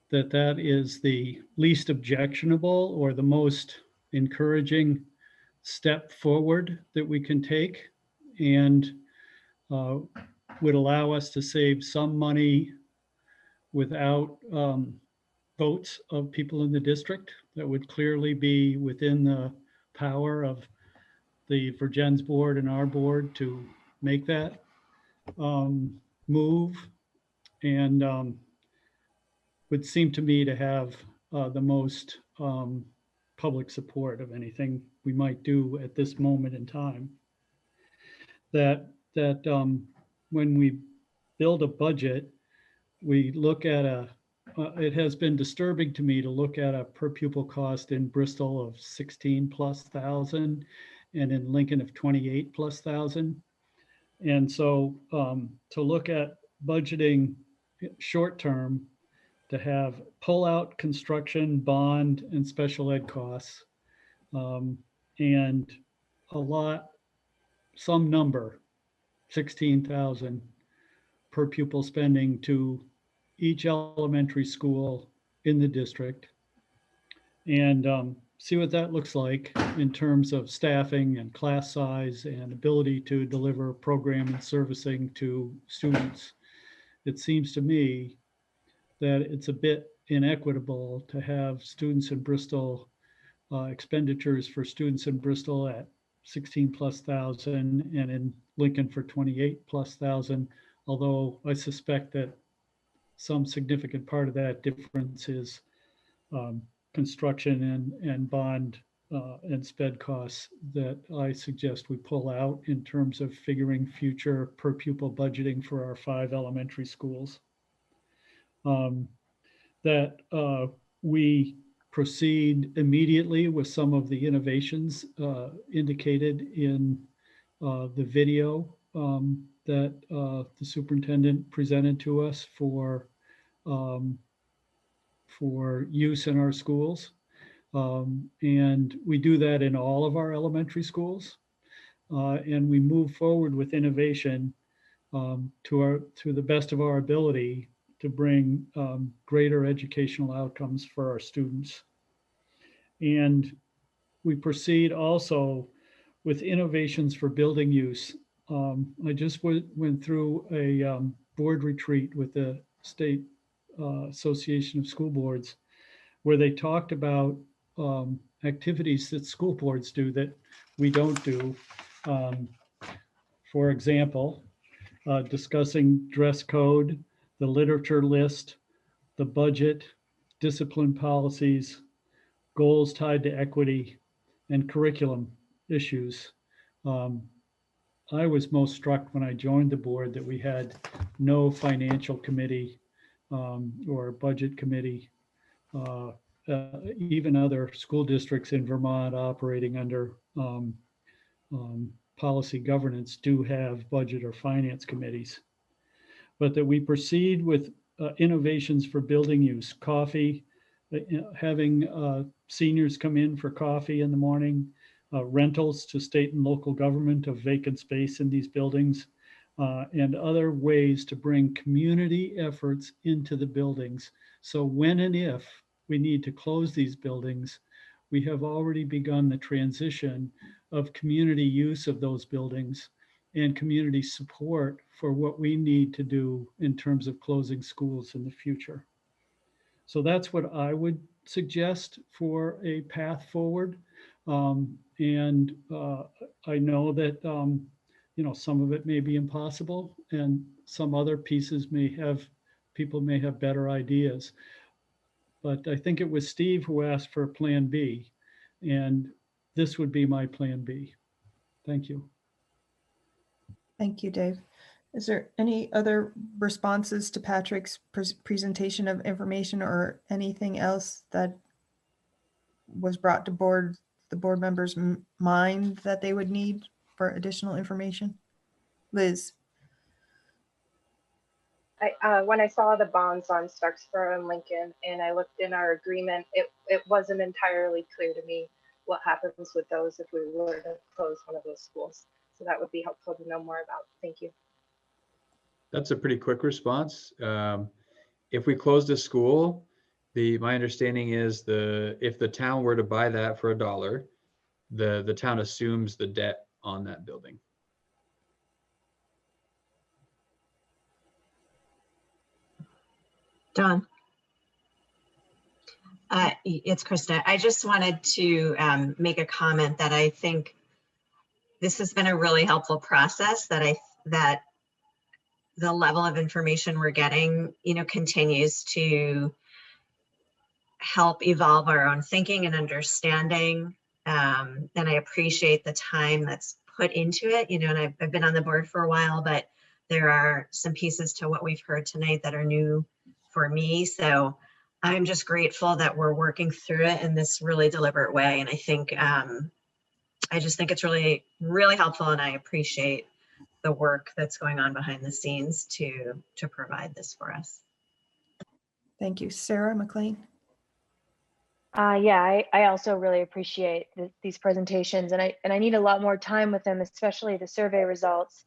that is the least objectionable or the most encouraging step forward that we can take, and would allow us to save some money without votes of people in the district. That would clearly be within the power of the Virgins board and our board to make that move, and would seem to me to have the most public support of anything we might do at this moment in time. That when we build a budget, we look at it has been disturbing to me to look at a per pupil cost in Bristol of 16,000+ and in Lincoln of 28,000+. And so to look at budgeting short term, to have pull out construction, bond, and special ed costs, and some number, 16,000 per pupil spending to each elementary school in the district, and see what that looks like in terms of staffing and class size and ability to deliver program and servicing to students. It seems to me that it's a bit inequitable to have students in Bristol, expenditures for students in Bristol at 16,000+ and in Lincoln for 28,000+, although I suspect that some significant part of that difference is construction and bond and sped costs that I suggest we pull out in terms of figuring future per pupil budgeting for our 5 elementary schools. That we proceed immediately with some of the innovations indicated in the video that the superintendent presented to us for use in our schools. And we do that in all of our elementary schools. And we move forward with innovation to the best of our ability to bring greater educational outcomes for our students. And we proceed also with innovations for building use. I just went through a board retreat with the State Association of School Boards, where they talked about activities that school boards do that we don't do. For example, discussing dress code, the literature list, the budget, discipline policies, goals tied to equity, and curriculum issues. I was most struck when I joined the board that we had no financial committee or budget committee. Even other school districts in Vermont operating under policy governance do have budget or finance committees. But that we proceed with innovations for building use, coffee, having seniors come in for coffee in the morning, rentals to state and local government of vacant space in these buildings, and other ways to bring community efforts into the buildings. So when and if we need to close these buildings, we have already begun the transition of community use of those buildings and community support for what we need to do in terms of closing schools in the future. So that's what I would suggest for a path forward. I know that some of it may be impossible, and some other pieces people may have better ideas. But I think it was Steve who asked for Plan B, and this would be my Plan B. Thank you. Thank you, Dave. Is there any other responses to Patrick's presentation of information or anything else that was brought to the board members' mind that they would need for additional information? Liz? When I saw the bonds on Starksboro and Lincoln and I looked in our agreement, it wasn't entirely clear to me what happens with those if we were to close one of those schools. So that would be helpful to know more about. Thank you. That's a pretty quick response. If we closed a school, my understanding is if the town were to buy that for $1, the town assumes the debt on that building. Dawn. It's Krista. I just wanted to make a comment that I think this has been a really helpful process, that the level of information we're getting, continues to help evolve our own thinking and understanding. And I appreciate the time that's put into it, and I've been on the board for a while, but there are some pieces to what we've heard tonight that are new for me. So I'm just grateful that we're working through it in this really deliberate way. And I think, I just think it's really, really helpful, and I appreciate the work that's going on behind the scenes to provide this for us. Thank you. Sarah McLean? Yeah, I also really appreciate these presentations, and I need a lot more time with them, especially the survey results.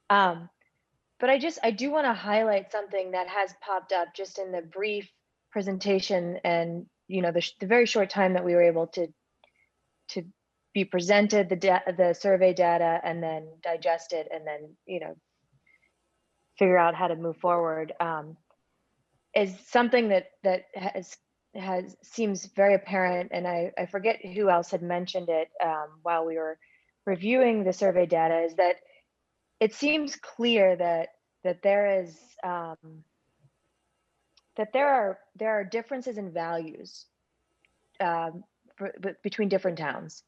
But I do want to highlight something that has popped up just in the brief presentation, and the very short time that we were able to be presented the survey data and then digest it and then figure out how to move forward, is something that seems very apparent, and I forget who else had mentioned it while we were reviewing the survey data, is that it seems clear that there is that there are differences in values between different towns.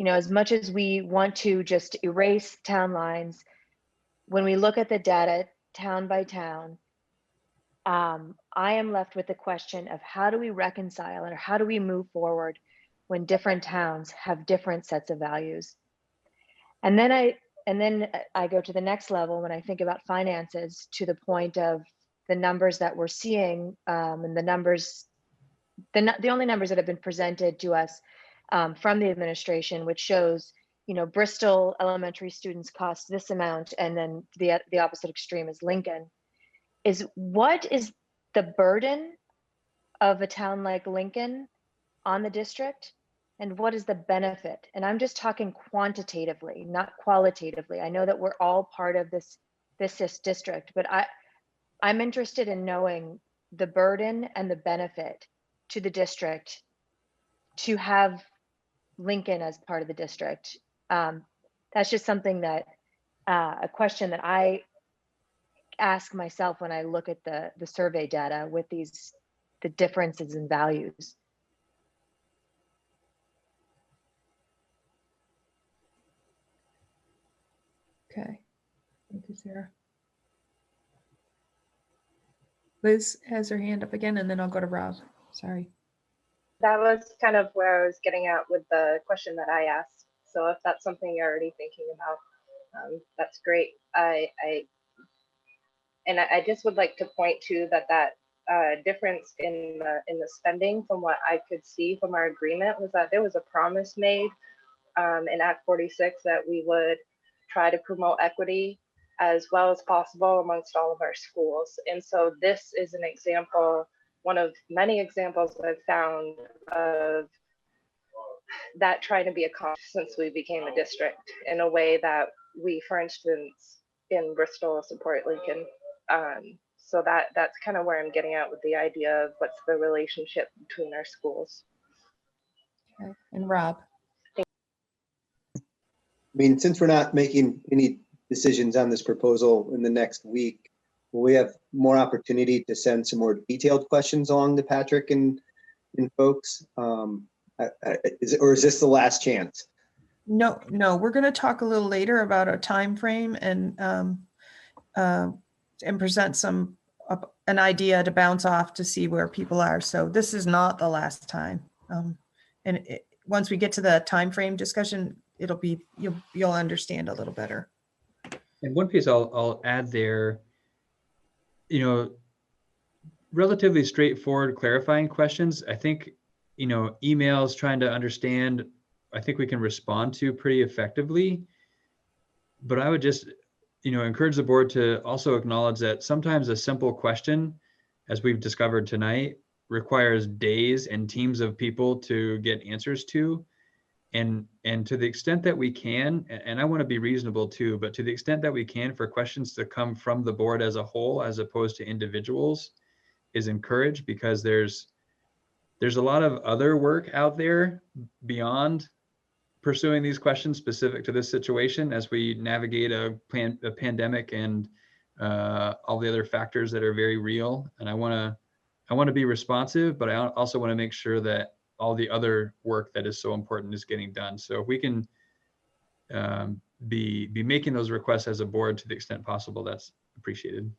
As much as we want to just erase town lines, when we look at the data town by town, I am left with the question of how do we reconcile, or how do we move forward when different towns have different sets of values? And then I go to the next level when I think about finances, to the point of the numbers that we're seeing, and the only numbers that have been presented to us from the administration, which shows, Bristol elementary students cost this amount, and then the opposite extreme is Lincoln. Is what is the burden of a town like Lincoln on the district, and what is the benefit? And I'm just talking quantitatively, not qualitatively. I know that we're all part of this district, but I'm interested in knowing the burden and the benefit to the district to have Lincoln as part of the district. That's just something that a question that I ask myself when I look at the survey data with the differences in values. Okay, thank you, Sarah. Liz has her hand up again, and then I'll go to Rob. Sorry. That was kind of where I was getting at with the question that I asked. So if that's something you're already thinking about, that's great. I just would like to point to that difference in the spending from what I could see from our agreement was that there was a promise made in Act 46 that we would try to promote equity as well as possible amongst all of our schools. And so this is an example, one of many examples I've found of that trying to be accomplished since we became a district in a way that we, for instance, in Bristol support Lincoln. So that's kind of where I'm getting at with the idea of what's the relationship between our schools. Okay. And Rob. I mean, since we're not making any decisions on this proposal in the next week, will we have more opportunity to send some more detailed questions along to Patrick and folks? Is this the last chance? No, we're going to talk a little later about a time frame and present an idea to bounce off to see where people are. So this is not the last time. Once we get to the time frame discussion, it'll be you'll understand a little better. And one piece I'll add there, relatively straightforward clarifying questions. I think, emails trying to understand, I think we can respond to pretty effectively. But I would just, encourage the board to also acknowledge that sometimes a simple question, as we've discovered tonight, requires days and teams of people to get answers to. And to the extent that we can, and I want to be reasonable too, but to the extent that we can, for questions to come from the board as a whole, as opposed to individuals, is encouraged, because there's a lot of other work out there beyond pursuing these questions specific to this situation as we navigate a pandemic and all the other factors that are very real. And I want to be responsive, but I also want to make sure that all the other work that is so important is getting done. So if we can be making those requests as a board to the extent possible, that's appreciated.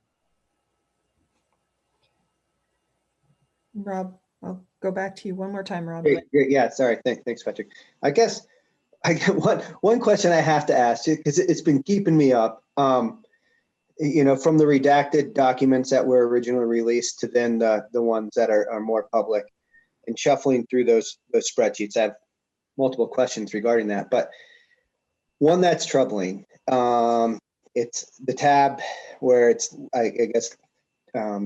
Rob, I'll go back to you one more time, Rob. Great. Yeah, sorry. Thanks, Patrick. I guess one question I have to ask you, because it's been keeping me up. From the redacted documents that were originally released to then the ones that are more public, and shuffling through those spreadsheets, I have multiple questions regarding that. But one that's troubling, it's the tab where it's, I guess,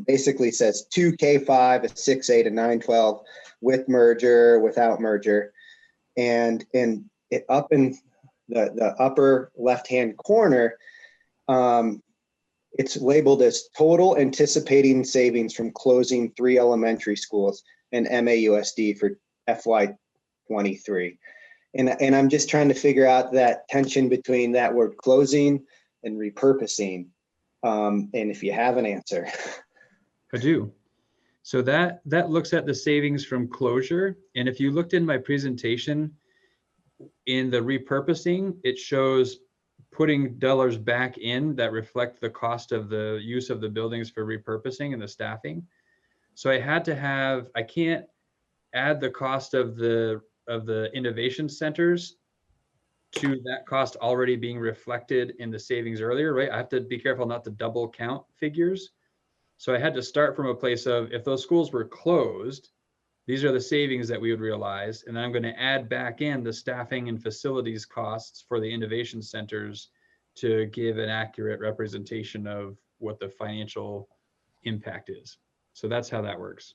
basically says 2K5, a 6A to 912 with merger, without merger. And it up in the upper left-hand corner, it's labeled as total anticipating savings from closing 3 elementary schools and MAUSD for FY23. And I'm just trying to figure out that tension between that word closing and repurposing. And if you have an answer. I do. So that looks at the savings from closure. And if you looked in my presentation, in the repurposing, it shows putting dollars back in that reflect the cost of the use of the buildings for repurposing and the staffing. So I can't add the cost of the innovation centers to that cost already being reflected in the savings earlier, right? I have to be careful not to double count figures. So I had to start from a place of, if those schools were closed, these are the savings that we would realize. And then I'm going to add back in the staffing and facilities costs for the innovation centers to give an accurate representation of what the financial impact is. So that's how that works.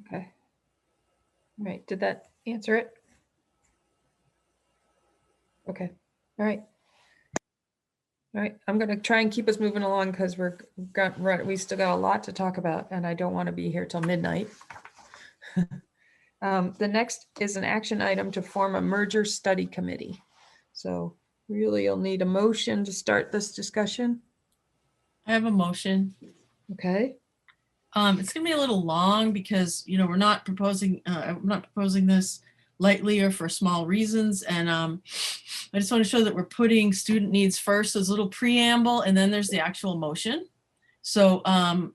Okay. All right. Did that answer it? Okay. All right. All right. I'm going to try and keep us moving along because we still got a lot to talk about, and I don't want to be here till midnight. The next is an action item to form a merger study committee. So really, you'll need a motion to start this discussion. I have a motion. Okay. It's gonna be a little long because we're not proposing this lightly or for small reasons, and I just want to show that we're putting student needs first. So there's a little preamble, and then there's the actual motion. So I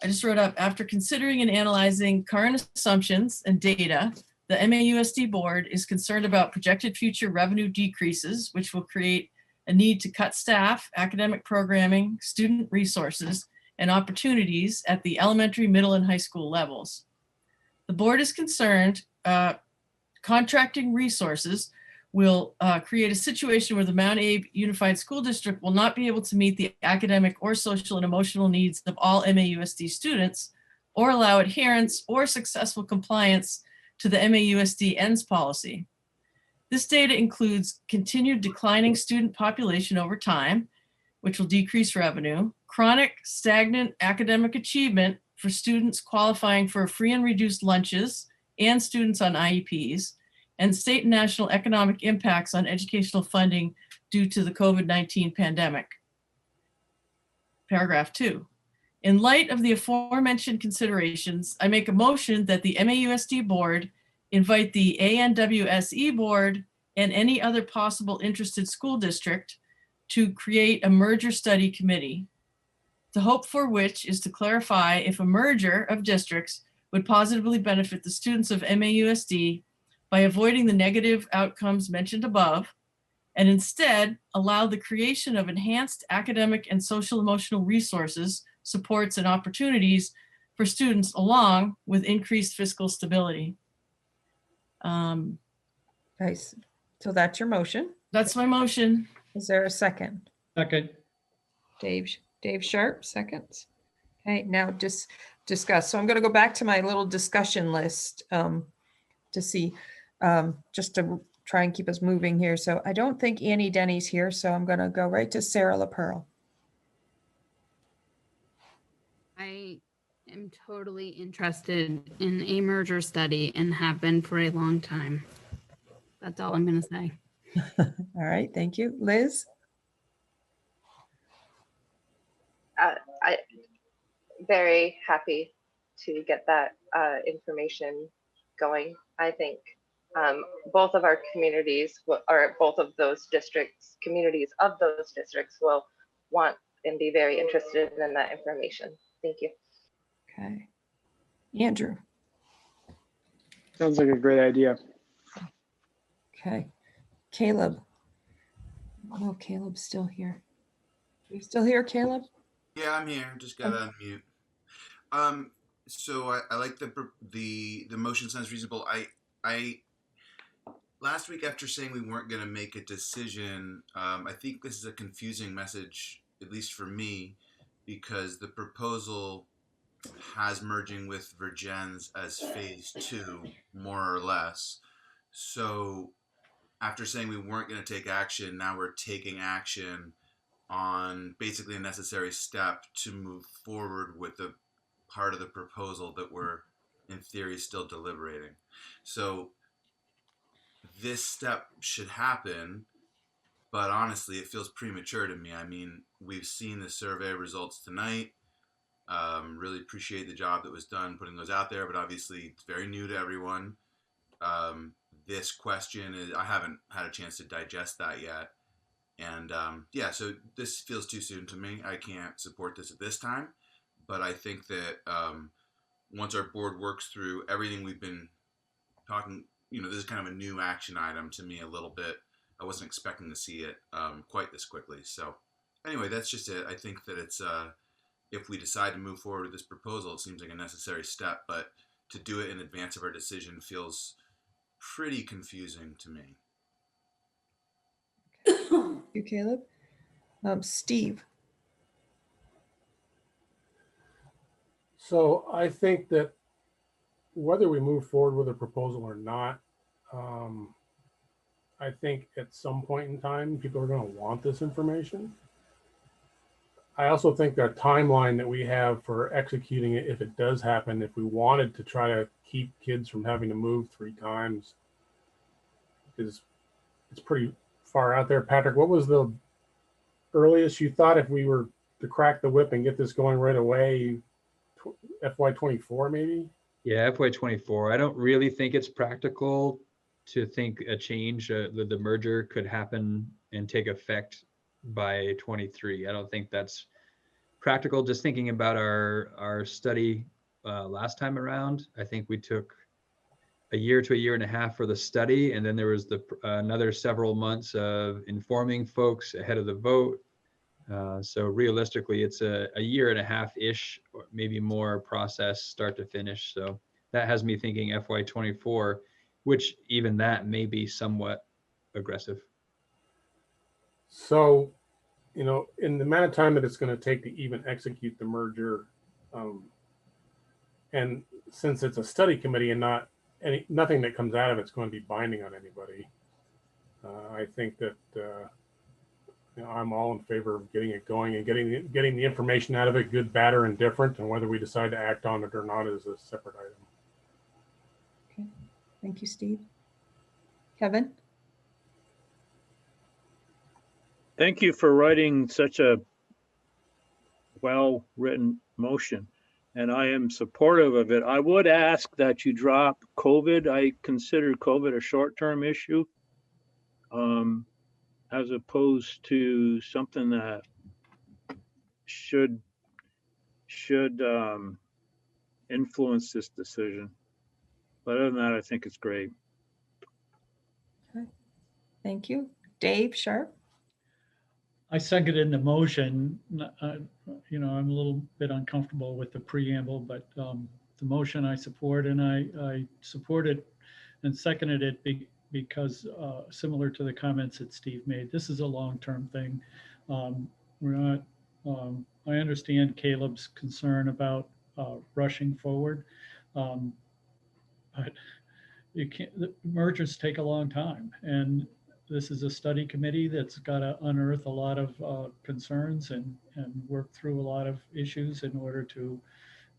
just wrote up, after considering and analyzing current assumptions and data, the MAUSD board is concerned about projected future revenue decreases, which will create a need to cut staff, academic programming, student resources, and opportunities at the elementary, middle, and high school levels. The board is concerned contracting resources will create a situation where the Mount Abe Unified School District will not be able to meet the academic or social and emotional needs of all MAUSD students, or allow adherence or successful compliance to the MAUSD ends policy. This data includes continued declining student population over time, which will decrease revenue, chronic stagnant academic achievement for students qualifying for free and reduced lunches and students on IEPs, and state and national economic impacts on educational funding due to the COVID-19 pandemic. Paragraph 2. In light of the aforementioned considerations, I make a motion that the MAUSD board invite the ANWSE board and any other possible interested school district to create a merger study committee, the hope for which is to clarify if a merger of districts would positively benefit the students of MAUSD by avoiding the negative outcomes mentioned above, and instead allow the creation of enhanced academic and social emotional resources, supports, and opportunities for students, along with increased fiscal stability. Nice. So that's your motion. That's my motion. Is there a second? Second. Dave Sharp, seconds. Okay, now just discuss. So I'm going to go back to my little discussion list to see, just to try and keep us moving here. So I don't think Annie Denny's here, so I'm going to go right to Sarah LaPearl. I am totally interested in a merger study and have been for a long time. That's all I'm going to say. All right, thank you. Liz? I very happy to get that information going. I think both of our communities, or both of those districts, communities of those districts will want and be very interested in that information. Thank you. Okay. Andrew? Sounds like a great idea. Okay. Caleb? Oh, Caleb's still here. Are you still here, Caleb? Yeah, I'm here. Just gotta unmute. So I like the motion sounds reasonable. I last week, after saying we weren't gonna make a decision, I think this is a confusing message, at least for me, because the proposal has merging with Virgins as phase 2, more or less. So after saying we weren't going to take action, now we're taking action on basically a necessary step to move forward with the part of the proposal that we're in theory still deliberating. So this step should happen, but honestly, it feels premature to me. I mean, we've seen the survey results tonight. Really appreciate the job that was done putting those out there, but obviously it's very new to everyone. This question is, I haven't had a chance to digest that yet. And yeah, so this feels too soon to me. I can't support this at this time, but I think that once our board works through everything we've been talking, this is kind of a new action item to me a little bit. I wasn't expecting to see it quite this quickly. So anyway, that's just it. I think that it's, if we decide to move forward with this proposal, it seems like a necessary step, but to do it in advance of our decision feels pretty confusing to me. Thank you, Caleb. Steve? So I think that whether we move forward with a proposal or not, I think at some point in time, people are going to want this information. I also think our timeline that we have for executing it, if it does happen, if we wanted to try to keep kids from having to move 3 times, it's pretty far out there. Patrick, what was the earliest you thought if we were to crack the whip and get this going right away? FY24 maybe? Yeah, FY24. I don't really think it's practical to think a change, the merger could happen and take effect by 23. I don't think that's practical. Just thinking about our study last time around, I think we took a year to a year and a half for the study. And then there was another several months of informing folks ahead of the vote. So realistically, it's a year and a half-ish, or maybe more process start to finish. So that has me thinking FY24, which even that may be somewhat aggressive. So, in the amount of time that it's going to take to even execute the merger, and since it's a study committee and nothing that comes out of it's going to be binding on anybody, I think that I'm all in favor of getting it going and getting the information out of it, good, bad, or indifferent, and whether we decide to act on it or not is a separate item. Okay, thank you, Steve. Kevin? Thank you for writing such a well-written motion, and I am supportive of it. I would ask that you drop COVID. I consider COVID a short-term issue, as opposed to something that should influence this decision. But other than that, I think it's great. Okay. Thank you. Dave Sharp? I seconded the motion. I'm a little bit uncomfortable with the preamble, but the motion I support, and I supported and seconded it because similar to the comments that Steve made, this is a long-term thing. We're not. I understand Caleb's concern about rushing forward, but you can't. The mergers take a long time, and this is a study committee that's got to unearth a lot of concerns and work through a lot of issues in order to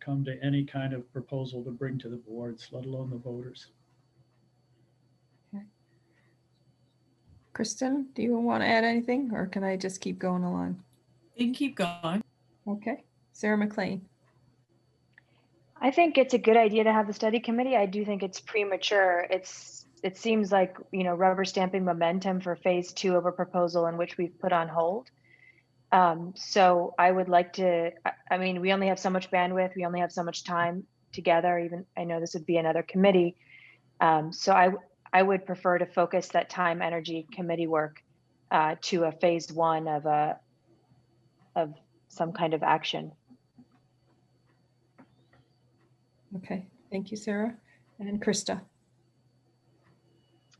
come to any kind of proposal to bring to the boards, let alone the voters. Okay. Kristen, do you want to add anything, or can I just keep going along? You can keep going. Okay. Sarah McLean? I think it's a good idea to have the study committee. I do think it's premature. It seems like, rubber stamping momentum for phase 2 of a proposal in which we've put on hold. So I would like to, we only have so much bandwidth. We only have so much time together. Even I know this would be another committee. So I would prefer to focus that time, energy, committee work to a phase 1 of some kind of action. Okay, thank you, Sarah. And Krista?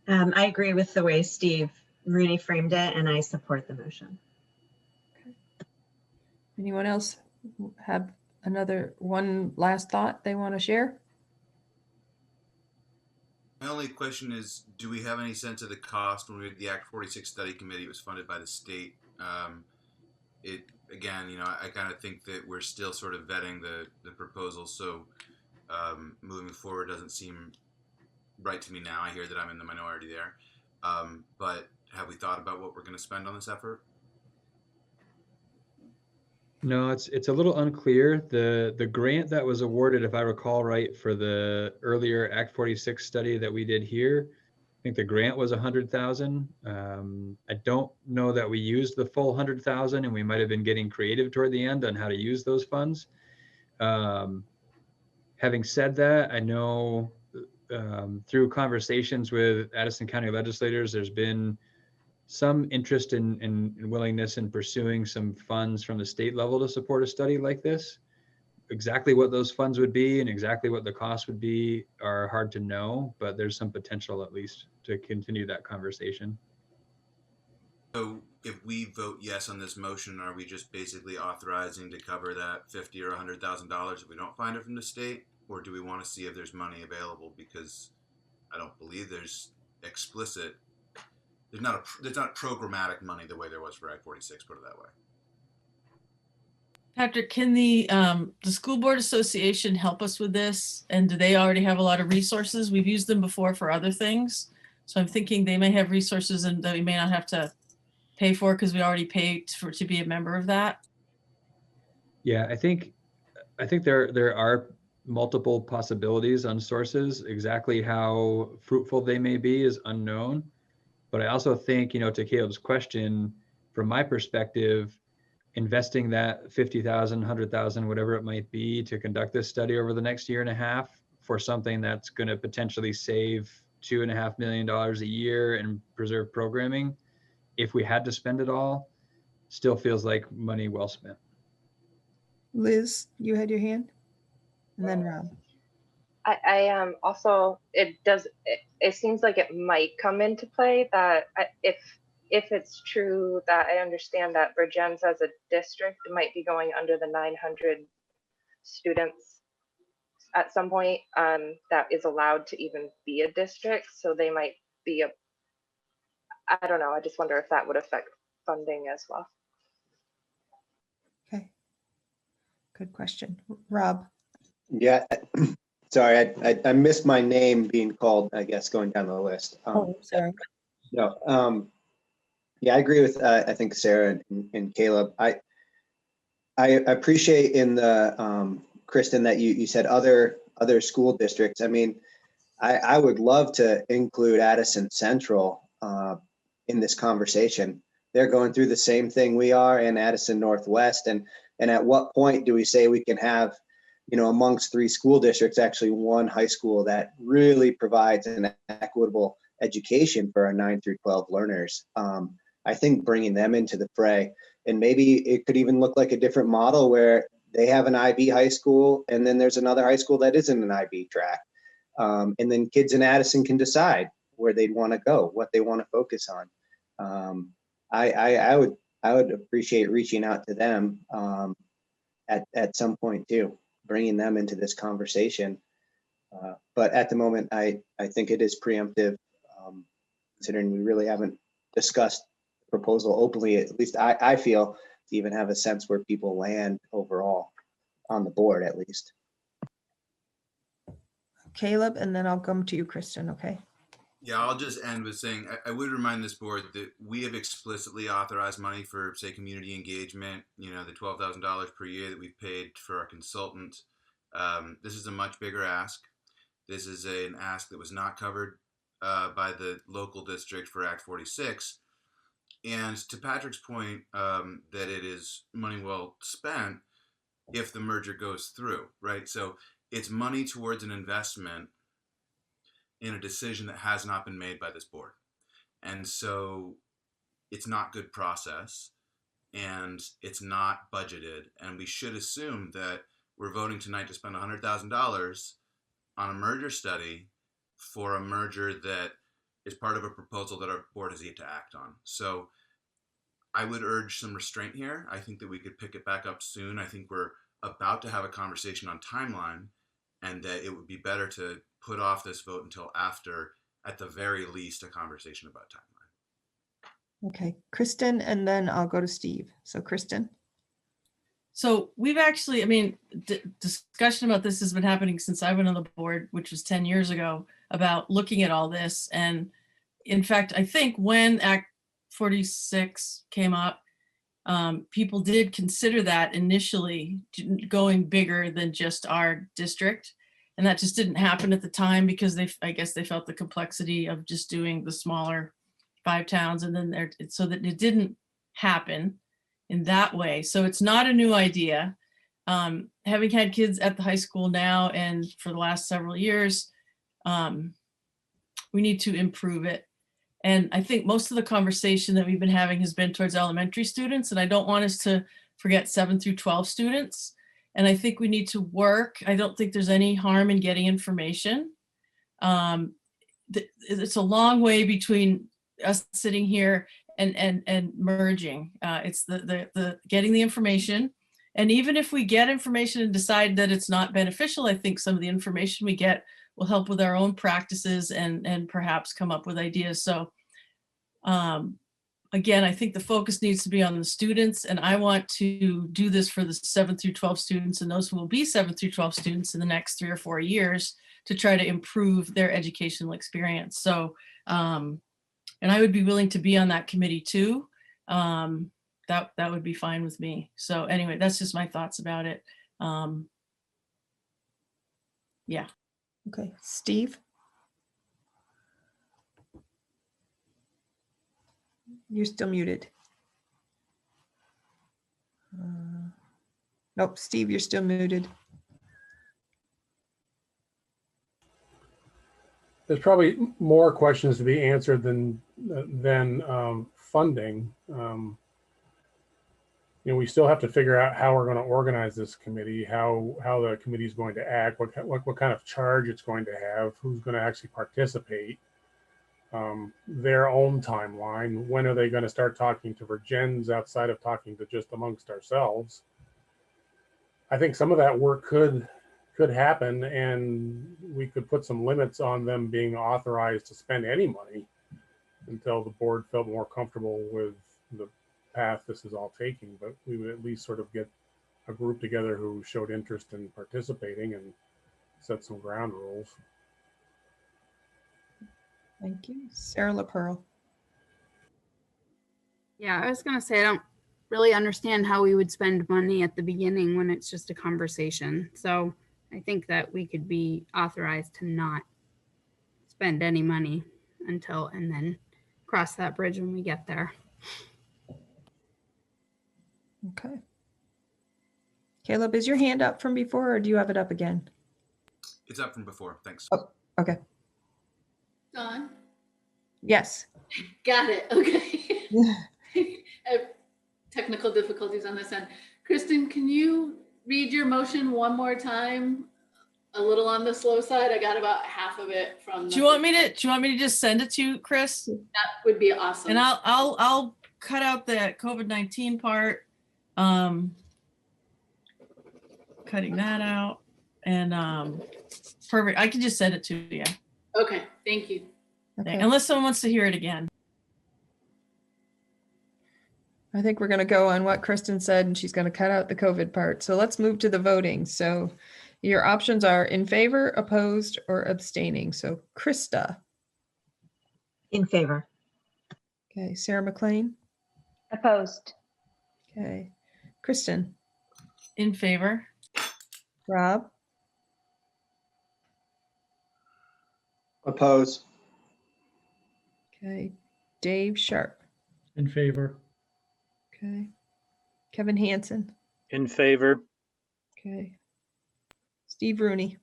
I agree with the way Steve Rooney framed it, and I support the motion. Okay. Anyone else have one last thought they want to share? My only question is, do we have any sense of the cost? When we had the Act 46 study committee, it was funded by the state. Again, I kind of think that we're still sort of vetting the proposal. So moving forward doesn't seem right to me now. I hear that I'm in the minority there. But have we thought about what we're going to spend on this effort? No, it's a little unclear. The grant that was awarded, if I recall right, for the earlier Act 46 study that we did here, I think the grant was 100,000. I don't know that we used the full 100,000, and we might have been getting creative toward the end on how to use those funds. Having said that, I know through conversations with Addison County legislators, there's been some interest in willingness in pursuing some funds from the state level to support a study like this. Exactly what those funds would be and exactly what the cost would be are hard to know, but there's some potential at least to continue that conversation. So if we vote yes on this motion, are we just basically authorizing to cover that $50,000 or $100,000 if we don't find it from the state? Or do we want to see if there's money available? Because I don't believe there's explicit, there's not programmatic money the way there was for Act 46, put it that way. Patrick, can the School Board Association help us with this? And do they already have a lot of resources? We've used them before for other things. So I'm thinking they may have resources and that we may not have to pay for because we already paid to be a member of that. Yeah, I think there are multiple possibilities on sources. Exactly how fruitful they may be is unknown. But I also think, to Caleb's question, from my perspective, investing that 50,000, 100,000, whatever it might be, to conduct this study over the next year and a half for something that's going to potentially save $2.5 million a year and preserve programming, if we had to spend it all, still feels like money well spent. Liz, you had your hand? And then Rob. I also, it seems like it might come into play that if it's true that I understand that Virgins as a district might be going under the 900 students at some point, that is allowed to even be a district. So they might be I don't know. I just wonder if that would affect funding as well. Okay. Good question. Rob. Yeah, sorry, I missed my name being called, I guess, going down the list. Sorry. No, yeah, I agree with, I think Sarah and Caleb. I appreciate in the, Kristen, that you said other school districts. I mean, I would love to include Addison Central in this conversation. They're going through the same thing we are, in Addison Northwest. And at what point do we say we can have, you know, amongst 3 school districts, actually one high school that really provides an equitable education for our 9 through 12 learners? I think bringing them into the fray, and maybe it could even look like a different model where they have an IB high school and then there's another high school that isn't an IB track. And then kids in Addison can decide where they'd want to go, what they want to focus on. I would appreciate reaching out to them at some point too, bringing them into this conversation. But at the moment, I think it is preemptive, considering we really haven't discussed the proposal openly. At least I feel, to even have a sense where people land overall on the board, at least. Caleb, and then I'll come to you, Kristen, okay? Yeah, I'll just end with saying I would remind this board that we have explicitly authorized money for, say, community engagement, you know, the $12,000 per year that we've paid for our consultant. This is a much bigger ask. This is an ask that was not covered by the local district for Act 46. And to Patrick's point, that it is money well spent if the merger goes through, right? So it's money towards an investment in a decision that has not been made by this board. And so it's not good process and it's not budgeted. And we should assume that we're voting tonight to spend $100,000 on a merger study for a merger that is part of a proposal that our board has yet to act on. So I would urge some restraint here. I think that we could pick it back up soon. I think we're about to have a conversation on timeline, and that it would be better to put off this vote until after, at the very least, a conversation about timeline. Okay, Kristen, and then I'll go to Steve. So Kristen. So we've actually, I mean, discussion about this has been happening since I went on the board, which was 10 years ago, about looking at all this. And in fact, I think when Act 46 came up, people did consider that initially, going bigger than just our district. And that just didn't happen at the time because I guess they felt the complexity of just doing the smaller 5 towns, and then so that it didn't happen in that way. So it's not a new idea. Having had kids at the high school now and for the last several years, we need to improve it. And I think most of the conversation that we've been having has been towards elementary students, and I don't want us to forget 7 through 12 students. And I think we need to work. I don't think there's any harm in getting information. It's a long way between us sitting here and merging. It's the getting the information. And even if we get information and decide that it's not beneficial, I think some of the information we get will help with our own practices and perhaps come up with ideas. So again, I think the focus needs to be on the students, and I want to do this for the 7 through 12 students and those who will be 7 through 12 students in the next 3 or 4 years to try to improve their educational experience. So, and I would be willing to be on that committee too. That would be fine with me. So anyway, that's just my thoughts about it. Yeah. Okay, Steve. You're still muted. Nope, Steve, you're still muted. there's probably more questions to be answered than funding. You know, we still have to figure out how we're going to organize this committee, how the committee is going to act, what kind of charge it's going to have, who's going to actually participate, their own timeline. When are they going to start talking to Virgins outside of talking to just amongst ourselves? I think some of that work could happen, and we could put some limits on them being authorized to spend any money until the board felt more comfortable with the path this is all taking. But we would at least sort of get a group together who showed interest in participating and set some ground rules. Thank you. Sarah LaPearl. Yeah, I was going to say, I don't really understand how we would spend money at the beginning when it's just a conversation. So I think that we could be authorized to not spend any money until, and then cross that bridge when we get there. Okay. Caleb, is your hand up from before, or do you have it up again? It's up from before. Thanks. Oh, okay. Dawn? Yes. Got it. Okay. Technical difficulties on this end. Kristen, can you read your motion one more time? A little on the slow side. I got about half of it from. Do you want me to just send it to you, Chris? That would be awesome. And I'll cut out the COVID-19 part. Cutting that out, and perfect. I can just send it to you. Okay, thank you. Okay. Unless someone wants to hear it again. I think we're going to go on what Kristen said, and she's going to cut out the COVID part. So let's move to the voting. So your options are in favor, opposed, or abstaining. So Krista. In favor. Okay. Sarah McLean. Opposed. Okay. Kristen. In favor. Rob. Oppose. Okay. Dave Sharp. In favor. Okay. Kevin Hansen. In favor. Okay. Steve Rooney.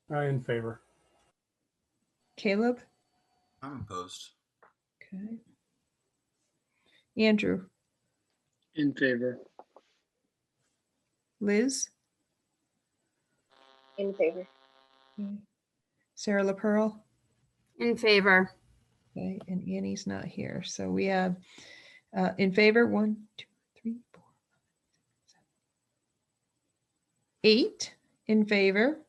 In favor. Caleb. I'm opposed. Okay. Andrew. In favor. Liz. In favor. Okay. Sarah LaPearl. In favor. Okay, and Annie's not here. So we have in favor 1, 2, 3, 4, 8 in favor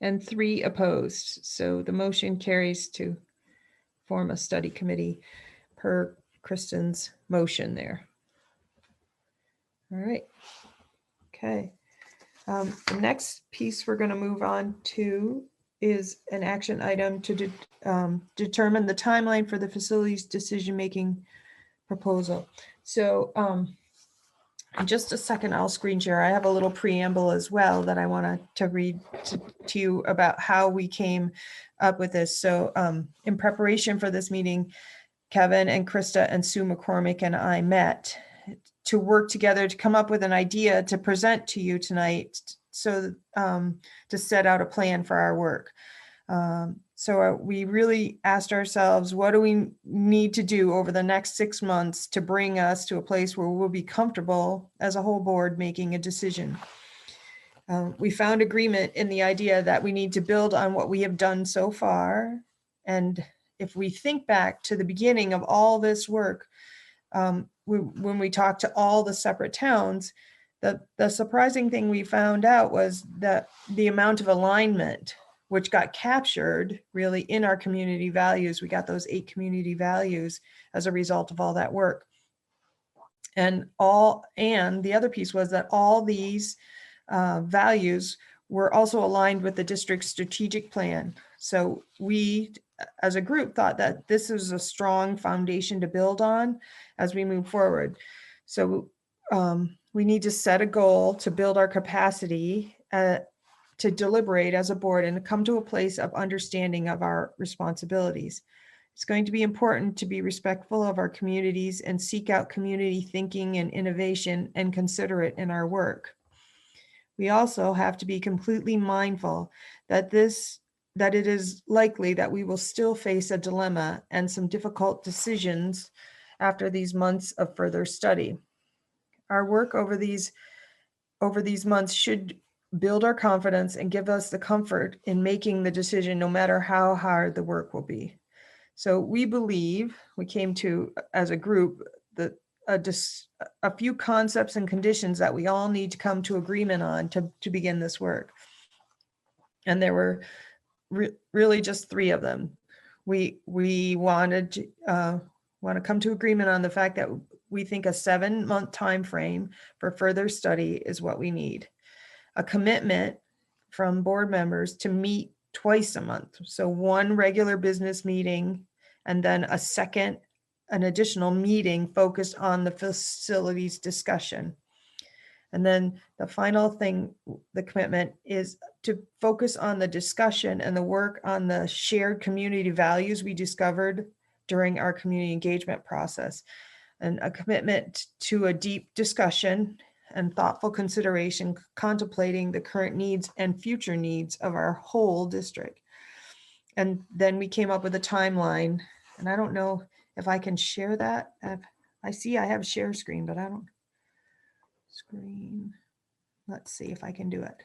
and 3 opposed. So the motion carries to form a study committee per Kristen's motion there. All right. Okay. The next piece we're going to move on to is an action item to determine the timeline for the facilities decision-making proposal. So in just a second, I'll screen share. I have a little preamble as well that I want to read to you about how we came up with this. So in preparation for this meeting, Kevin and Krista and Sue McCormick and I met to work together to come up with an idea to present to you tonight, so to set out a plan for our work. So we really asked ourselves, what do we need to do over the next 6 months to bring us to a place where we'll be comfortable as a whole board making a decision? We found agreement in the idea that we need to build on what we have done so far. And if we think back to the beginning of all this work, when we talked to all the separate towns, the surprising thing we found out was that the amount of alignment, which got captured really in our community values, we got those 8 community values as a result of all that work. And the other piece was that all these values were also aligned with the district's strategic plan. So we, as a group, thought that this is a strong foundation to build on as we move forward. So we need to set a goal to build our capacity to deliberate as a board and to come to a place of understanding of our responsibilities. It's going to be important to be respectful of our communities and seek out community thinking and innovation and consider it in our work. We also have to be completely mindful that this that it is likely that we will still face a dilemma and some difficult decisions after these months of further study. Our work over these months should build our confidence and give us the comfort in making the decision, no matter how hard the work will be. So we believe, we came to, as a group, that a few concepts and conditions that we all need to come to agreement on to begin this work. And there were really just 3 of them. We wanted to want to come to agreement on the fact that we think a 7-month time frame for further study is what we need. A commitment from board members to meet twice a month. So 1 regular business meeting and then an additional meeting focused on the facilities discussion. And then the final thing, the commitment, is to focus on the discussion and the work on the shared community values we discovered during our community engagement process, and a commitment to a deep discussion and thoughtful consideration, contemplating the current needs and future needs of our whole district. And then we came up with a timeline, and I don't know if I can share that. I see I have share screen, but I don't. Screen. Let's see if I can do it.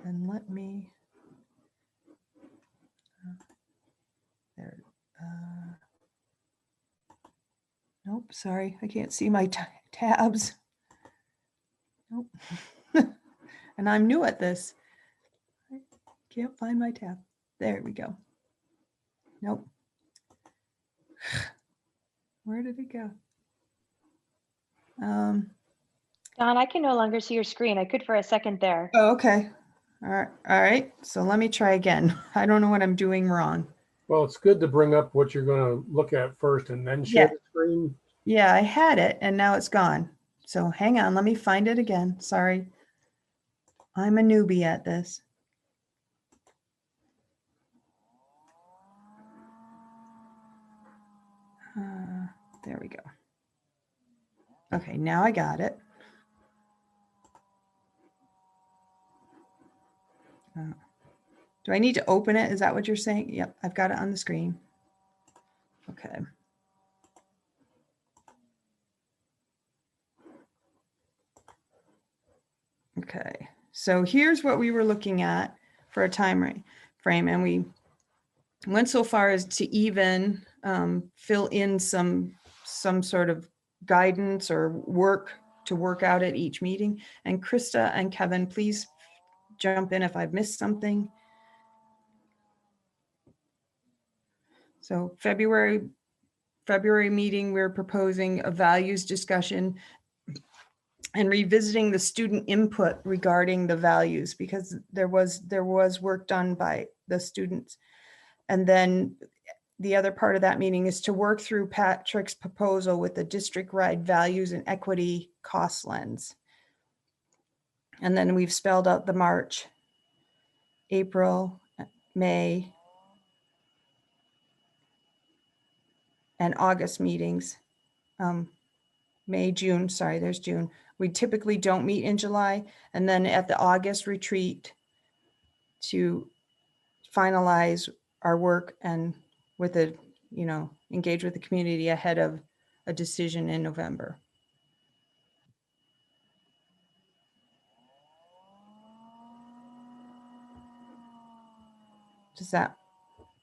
And let me. There. Nope, sorry, I can't see my tabs. Nope. And I'm new at this. I can't find my tab. There we go. Nope. Where did it go? Don, I can no longer see your screen. I could for a second there. Oh, okay. All right. So let me try again. I don't know what I'm doing wrong. Well, it's good to bring up what you're going to look at first and then share the screen. Yeah, I had it and now it's gone. So hang on, let me find it again. Sorry. I'm a newbie at this. There we go. Okay, now I got it. Do I need to open it? Is that what you're saying? Yep, I've got it on the screen. Okay. Okay, so here's what we were looking at for a time frame, and we went so far as to even fill in some sort of guidance or work to work out at each meeting. And Krista and Kevin, please jump in if I've missed something. So February meeting, we're proposing a values discussion and revisiting the student input regarding the values, because there was work done by the students. And then the other part of that meeting is to work through Patrick's proposal with the district-wide values and equity cost lens. And then we've spelled out the March, April, May, and August meetings. May, June, sorry, there's June. We typically don't meet in July. And then at the August retreat to finalize our work and with a, engage with the community ahead of a decision in November. Does that,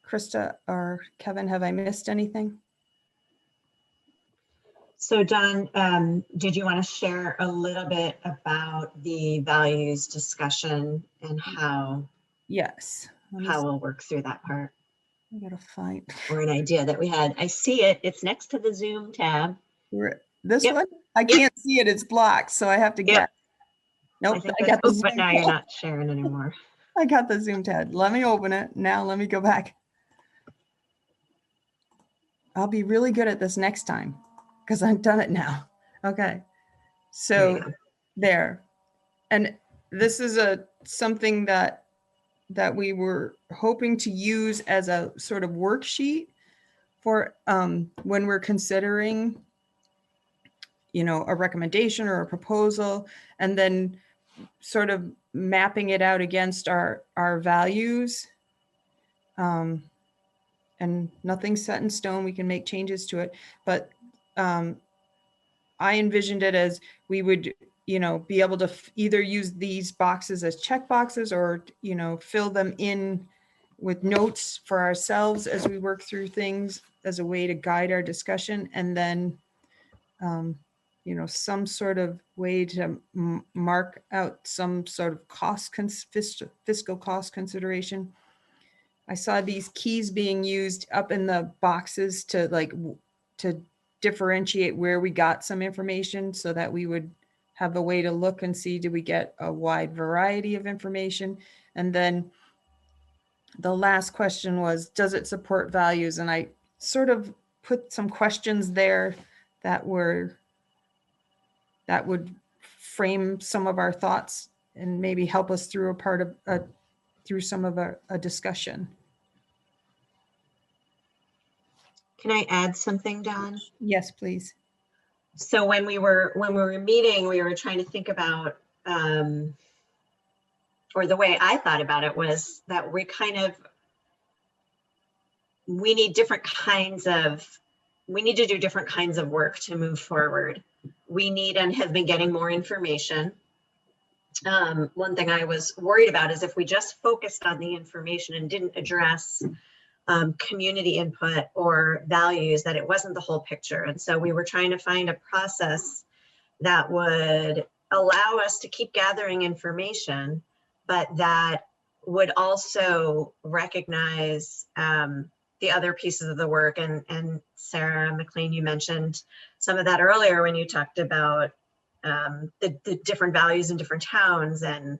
Krista or Kevin, have I missed anything? So Don, did you want to share a little bit about the values discussion and how Yes. We'll work through that part? I gotta find. Or an idea that we had. I see it. It's next to the Zoom tab. This one? I can't see it. It's blocked, so I have to get. Nope. I got the Zoom but now you're not sharing anymore. I got the Zoom tab. Let me open it. Now let me go back. I'll be really good at this next time because I've done it now. Okay. So there. And this is something that we were hoping to use as a sort of worksheet for when we're considering, a recommendation or a proposal. And then sort of mapping it out against our values. And nothing's set in stone. We can make changes to it. But I envisioned it as we would, be able to either use these boxes as check boxes or, fill them in with notes for ourselves as we work through things as a way to guide our discussion. And then, some sort of way to mark out some sort of fiscal cost consideration. I saw these keys being used up in the boxes to differentiate where we got some information so that we would have a way to look and see, did we get a wide variety of information? And then the last question was, does it support values? And I sort of put some questions there that would frame some of our thoughts and maybe help us through through some of a discussion. Can I add something, Dawn? Yes, please. So when we were meeting, we were trying to think about, or the way I thought about it was that we need to do different kinds of work to move forward. We need and have been getting more information. One thing I was worried about is if we just focused on the information and didn't address community input or values, that it wasn't the whole picture. And so we were trying to find a process that would allow us to keep gathering information, but that would also recognize the other pieces of the work. And Sarah McLean, you mentioned some of that earlier when you talked about the different values in different towns and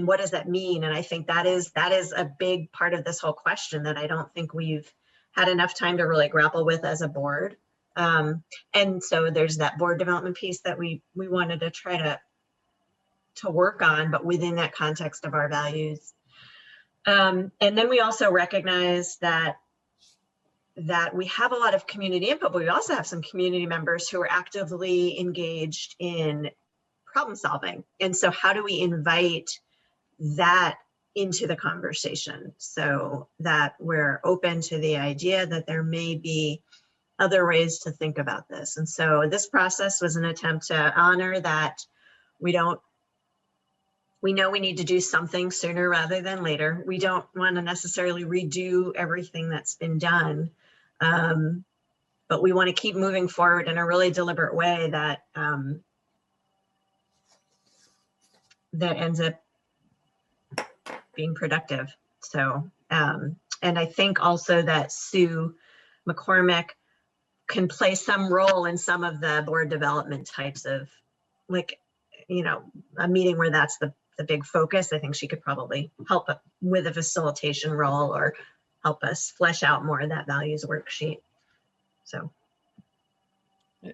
what does that mean? And I think that is a big part of this whole question that I don't think we've had enough time to really grapple with as a board. And so there's that board development piece that we wanted to try to work on, but within that context of our values. And then we also recognize that we have a lot of community input, but we also have some community members who are actively engaged in problem solving. And so how do we invite that into the conversation so that we're open to the idea that there may be other ways to think about this? And so this process was an attempt to honor that we know we need to do something sooner rather than later. We don't want to necessarily redo everything that's been done, but we want to keep moving forward in a really deliberate way that that ends up being productive. So, and I think also that Sue McCormick can play some role in some of the board development types of, like, a meeting where that's the big focus. I think she could probably help with a facilitation role or help us flesh out more of that values worksheet. So.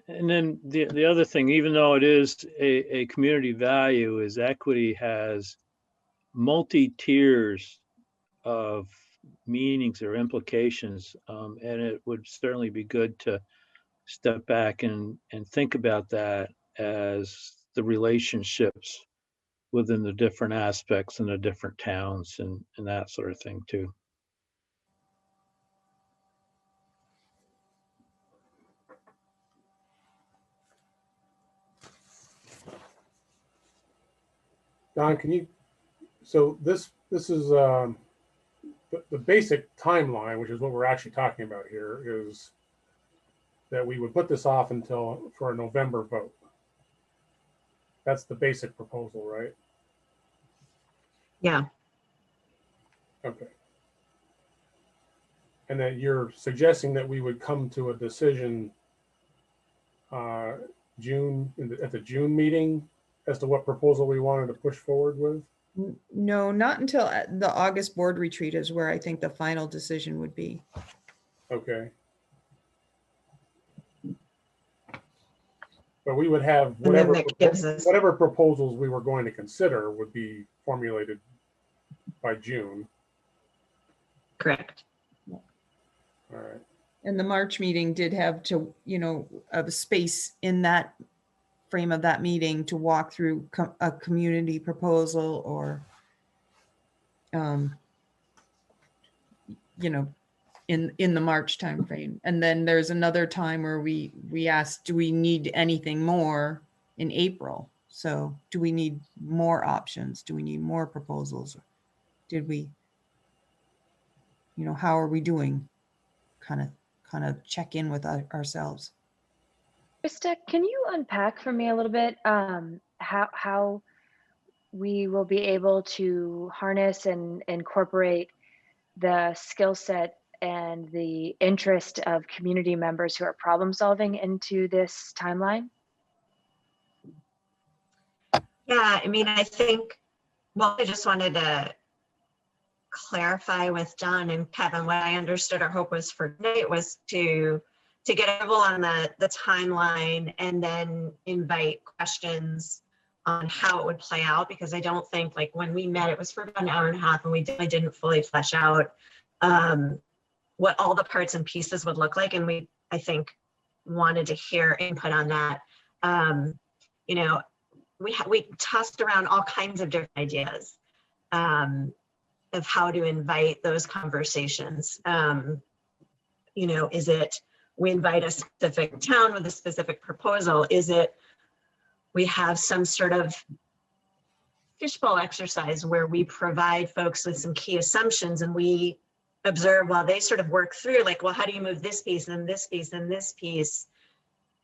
And then the other thing, even though it is a community value, is equity has multi-tiers of meanings or implications. And it would certainly be good to step back and think about that as the relationships within the different aspects in the different towns and that sort of thing too. Don, so this is the basic timeline, which is what we're actually talking about here, is that we would put this off for a November vote. That's the basic proposal, right? Yeah. Okay. And then you're suggesting that we would come to a decision at the June meeting as to what proposal we wanted to push forward with? No, not until the August board retreat is where I think the final decision would be. Okay. But we would have whatever proposals we were going to consider would be formulated by June. Correct. All right. And the March meeting did have a space in that frame of that meeting to walk through a community proposal or, you know, in the March timeframe. And then there's another time where we asked, do we need anything more in April? So do we need more options? Do we need more proposals? Did we, you know, how are we doing? Kind of check in with ourselves. Krista, can you unpack for me a little bit how we will be able to harness and incorporate the skill set and the interest of community members who are problem solving into this timeline? Yeah, I mean, I think, well, I just wanted to clarify with John and Kevin what I understood our hope was for tonight was to get approval on the timeline and then invite questions on how it would play out, because I don't think, like, when we met, it was for about an hour and a half and we didn't fully flesh out what all the parts and pieces would look like. And we, I think, wanted to hear input on that. You know, we tossed around all kinds of different ideas of how to invite those conversations. You know, is it we invite a specific town with a specific proposal? Is it we have some sort of fishbowl exercise where we provide folks with some key assumptions and we observe while they sort of work through, like, well, how do you move this piece and this piece and this piece?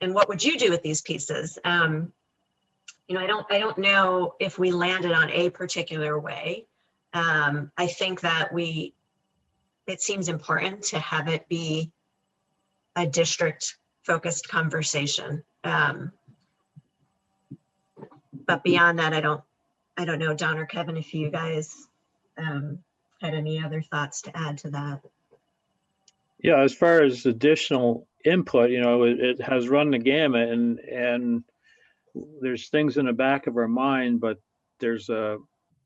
And what would you do with these pieces? You know, I don't know if we landed on a particular way. I think that it seems important to have it be a district focused conversation. But beyond that, I don't know, John or Kevin, if you guys had any other thoughts to add to that. Yeah, as far as additional input, you know, it has run the gamut, and there's things in the back of our mind, but there's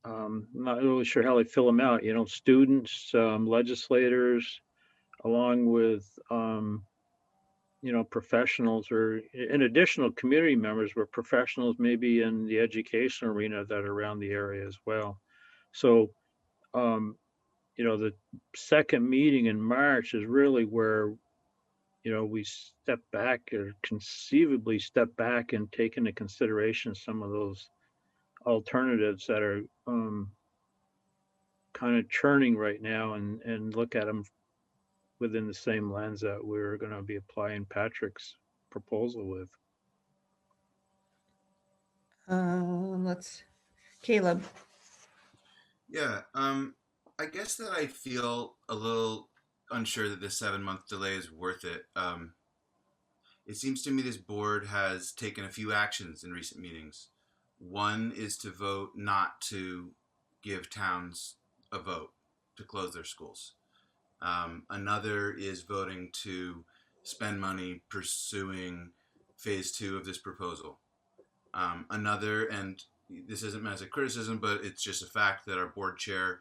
I'm not really sure how they fill them out. You know, students, legislators, along with you know, professionals or in additional community members were professionals maybe in the education arena that are around the area as well. So, you know, the second meeting in March is really where, you know, we step back or conceivably step back and take into consideration some of those alternatives that are kind of churning right now and look at them within the same lens that we're going to be applying Patrick's proposal with. Caleb. Yeah, I guess that I feel a little unsure that this 7-month delay is worth it. It seems to me this board has taken a few actions in recent meetings. One is to vote not to give towns a vote to close their schools. Another is voting to spend money pursuing phase 2 of this proposal. Another, and this isn't meant as a criticism, but it's just a fact that our board chair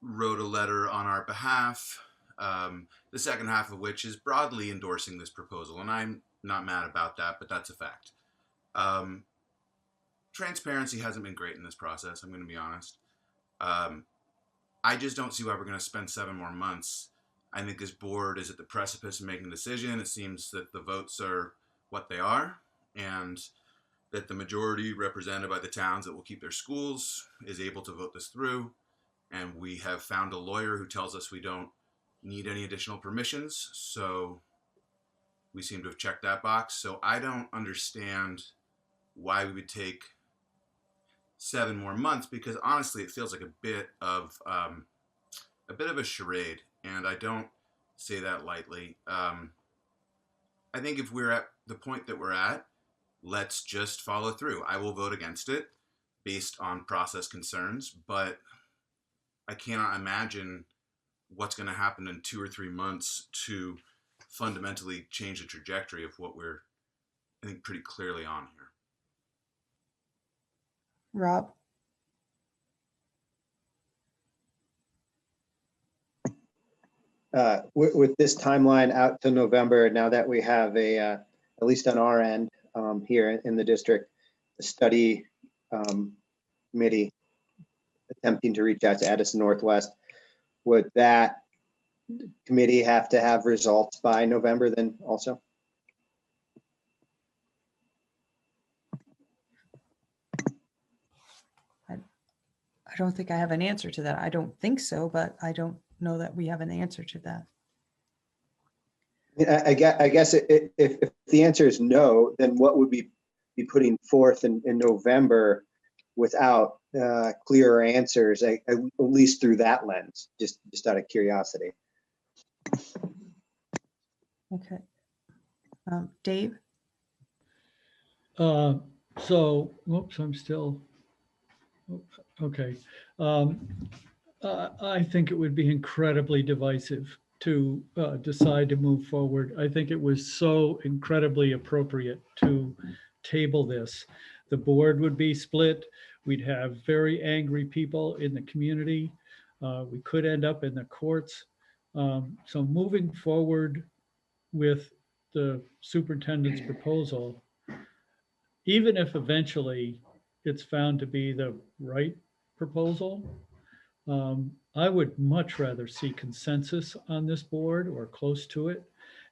wrote a letter on our behalf, the second half of which is broadly endorsing this proposal. And I'm not mad about that, but that's a fact. Transparency hasn't been great in this process, I'm going to be honest. I just don't see why we're going to spend 7 more months. I think this board is at the precipice of making a decision. It seems that the votes are what they are, and that the majority represented by the towns that will keep their schools is able to vote this through. And we have found a lawyer who tells us we don't need any additional permissions. So we seem to have checked that box. So I don't understand why we would take 7 more months, because honestly, it feels like a bit of a charade, and I don't say that lightly. I think if we're at the point that we're at, let's just follow through. I will vote against it based on process concerns, but I cannot imagine what's going to happen in 2 or 3 months to fundamentally change the trajectory of what we're, I think, pretty clearly on here. Rob. With this timeline out to November, now that we have at least on our end, here in the district, the study committee attempting to reach out to Edison Northwest. Would that committee have to have results by November then also? I don't think I have an answer to that. I don't think so, but I don't know that we have an answer to that. I guess if the answer is no, then what would we be putting forth in November without clearer answers, at least through that lens, just out of curiosity? Okay. Dave? So, whoops, I'm still, okay. I think it would be incredibly divisive to decide to move forward. I think it was so incredibly appropriate to table this. The board would be split. We'd have very angry people in the community. We could end up in the courts. So moving forward with the superintendent's proposal, even if eventually it's found to be the right proposal, I would much rather see consensus on this board or close to it.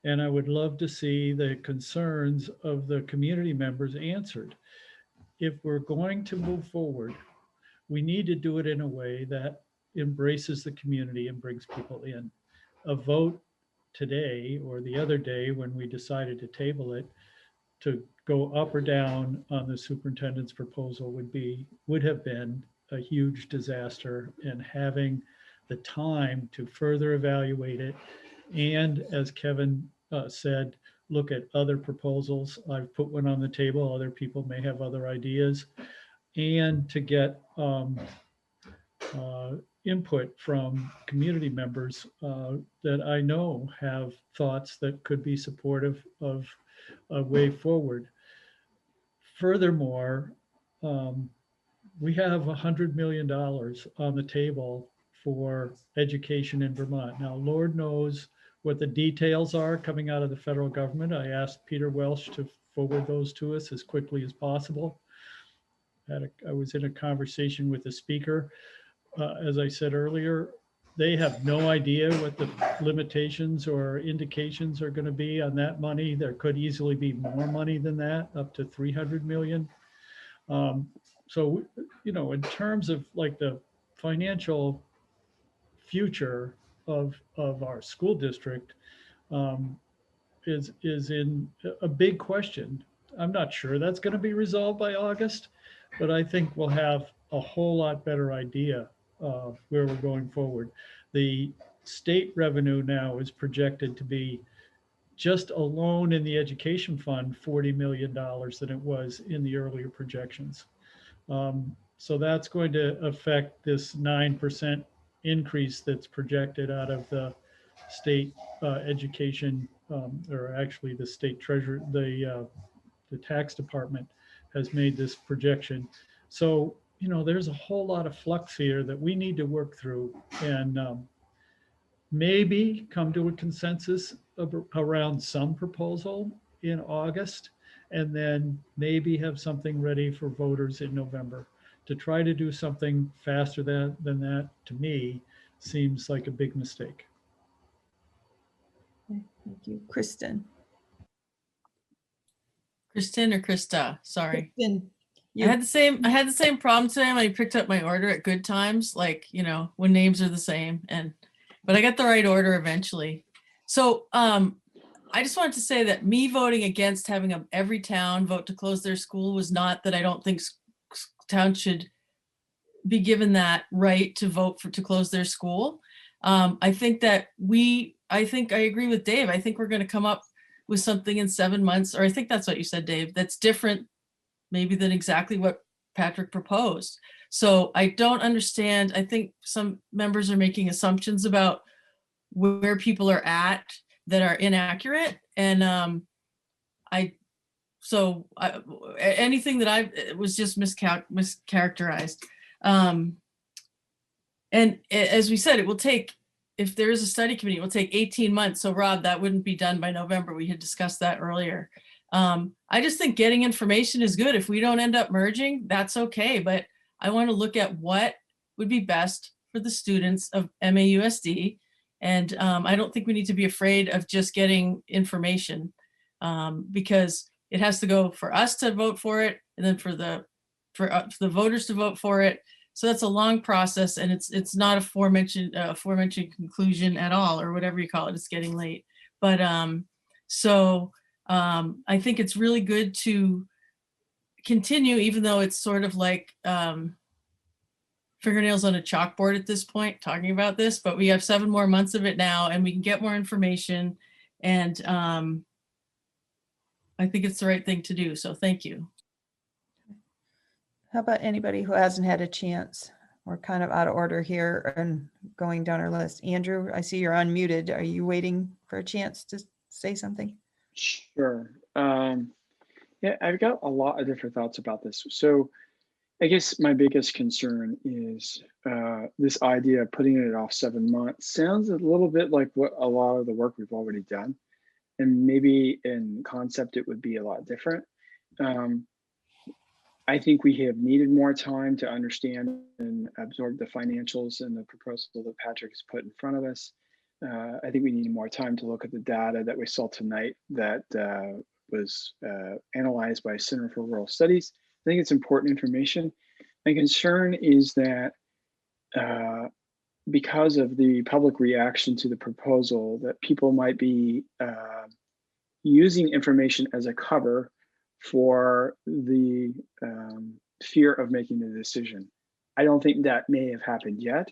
And I would love to see the concerns of the community members answered. If we're going to move forward, we need to do it in a way that embraces the community and brings people in. A vote today or the other day when we decided to table it to go up or down on the superintendent's proposal would have been a huge disaster, and having the time to further evaluate it. And as Kevin said, look at other proposals. I've put one on the table. Other people may have other ideas, and to get input from community members that I know have thoughts that could be supportive of a way forward. Furthermore, we have $100 million on the table for education in Vermont. Now, Lord knows what the details are coming out of the federal government. I asked Peter Welsh to forward those to us as quickly as possible. I was in a conversation with the speaker. As I said earlier, they have no idea what the limitations or indications are going to be on that money. There could easily be more money than that, up to 300 million. So, you know, in terms of like the financial future of our school district is in a big question. I'm not sure that's going to be resolved by August, but I think we'll have a whole lot better idea of where we're going forward. The state revenue now is projected to be just alone in the education fund, $40 million than it was in the earlier projections. So that's going to affect this 9% increase that's projected out of the state education, or actually the state treasurer, the tax department has made this projection. So, you know, there's a whole lot of flux here that we need to work through and maybe come to a consensus around some proposal in August, and then maybe have something ready for voters in November. To try to do something faster than that, to me, seems like a big mistake. Thank you. Kristen. Kristen or Krista, sorry. Kristen, I had the same problem today when I picked up my order at good times, like, you know, when names are the same, but I got the right order eventually. So I just wanted to say that me voting against having every town vote to close their school was not that I don't think towns should be given that right to vote to close their school. I think I agree with Dave. I think we're going to come up with something in 7 months, or I think that's what you said, Dave, that's different maybe than exactly what Patrick proposed. So I don't understand. I think some members are making assumptions about where people are at that are inaccurate. And anything that it was just mischaracterized. And as we said, it will take, if there is a study committee, it will take 18 months. So Rob, that wouldn't be done by November. We had discussed that earlier. I just think getting information is good. If we don't end up merging, that's okay. But I want to look at what would be best for the students of MAUSD. And I don't think we need to be afraid of just getting information because it has to go for us to vote for it, and then for the voters to vote for it. So that's a long process, and it's not a aforementioned conclusion at all, or whatever you call it. It's getting late, but I think it's really good to continue, even though it's sort of like fingernails on a chalkboard at this point talking about this, but we have 7 more months of it now, and we can get more information, and I think it's the right thing to do. So thank you. How about anybody who hasn't had a chance? We're kind of out of order here and going down our list. Andrew, I see you're unmuted. Are you waiting for a chance to say something? Sure. Yeah, I've got a lot of different thoughts about this. So I guess my biggest concern is this idea of putting it off 7 months sounds a little bit like what a lot of the work we've already done. And maybe in concept, it would be a lot different. I think we have needed more time to understand and absorb the financials and the proposal that Patrick has put in front of us. I think we need more time to look at the data that we saw tonight that was analyzed by Center for Rural Studies. I think it's important information. My concern is that because of the public reaction to the proposal, that people might be using information as a cover for the fear of making the decision. I don't think that may have happened yet.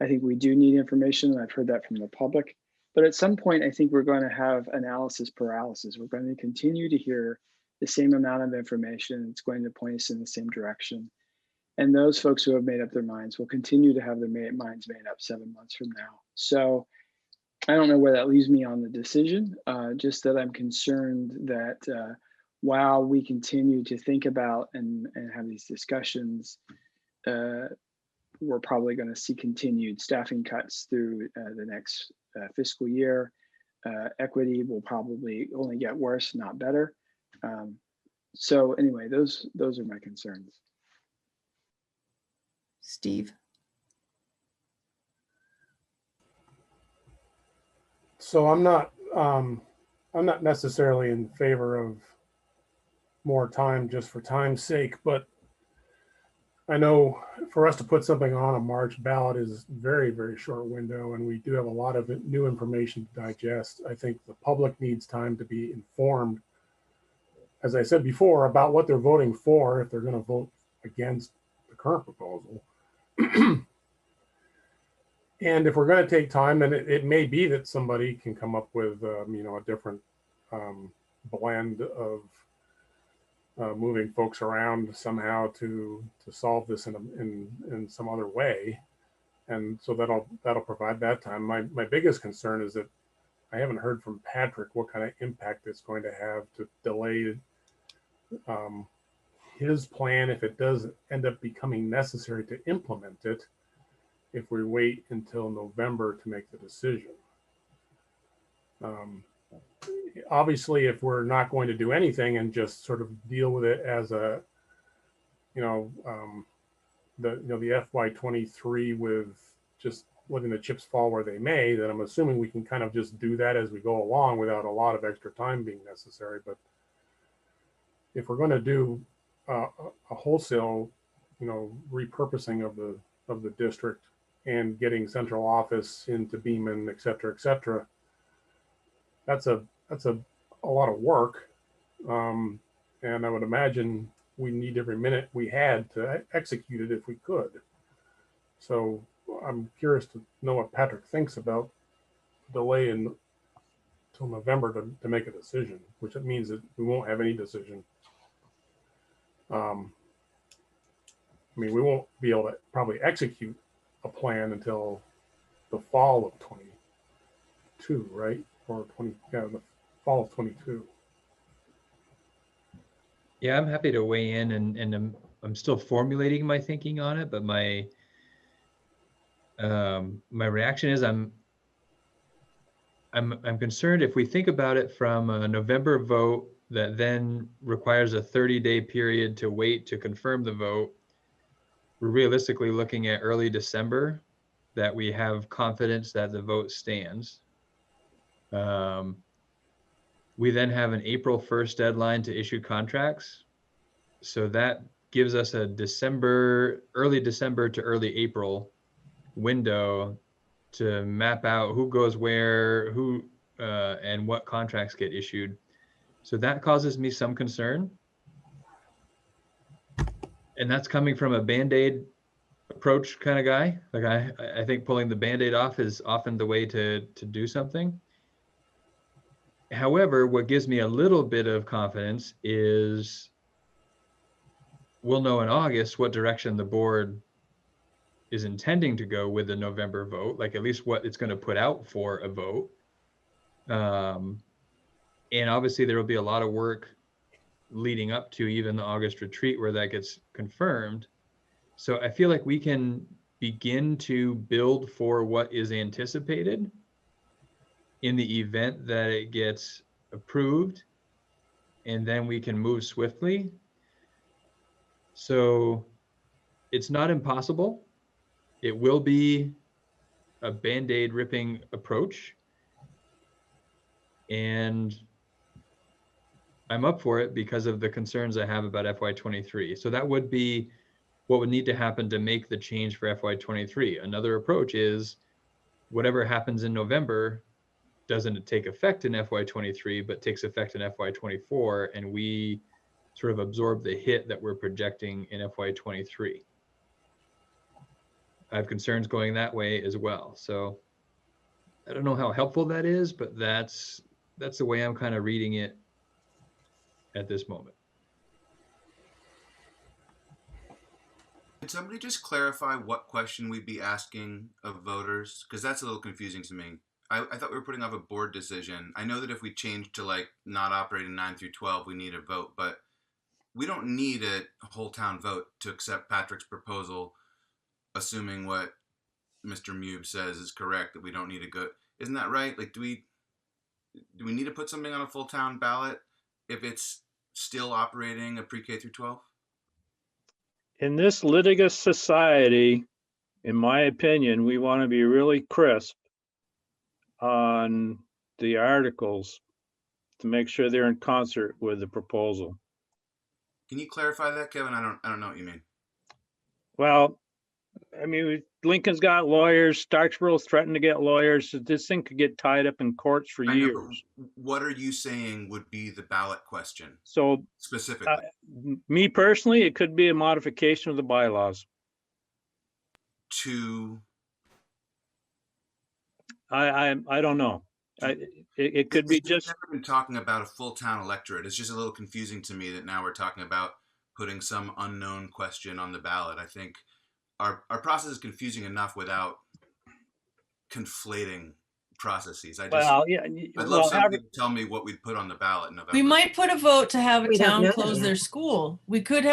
I think we do need information, and I've heard that from the public. But at some point, I think we're going to have analysis paralysis. We're going to continue to hear the same amount of information. It's going to point us in the same direction. And those folks who have made up their minds will continue to have their minds made up 7 months from now. So I don't know where that leaves me on the decision, just that I'm concerned that while we continue to think about and have these discussions, we're probably going to see continued staffing cuts through the next fiscal year. Equity will probably only get worse, not better. So anyway, those are my concerns. Steve? So I'm not necessarily in favor of more time just for time's sake, but I know for us to put something on a March ballot is very, very short window, and we do have a lot of new information to digest. I think the public needs time to be informed, as I said before, about what they're voting for if they're going to vote against the current proposal. And if we're going to take time, then it may be that somebody can come up with a different blend of moving folks around somehow to solve this in some other way, and so that'll provide that time. My biggest concern is that I haven't heard from Patrick what kind of impact it's going to have to delay his plan if it does end up becoming necessary to implement it, if we wait until November to make the decision. Obviously, if we're not going to do anything and just sort of deal with it as a, the FY23 with just letting the chips fall where they may, then I'm assuming we can kind of just do that as we go along without a lot of extra time being necessary. But if we're going to do a wholesale, repurposing of the district and getting central office into Beaman, et cetera, that's a lot of work. And I would imagine we need every minute we had to execute it if we could. So I'm curious to know what Patrick thinks about delaying till November to make a decision, which it means that we won't have any decision. We won't be able to probably execute a plan until the fall of 22, right? Or the fall of 22. Yeah, I'm happy to weigh in, and I'm still formulating my thinking on it, but my reaction is I'm concerned if we think about it from a November vote that then requires a 30-day period to wait to confirm the vote, we're realistically looking at early December that we have confidence that the vote stands. We then have an April 1st deadline to issue contracts. So that gives us a early December to early April window to map out who goes where, and what contracts get issued. So that causes me some concern. And that's coming from a Band-Aid approach kind of guy. Like I think pulling the Band-Aid off is often the way to do something. However, what gives me a little bit of confidence is we'll know in August what direction the board is intending to go with the November vote, like at least what it's going to put out for a vote. And obviously there will be a lot of work leading up to even the August retreat where that gets confirmed. So I feel like we can begin to build for what is anticipated in the event that it gets approved, and then we can move swiftly. So it's not impossible. It will be a Band-Aid ripping approach. And I'm up for it because of the concerns I have about FY23. So that would be what would need to happen to make the change for FY23. Another approach is whatever happens in November doesn't take effect in FY23, but takes effect in FY24, and we sort of absorb the hit that we're projecting in FY23. I have concerns going that way as well. So I don't know how helpful that is, but that's the way I'm kind of reading it at this moment. Can somebody just clarify what question we'd be asking of voters? Because that's a little confusing to me. I thought we were putting off a board decision. I know that if we change to like not operating 9 through 12, we need a vote, but we don't need a whole town vote to accept Patrick's proposal, assuming what Mr. Mube says is correct, that we don't need a good, isn't that right? Like, do we need to put something on a full town ballot if it's still operating a pre-K through 12? In this litigious society, in my opinion, we want to be really crisp on the articles to make sure they're in concert with the proposal. Can you clarify that, Kevin? I don't know what you mean. Well, I mean, Lincoln's got lawyers, Starksville's threatened to get lawyers, so this thing could get tied up in courts for years. What are you saying would be the ballot question? So specifically, me personally, it could be a modification of the bylaws. To I don't know. It could be just. We've never been talking about a full town electorate. It's just a little confusing to me that now we're talking about putting some unknown question on the ballot. I think our process is confusing enough without conflating processes. I'd love somebody to tell me what we'd put on the ballot in November. We might put a vote to have a town close their school. We could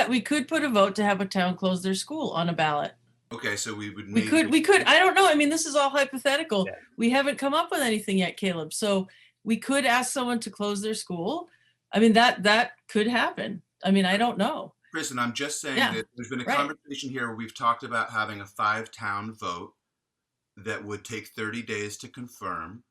put a vote to have a town close their school on a ballot. Okay, so we would. We could. I don't know. I mean, this is all hypothetical. Yeah. We haven't come up with anything yet, Caleb. So we could ask someone to close their school. I mean, that could happen. I mean, I don't know. Kristen, I'm just saying that there's been a conversation here where we've talked about having a 5-town vote that would take 30 days to confirm.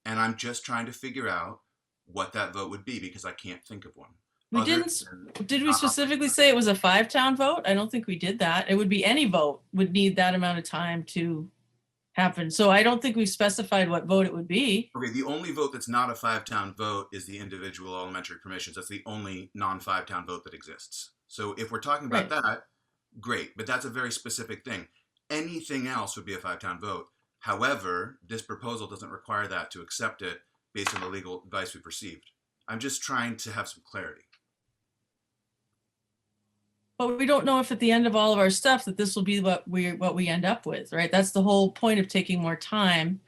And I'm just trying to figure out what that vote would be because I can't think of one. We didn't, did we specifically say it was a 5-town vote? I don't think we did that. It would be any vote would need that amount of time to happen. So I don't think we specified what vote it would be. Okay, the only vote that's not a 5-town vote is the individual elementary commissions. That's the only non-5-town vote that exists. So if we're talking about that, great, but that's a very specific thing. Anything else would be a 5-town vote. However, this proposal doesn't require that to accept it based on the legal advice we've received. I'm just trying to have some clarity. But we don't know if at the end of all of our stuff that this will be what we end up with, right? That's the whole point of taking more time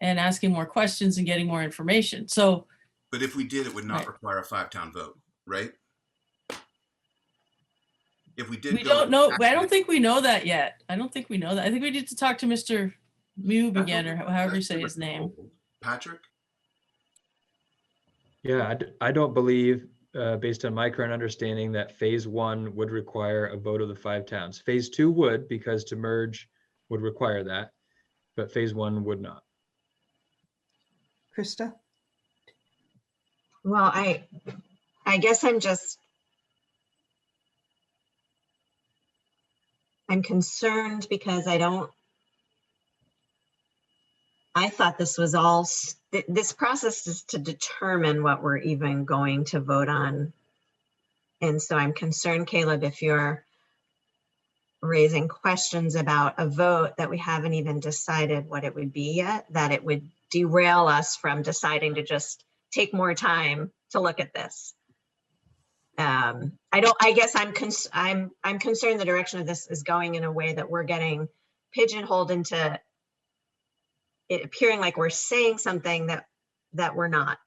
and asking more questions and getting more information. So, but if we did, it would not require a 5-town vote, right? If we did, we don't know. I don't think we know that yet. I don't think we know that. I think we need to talk to Mr. Mube again, or however you say his name. Patrick? Yeah, I don't believe, based on my current understanding, that phase 1 would require a vote of the 5 towns. Phase 2 would, because to merge would require that, but phase 1 would not. Krista? Well, I guess I'm concerned because I thought this was all, this process is to determine what we're even going to vote on. And so I'm concerned, Caleb, if you're raising questions about a vote that we haven't even decided what it would be yet, that it would derail us from deciding to just take more time to look at this. I guess I'm concerned the direction of this is going in a way that we're getting pigeonholed into it appearing like we're saying something that we're not,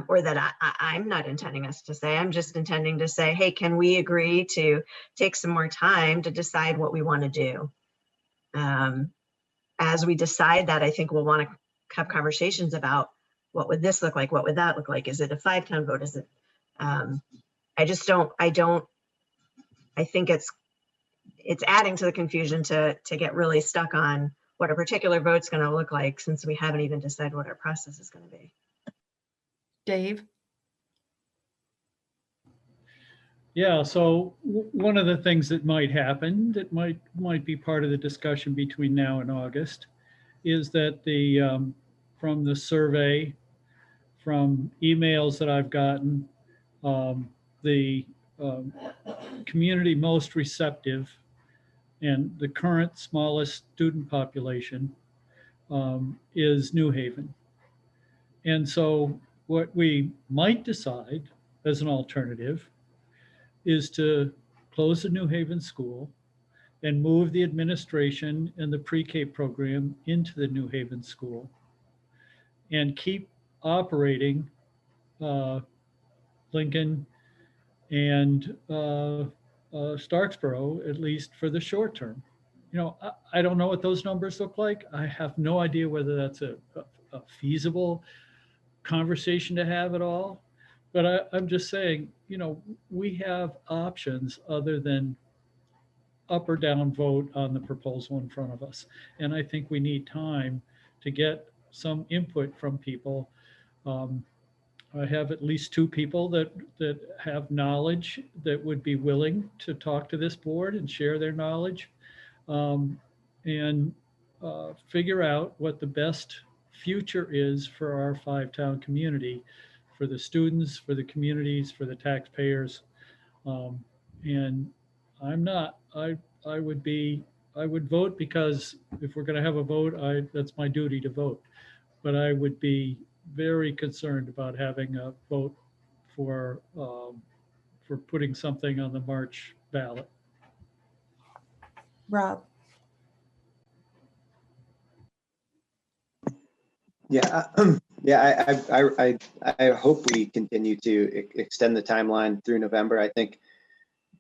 or that I'm not intending us to say. I'm just intending to say, hey, can we agree to take some more time to decide what we want to do? As we decide that, I think we'll want to have conversations about what would this look like? What would that look like? Is it a 5-town vote? Is it, I think it's adding to the confusion to get really stuck on what a particular vote's going to look like, since we haven't even decided what our process is going to be. Dave? Yeah, so one of the things that might happen that might be part of the discussion between now and August is that from the survey, from emails that I've gotten, the community most receptive and the current smallest student population is New Haven. And so what we might decide as an alternative is to close the New Haven school and move the administration and the pre-K program into the New Haven school and keep operating Lincoln and Starksboro, at least for the short term. You know, I don't know what those numbers look like. I have no idea whether that's a feasible conversation to have at all. But I'm just saying, you know, we have options other than up or down vote on the proposal in front of us. And I think we need time to get some input from people. I have at least 2 people that have knowledge that would be willing to talk to this board and share their knowledge, and figure out what the best future is for our 5-town community, for the students, for the communities, for the taxpayers. And I would vote, because if we're going to have a vote, that's my duty to vote. But I would be very concerned about having a vote for putting something on the March ballot. Rob? Yeah, I hope we continue to extend the timeline through November. I think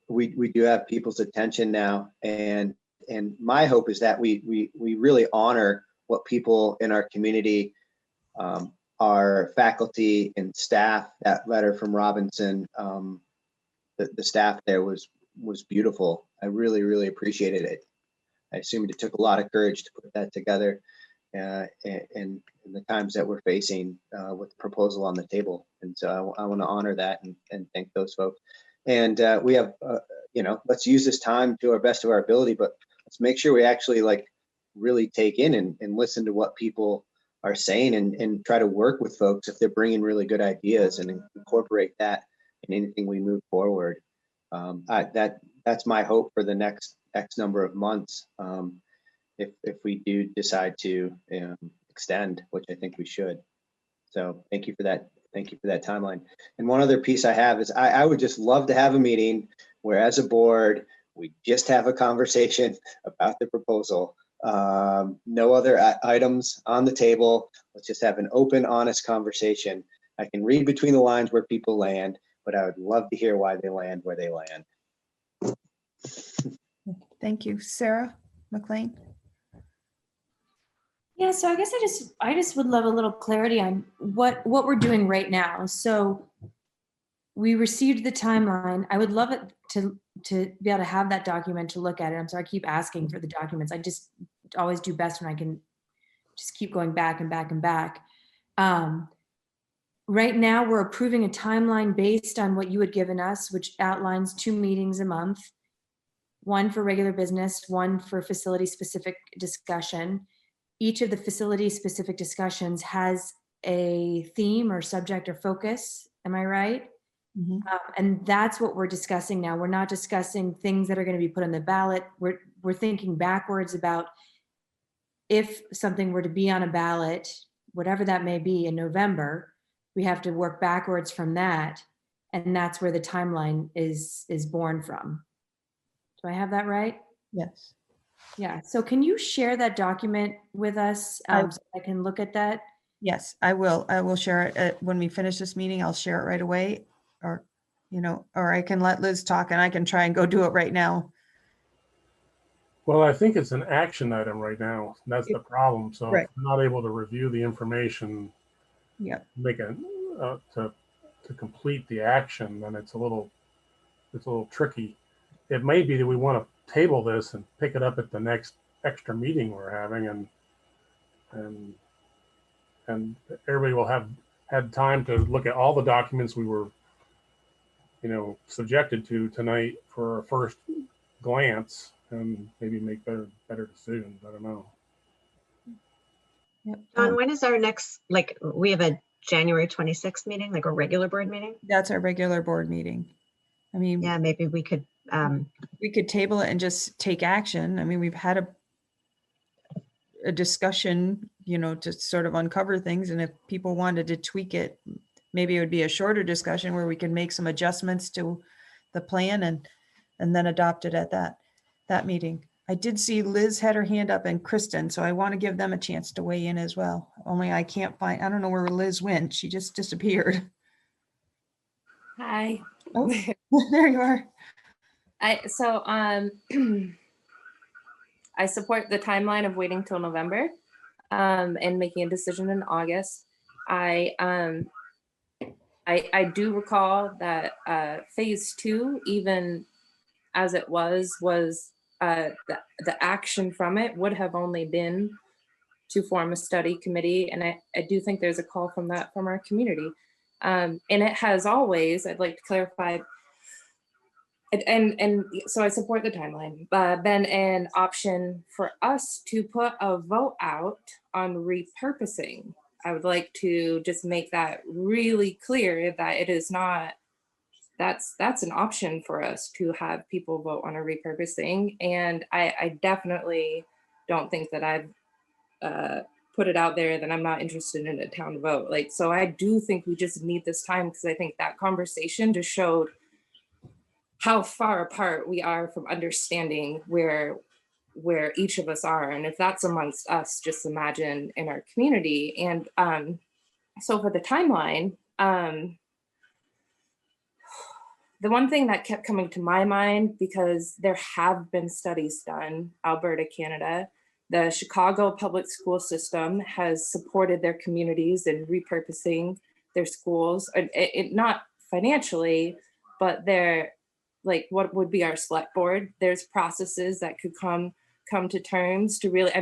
we do have people's attention now, and my hope is that we really honor what people in our community, our faculty and staff. That letter from Robinson, the staff there was beautiful. I really appreciated it. I assumed it took a lot of courage to put that together, in the times that we're facing with the proposal on the table. And so I want to honor that and thank those folks. And we have, let's use this time to our best of our ability, but let's make sure we actually really take in and listen to what people are saying, and try to work with folks if they're bringing really good ideas, and incorporate that in anything we move forward. That's my hope for the next X number of months. If we do decide to extend, which I think we should. So thank you for that. Thank you for that timeline. And one other piece I have is I would just love to have a meeting where, as a board, we just have a conversation about the proposal. No other items on the table. Let's just have an open, honest conversation. I can read between the lines where people land, but I would love to hear why they land where they land. Thank you. Sarah McLean? Yeah, so I guess I just would love a little clarity on what we're doing right now. So we received the timeline. I would love it to be able to have that document to look at it. I'm sorry, I keep asking for the documents. I just always do best when I can just keep going back and back and back. Right now, we're approving a timeline based on what you had given us, which outlines 2 meetings a month, one for regular business, one for facility-specific discussion. Each of the facility-specific discussions has a theme or subject or focus. Am I right? And that's what we're discussing now. We're not discussing things that are going to be put on the ballot. We're thinking backwards about if something were to be on a ballot, whatever that may be in November, we have to work backwards from that. And that's where the timeline is born from. Do I have that right? Yes. Yeah. So can you share that document with us so I can look at that? Yes, I will. I will share it when we finish this meeting. I'll share it right away, or, or I can let Liz talk and I can try and go do it right now. Well, I think it's an action item right now. That's the problem. So Right. if I'm not able to review the information, make to complete the action, then it's a little tricky. It may be that we want to table this and pick it up at the next extra meeting we're having, and everybody will have had time to look at all the documents we were, subjected to tonight for a first glance, and maybe make better decisions. I don't know. Yep. John, when is our next, we have a January 26th meeting, like a regular board meeting? That's our regular board meeting. I mean, yeah, maybe we could table it and just take action. I mean, we've had a discussion, to sort of uncover things. And if people wanted to tweak it, maybe it would be a shorter discussion where we can make some adjustments to the plan and then adopt it at that meeting. I did see Liz had her hand up and Kristen, so I want to give them a chance to weigh in as well. Only I don't know where Liz went. She just disappeared. Hi. Oh, there you are. I support the timeline of waiting till November and making a decision in August. I do recall that phase 2, even as it was the action from it would have only been to form a study committee. And I do think there's a call from our community. And it has always, I'd like to clarify, and so I support the timeline, been an option for us to put a vote out on repurposing. I would like to just make that really clear that it is not, that's an option for us to have people vote on a repurposing. And I definitely don't think that I've put it out there that I'm not interested in a town vote. So I do think we just need this time, because I think that conversation just showed how far apart we are from understanding where each of us are. And if that's amongst us, just imagine in our community. And so for the timeline, the one thing that kept coming to my mind, because there have been studies done, Alberta, Canada, the Chicago public school system has supported their communities in repurposing their schools, not financially, but they're what would be our select board. There's processes that could come to terms to really,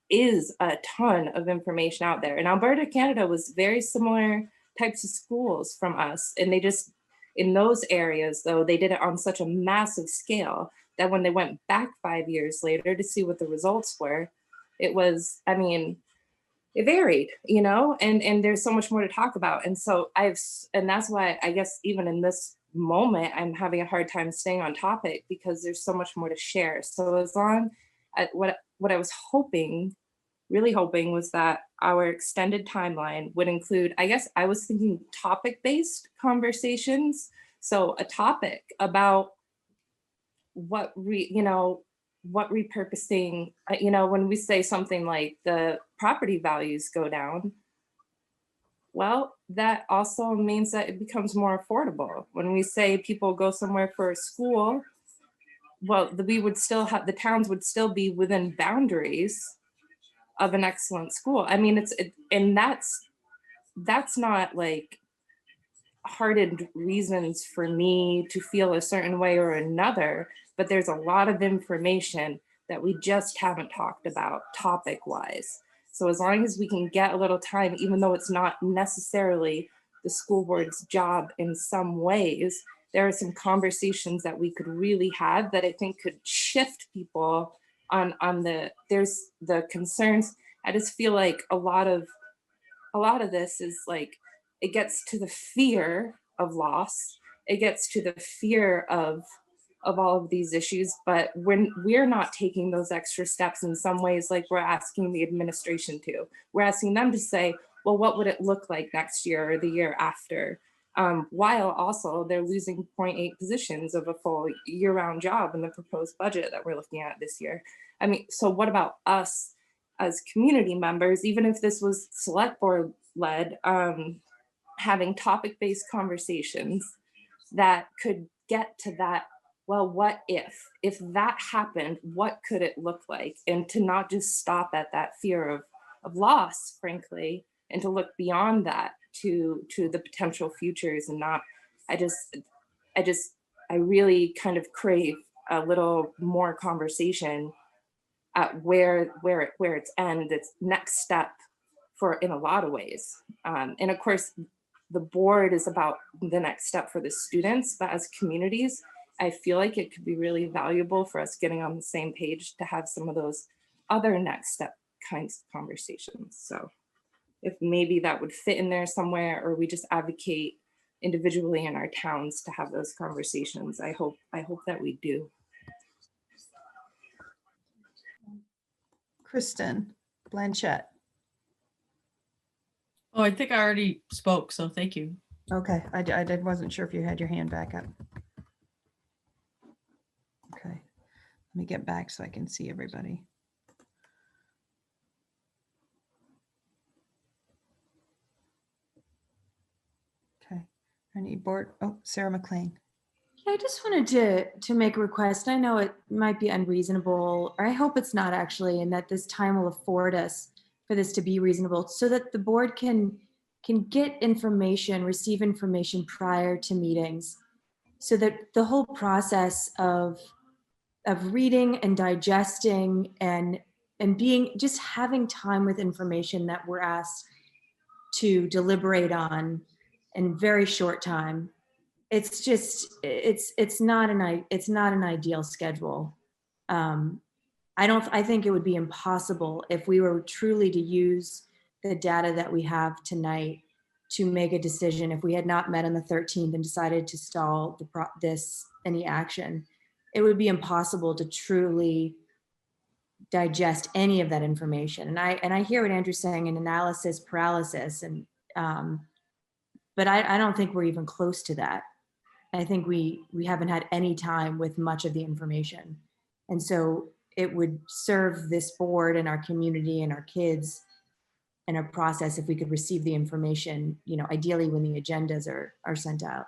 is a ton of information out there. And Alberta, Canada was very similar types of schools from us. And they just, in those areas though, they did it on such a massive scale that when they went back 5 years later to see what the results were, it was, it varied, and there's so much more to talk about. And so and that's why I guess even in this moment, I'm having a hard time staying on topic, because there's so much more to share. So as long as what I was really hoping was that our extended timeline would include, I guess I was thinking topic-based conversations. So a topic about what repurposing, when we say something like the property values go down, well, that also means that it becomes more affordable. When we say people go somewhere for a school, well, we would still have, the towns would still be within boundaries of an excellent school. I mean, and that's not like hardened reasons for me to feel a certain way or another, but there's a lot of information that we just haven't talked about topic wise. So as long as we can get a little time, even though it's not necessarily the school board's job in some ways, there are some conversations that we could really have that I think could shift people on there's the concerns. I just feel like a lot of this is like, it gets to the fear of loss. It gets to the fear of all of these issues, but when we're not taking those extra steps in some ways, like we're asking the administration to, we're asking them to say, well, what would it look like next year or the year after? While also they're losing 0.8 positions of a full year-round job in the proposed budget that we're looking at this year. I mean, so what about us as community members, even if this was select board led, having topic-based conversations that could get to that, well, what if that happened, what could it look like? And to not just stop at that fear of loss, frankly, and to look beyond that to the potential futures and not, I really kind of crave a little more conversation at where it's end, its next step for in a lot of ways. And of course, the board is about the next step for the students, but as communities, I feel like it could be really valuable for us getting on the same page to have some of those other next step kinds of conversations. So if maybe that would fit in there somewhere, or we just advocate individually in our towns to have those conversations, I hope that we do. Kristen Blanchette. Oh, I think I already spoke, so thank you. Okay, I wasn't sure if you had your hand back up. Okay, let me get back so I can see everybody. Okay, I need board, oh, Sarah McLean. Yeah, I just wanted to make a request. I know it might be unreasonable, or I hope it's not actually, and that this time will afford us for this to be reasonable, so that the board can get information, receive information prior to meetings, so that the whole process of reading and digesting and being, just having time with information that we're asked to deliberate on in very short time. It's just, it's not an ideal schedule. I think it would be impossible if we were truly to use the data that we have tonight to make a decision. If we had not met on the 13th and decided to stall any action, it would be impossible to truly digest any of that information. And I hear what Andrew's saying, an analysis paralysis, and but I don't think we're even close to that. I think we haven't had any time with much of the information. And so it would serve this board and our community and our kids in a process if we could receive the information, ideally when the agendas are sent out.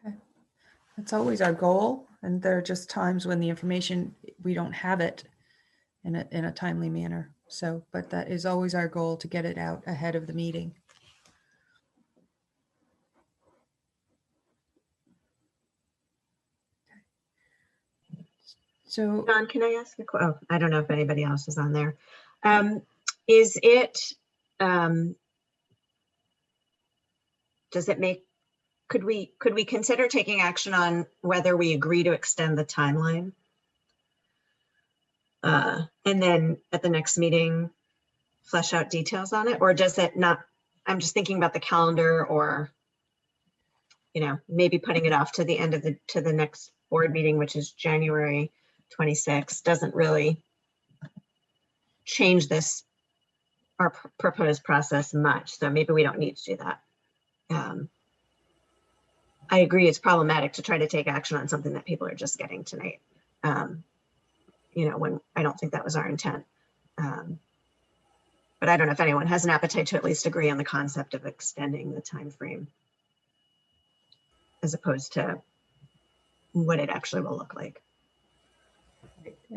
Okay, that's always our goal. And there are just times when the information, we don't have it in a timely manner. So, but that is always our goal, to get it out ahead of the meeting. So, John, can I ask a question? Oh, I don't know if anybody else is on there. Is it, does it make, could we consider taking action on whether we agree to extend the timeline? And then at the next meeting, flesh out details on it? Or does it not? I'm just thinking about the calendar, or, maybe putting it off to the end of the next board meeting, which is January 26th, doesn't really change this, our proposed process much. So maybe we don't need to do that. I agree, it's problematic to try to take action on something that people are just getting tonight. When I don't think that was our intent. But I don't know if anyone has an appetite to at least agree on the concept of extending the time frame, as opposed to what it actually will look like.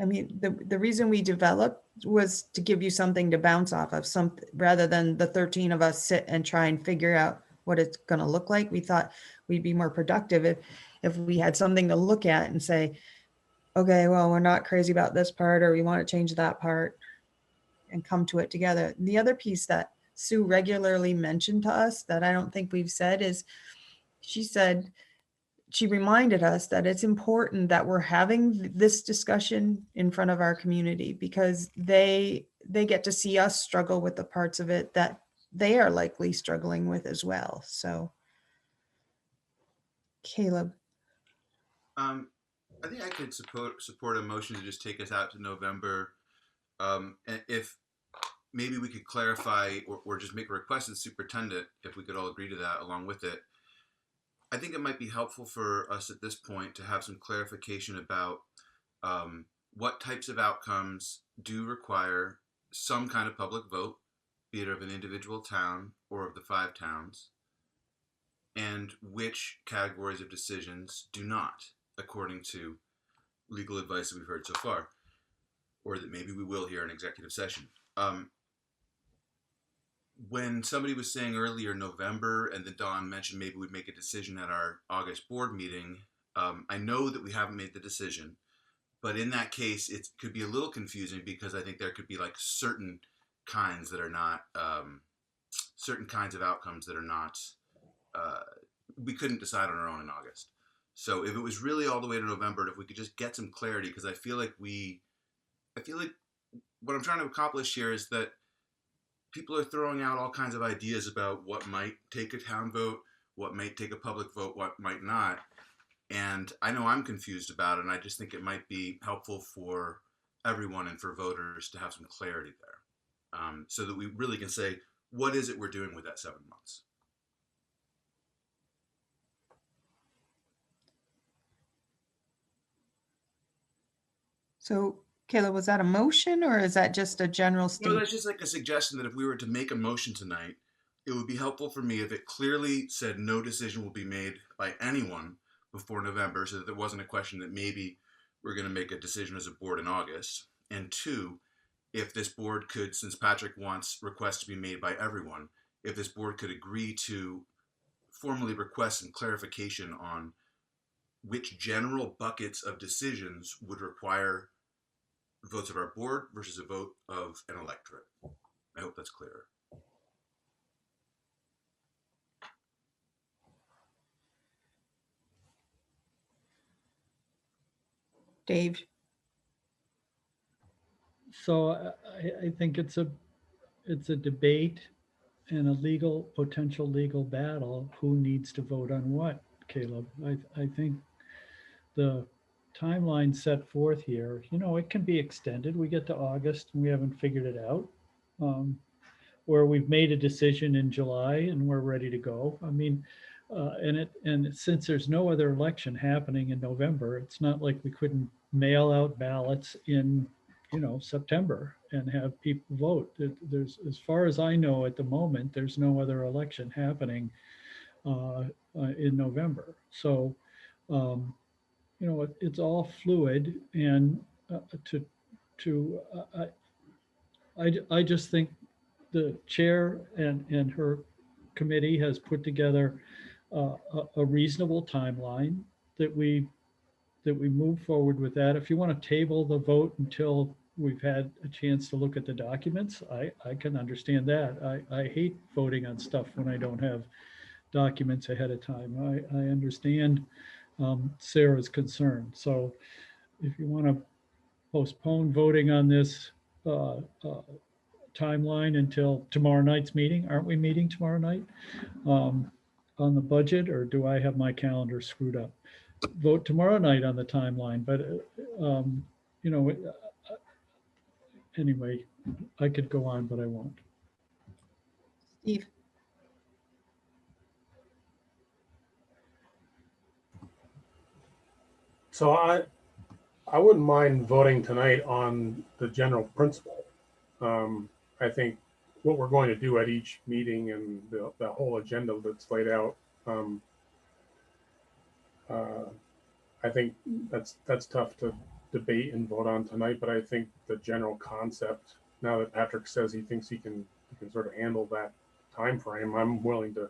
I mean, the reason we developed was to give you something to bounce off of, some rather than the 13 of us sit and try and figure out what it's going to look like. We thought we'd be more productive if we had something to look at and say, okay, well, we're not crazy about this part, or we want to change that part, and come to it together. The other piece that Sue regularly mentioned to us that I don't think we've said is, she reminded us that it's important that we're having this discussion in front of our community, because they get to see us struggle with the parts of it that they are likely struggling with as well. So, Caleb. I think I could support a motion to just take us out to November. And if maybe we could clarify or just make a request to the superintendent, if we could all agree to that along with it. I think it might be helpful for us at this point to have some clarification about what types of outcomes do require some kind of public vote, be it of an individual town or of the 5 towns, and which categories of decisions do not, according to legal advice that we've heard so far, or that maybe we will hear in executive session. When somebody was saying earlier November, and then Dawn mentioned maybe we'd make a decision at our August board meeting, I know that we haven't made the decision, but in that case, it could be a little confusing, because I think there could be like certain kinds that are not, certain kinds of outcomes that are not, we couldn't decide on our own in August. So if it was really all the way to November, if we could just get some clarity, because I feel like what I'm trying to accomplish here is that people are throwing out all kinds of ideas about what might take a town vote, what might take a public vote, what might not. And I know I'm confused about it, and I just think it might be helpful for everyone and for voters to have some clarity there, so that we really can say, what is it we're doing with that 7 months? So, Kayla, was that a motion, or is that just a general No, statement? that's just like a suggestion that if we were to make a motion tonight, it would be helpful for me if it clearly said no decision will be made by anyone before November, so that there wasn't a question that maybe we're going to make a decision as a board in August. And 2, if this board could, since Patrick wants requests to be made by everyone, if this board could agree to formally request some clarification on which general buckets of decisions would require votes of our board versus a vote of an electorate. I hope that's clearer. Dave. So I think it's a debate and a potential legal battle. Who needs to vote on what, Caleb? I think the timeline set forth here, it can be extended. We get to August and we haven't figured it out. Or we've made a decision in July and we're ready to go. I mean, and since there's no other election happening in November, it's not like we couldn't mail out ballots in, September and have people vote. There's, as far as I know at the moment, there's no other election happening in November. So, it's all fluid, and I just think the chair and her committee has put together a reasonable timeline that we move forward with that. If you want to table the vote until we've had a chance to look at the documents, I can understand that. I hate voting on stuff when I don't have documents ahead of time. I understand Sarah's concern. So if you want to postpone voting on this timeline until tomorrow night's meeting, aren't we meeting tomorrow night on the budget, or do I have my calendar screwed up? Vote tomorrow night on the timeline, but anyway, I could go on, but I won't. Steve. So I wouldn't mind voting tonight on the general principle. I think what we're going to do at each meeting and the whole agenda that's laid out, I think that's tough to debate and vote on tonight, but I think the general concept, now that Patrick says he thinks he can sort of handle that time frame, I'm willing to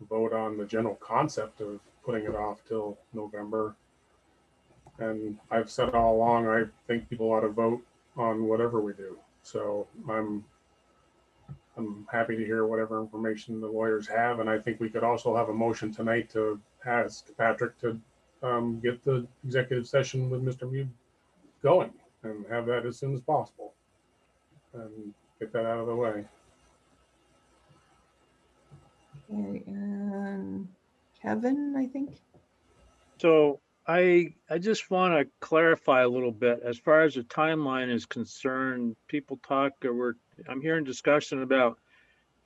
vote on the general concept of putting it off till November. And I've said all along, I think people ought to vote on whatever we do. So I'm happy to hear whatever information the lawyers have. And I think we could also have a motion tonight to ask Patrick to get the executive session with Mr. Mead going and have that as soon as possible and get that out of the way. Okay, and Kevin, I think. So I just want to clarify a little bit as far as the timeline is concerned. People talk, I'm hearing discussion about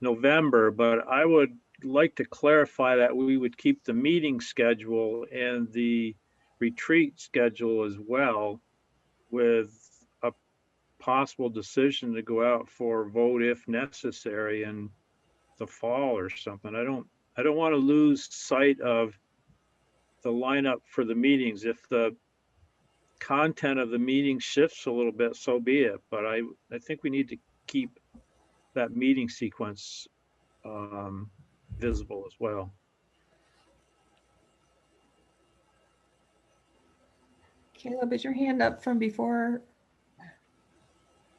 November, but I would like to clarify that we would keep the meeting schedule and the retreat schedule as well, with a possible decision to go out for a vote if necessary in the fall or something. I don't want to lose sight of the lineup for the meetings. If the content of the meeting shifts a little bit, so be it. But I think we need to keep that meeting sequence visible as well. Caleb, is your hand up from before?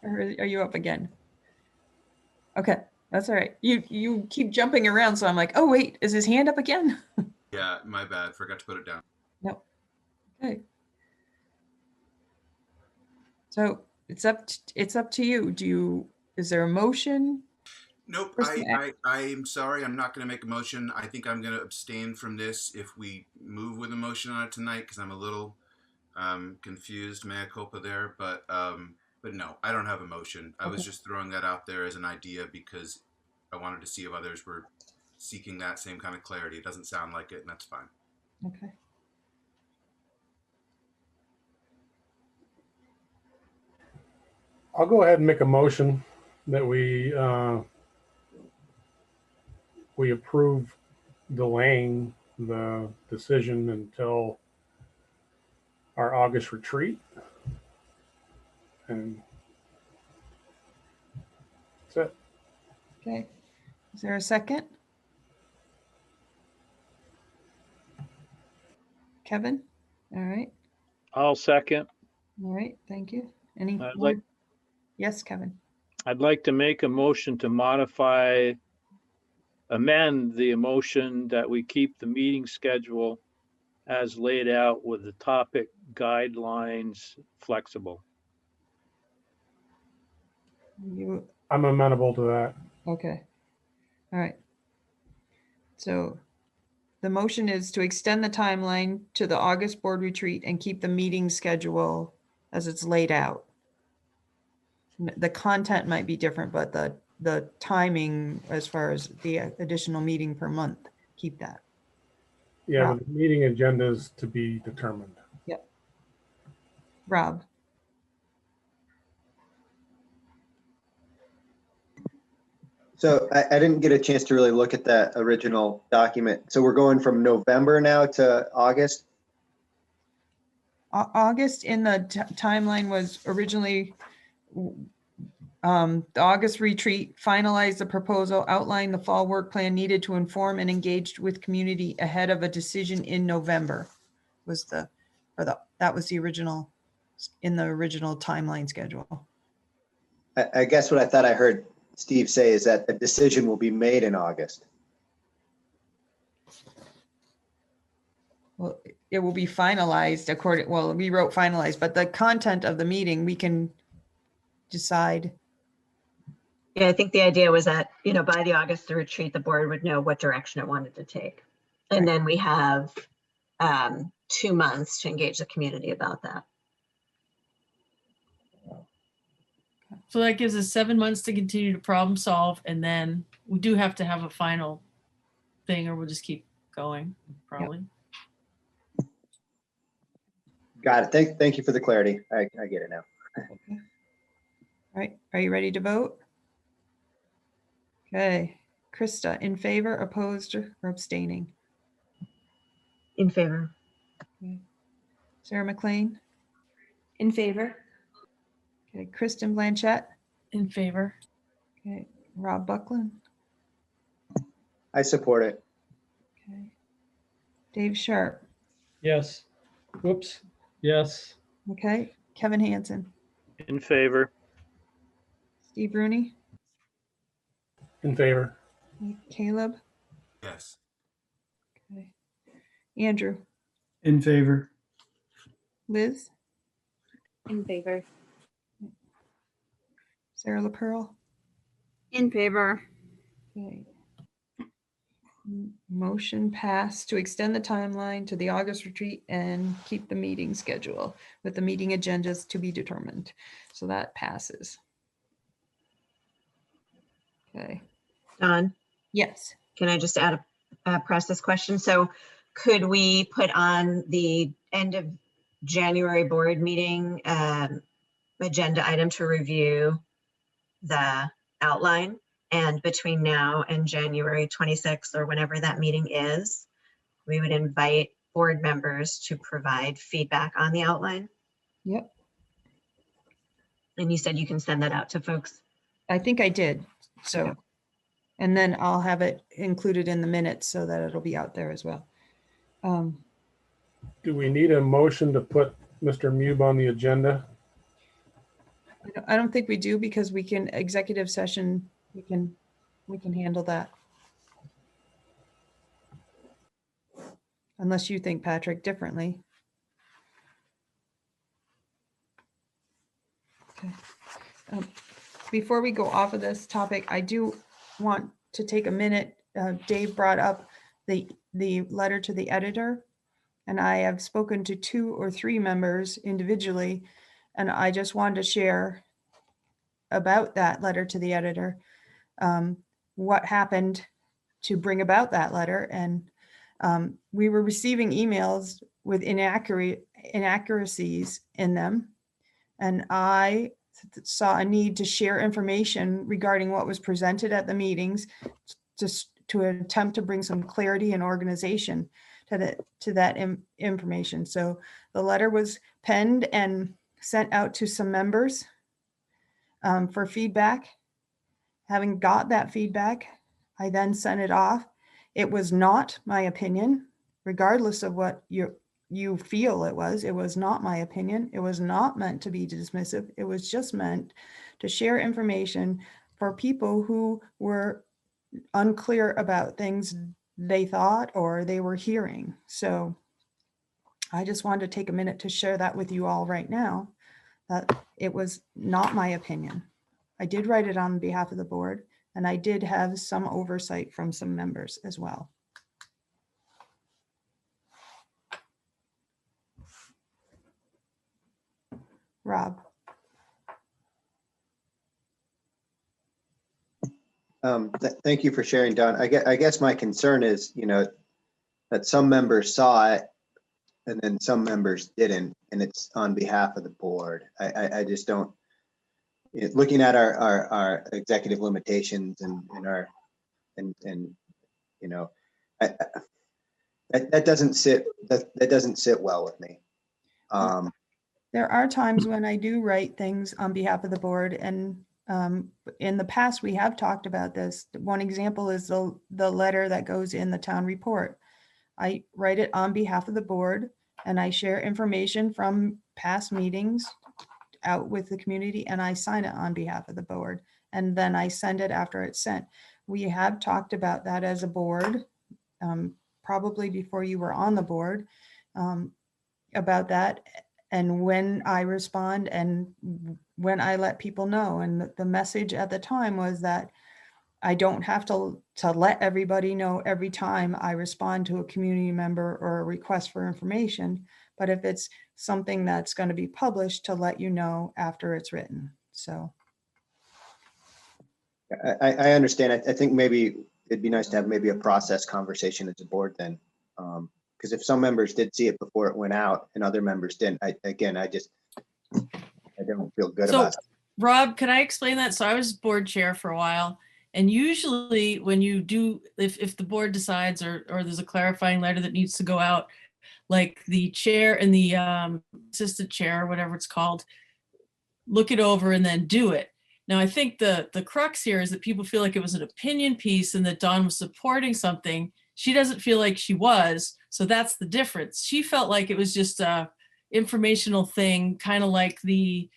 Or are you up again? Okay, that's all right. You keep jumping around, so I'm like, oh wait, is his hand up again? Yeah, my bad. Forgot to put it down. No. Okay. So it's up to you. Is there a motion? Nope. Kristen, I'm sorry. I'm not going to make a motion. I think I'm going to abstain from this if we move with a motion on it tonight, because I'm a little confused, mea culpa there. But no, I don't have a motion. I was just throwing that out there as an idea because I wanted to see if others were seeking that same kind of clarity. It doesn't sound like it, and that's fine. Okay. I'll go ahead and make a motion that we approve delaying the decision until our August retreat. And that's it. Okay. Is there a second? Kevin? All right. I'll second. All right. Thank you. Any I'd more? like- Yes, Kevin. I'd like to make a motion to amend the motion that we keep the meeting schedule as laid out with the topic guidelines flexible. I'm amenable to that. Okay. All right. So the motion is to extend the timeline to the August board retreat and keep the meeting schedule as it's laid out. The content might be different, but the timing as far as the additional meeting per month, keep that. Yeah, Rob. but the meeting agenda is to be determined. Yep. Rob. So I didn't get a chance to really look at that original document. So we're going from November now to August? August in the timeline was originally the August retreat, finalized the proposal, outlined the fall work plan needed to inform and engage with community ahead of a decision in November that was the original, in the original timeline schedule. I guess what I thought I heard Steve say is that the decision will be made in August. Well, it will be finalized we wrote finalized, but the content of the meeting, we can decide. Yeah, I think the idea was that, by the August retreat, the board would know what direction it wanted to take. And then we have 2 months to engage the community about that. So that gives us 7 months to continue to problem solve, and then we do have to have a final thing, or we'll just keep going, probably. Got it. Thank you for the clarity. I get it now. All right, are you ready to vote? Okay, Krista, in favor, opposed, or abstaining? In favor. Okay. Sarah McLean? In favor? Okay, Kristen Blanchett. In favor. Okay, Rob Buckland. I support it. Okay. Dave Sharp. Yes. Whoops. Yes. Okay, Kevin Hansen. In favor. Steve Rooney. In favor. Caleb. Yes. Okay. Andrew. In favor. Liz. In favor. Sarah LaPearl. In favor. Okay. Motion passed to extend the timeline to the August retreat and keep the meeting schedule with the meeting agendas to be determined. So that passes. Okay. Dawn, Yes. can I just add a process question? So could we put on the end of January board meeting agenda item to review the outline? And between now and January 26th or whenever that meeting is, we would invite board members to provide feedback on the outline. Yep. And you said you can send that out to folks. I think I did. So, and then I'll have it included in the minutes so that it'll be out there as well. Do we need a motion to put Mr. Mube on the agenda? I don't think we do because we can executive session, we can handle that. Unless you think, Patrick, differently. Okay. Before we go off of this topic, I do want to take a minute. Dave brought up the letter to the editor, and I have spoken to 2 or 3 members individually, and I just wanted to share about that letter to the editor, what happened to bring about that letter. And we were receiving emails with inaccuracies in them. And I saw a need to share information regarding what was presented at the meetings to attempt to bring some clarity and organization to that information. So the letter was penned and sent out to some members for feedback. Having got that feedback, I then sent it off. It was not my opinion, regardless of what you feel it was not my opinion. It was not meant to be dismissive. It was just meant to share information for people who were unclear about things they thought or they were hearing. So I just wanted to take a minute to share that with you all right now, that it was not my opinion. I did write it on behalf of the board, and I did have some oversight from some members as well. Rob. Thank you for sharing, Don. I guess my concern is, that some members saw it and then some members didn't, and it's on behalf of the board. I just don't, looking at our executive limitations and that doesn't sit well with me. There are times when I do write things on behalf of the board, and in the past we have talked about this. One example is the letter that goes in the town report. I write it on behalf of the board, and I share information from past meetings out with the community, and I sign it on behalf of the board, and then I send it after it's sent. We have talked about that as a board, probably before you were on the board, about that, and when I respond and when I let people know. And the message at the time was that I don't have to let everybody know every time I respond to a community member or a request for information, but if it's something that's going to be published, to let you know after it's written. So I understand. I think maybe it'd be nice to have maybe a process conversation as a board then. Because if some members did see it before it went out and other members didn't, I don't feel good about it. Rob, can I explain that? So I was board chair for a while, and usually when you do, if the board decides or there's a clarifying letter that needs to go out, like the chair and the assistant chair, whatever it's called, look it over and then do it. Now, I think the crux here is that people feel like it was an opinion piece and that Dawn was supporting something. She doesn't feel like she was. So that's the difference. She felt like it was just a informational thing, kind of like the,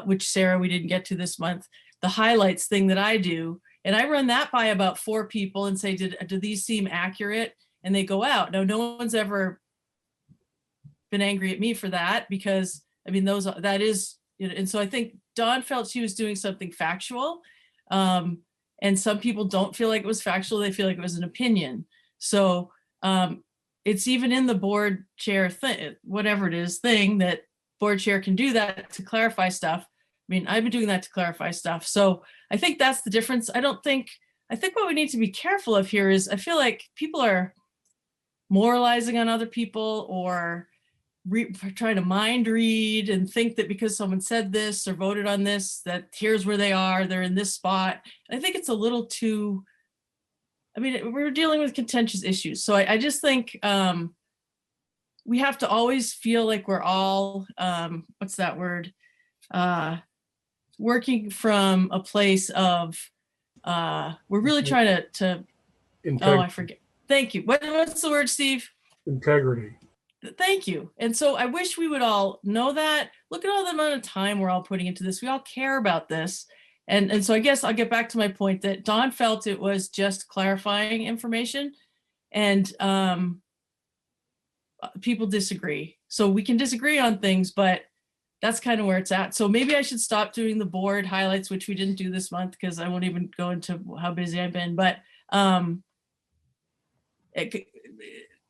which Sarah, we didn't get to this month, the highlights thing that I do. And I run that by about 4 people and say, do these seem accurate? And they go out. Now, no one's ever been angry at me for that because, I mean, that is, and so I think Dawn felt she was doing something factual. And some people don't feel like it was factual. They feel like it was an opinion. So it's even in the board chair thing, whatever it is, thing that board chair can do that to clarify stuff. I mean, I've been doing that to clarify stuff. So I think that's the difference. I think what we need to be careful of here is I feel like people are moralizing on other people or trying to mind read and think that because someone said this or voted on this, that here's where they are, they're in this spot. I think it's a little too, I mean, we're dealing with contentious issues. So I just think we have to always feel like we're all, what's that word? Working from a place of, we're really trying to Integrity. oh, I forget. Thank you. What's the word, Steve? Integrity. Thank you. And so I wish we would all know that. Look at all the amount of time we're all putting into this. We all care about this. And so I guess I'll get back to my point that Dawn felt it was just clarifying information and people disagree. So we can disagree on things, but that's kind of where it's at. So maybe I should stop doing the board highlights, which we didn't do this month because I won't even go into how busy I've been. But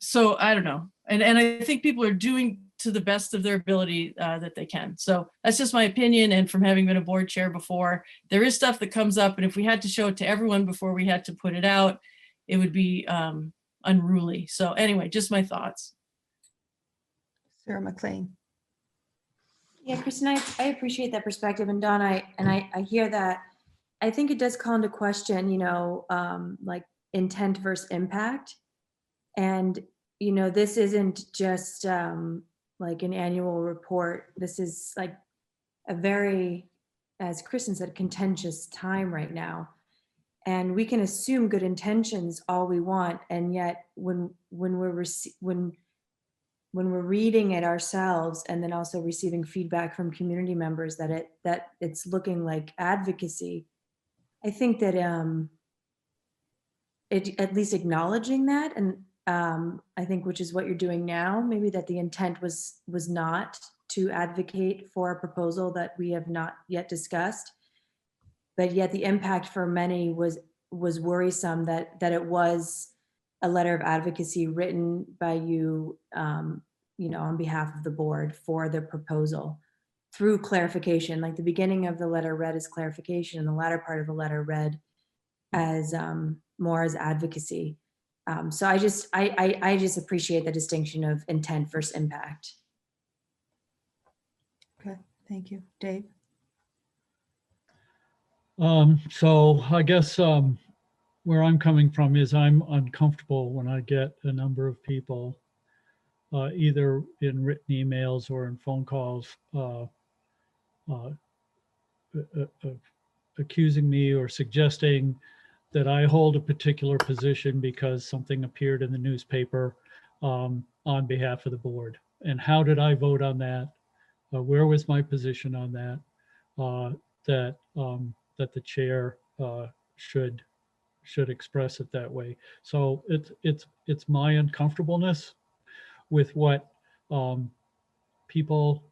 so I don't know. And I think people are doing to the best of their ability that they can. So that's just my opinion. And from having been a board chair before, there is stuff that comes up. And if we had to show it to everyone before we had to put it out, it would be unruly. So anyway, just my thoughts. Sarah McLean. Yeah, Kristen, I appreciate that perspective. And Dawn, I hear that. I think it does call into question, like intent versus impact. And, this isn't just like an annual report. This is like a very, as Kristen said, contentious time right now. And we can assume good intentions all we want. And yet when we're reading it ourselves and then also receiving feedback from community members that it's looking like advocacy, I think that it at least acknowledging that, and I think which is what you're doing now, maybe that the intent was not to advocate for a proposal that we have not yet discussed, but yet the impact for many was worrisome that it was a letter of advocacy written by you, on behalf of the board for the proposal through clarification. Like the beginning of the letter read as clarification and the latter part of the letter read as more as advocacy. So I just appreciate the distinction of intent versus impact. Okay, thank you. Dave? So I guess where I'm coming from is I'm uncomfortable when I get a number of people, either in written emails or in phone calls, accusing me or suggesting that I hold a particular position because something appeared in the newspaper on behalf of the board. And how did I vote on that? Where was my position on that? That the chair should express it that way. So it's my uncomfortableness with what people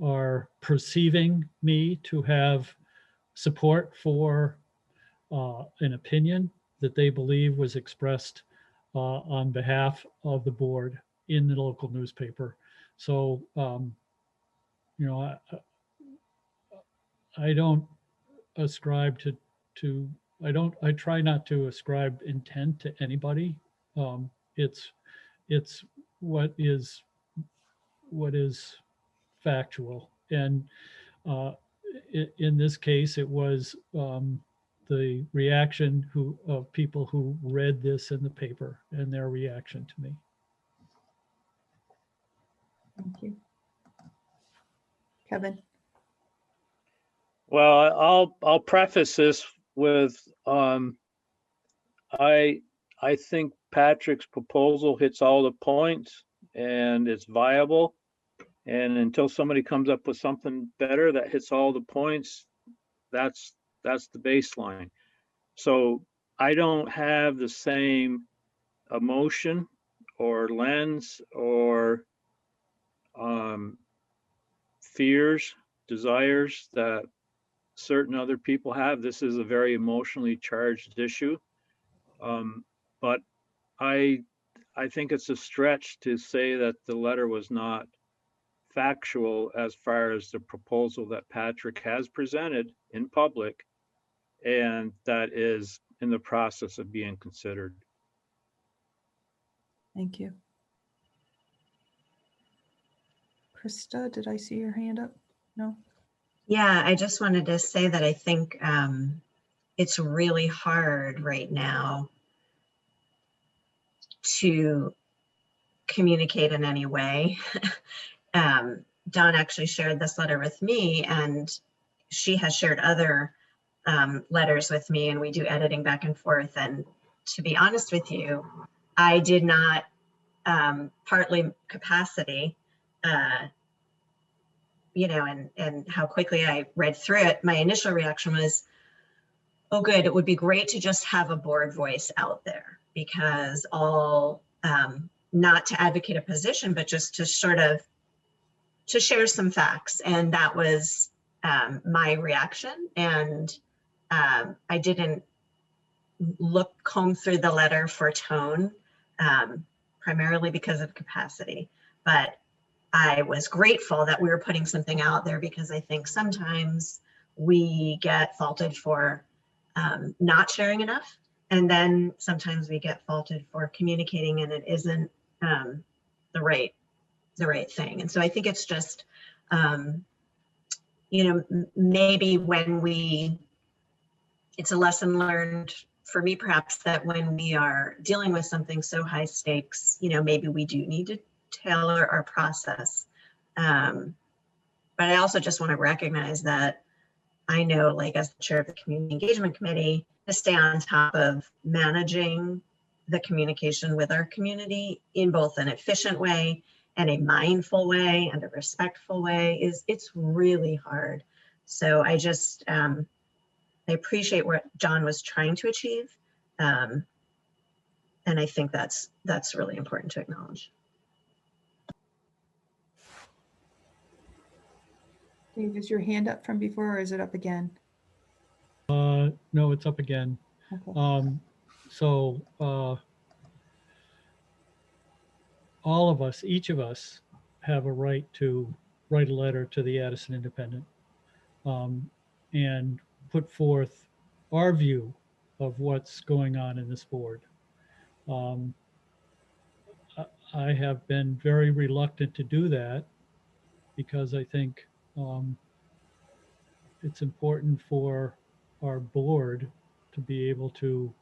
are perceiving me to have support for an opinion that they believe was expressed on behalf of the board in the local newspaper. So, I don't ascribe I try not to ascribe intent to anybody. It's what is factual. And in this case, it was the reaction of people who read this in the paper and their reaction to me. Thank you. Kevin? Well, I'll preface this with, I think Patrick's proposal hits all the points and it's viable. And until somebody comes up with something better that hits all the points, that's the baseline. So I don't have the same emotion or lens or fears, desires that certain other people have. This is a very emotionally charged issue. But I think it's a stretch to say that the letter was not factual as far as the proposal that Patrick has presented in public and that is in the process of being considered. Thank you. Krista, did I see your hand up? No? Yeah, I just wanted to say that I think it's really hard right now to communicate in any way. Dawn actually shared this letter with me, and she has shared other letters with me, and we do editing back and forth. And to be honest with you, I did not, partly capacity, and how quickly I read through it, my initial reaction was, oh, good, it would be great to just have a board voice out there, because not to advocate a position, but just to sort of to share some facts. And that was my reaction. And I didn't comb through the letter for tone, primarily because of capacity. But I was grateful that we were putting something out there, because I think sometimes we get faulted for not sharing enough. And then sometimes we get faulted for communicating and it isn't the right thing. And so I think it's just, maybe it's a lesson learned for me, perhaps, that when we are dealing with something so high stakes, maybe we do need to tailor our process. But I also just want to recognize that I know, like, as the chair of the Community Engagement Committee, to stay on top of managing the communication with our community in both an efficient way and a mindful way and a respectful way it's really hard. So I just, I appreciate what John was trying to achieve. And I think that's really important to acknowledge. Dave, is your hand up from before or is it up again? No, it's up again. Okay. All of us, each of us, have a right to write a letter to the Addison Independent and put forth our view of what's going on in this board. I have been very reluctant to do that because I think it's important for our board to be able to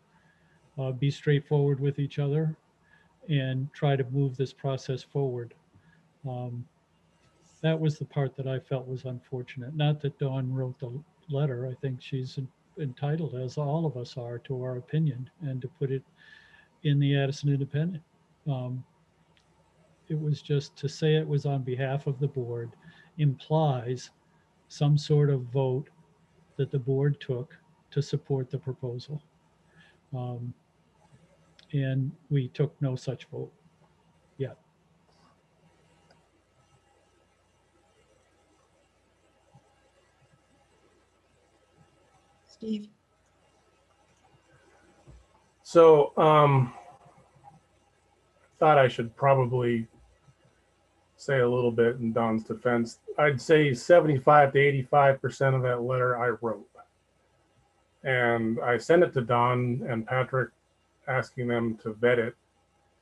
be straightforward with each other and try to move this process forward. That was the part that I felt was unfortunate. Not that Dawn wrote the letter. I think she's entitled, as all of us are, to our opinion and to put it in the Addison Independent. It was just to say it was on behalf of the board implies some sort of vote that the board took to support the proposal. And we took no such vote yet. Steve? So thought I should probably say a little bit in Don's defense. I'd say 75 to 85% of that letter I wrote. And I sent it to Don and Patrick asking them to vet it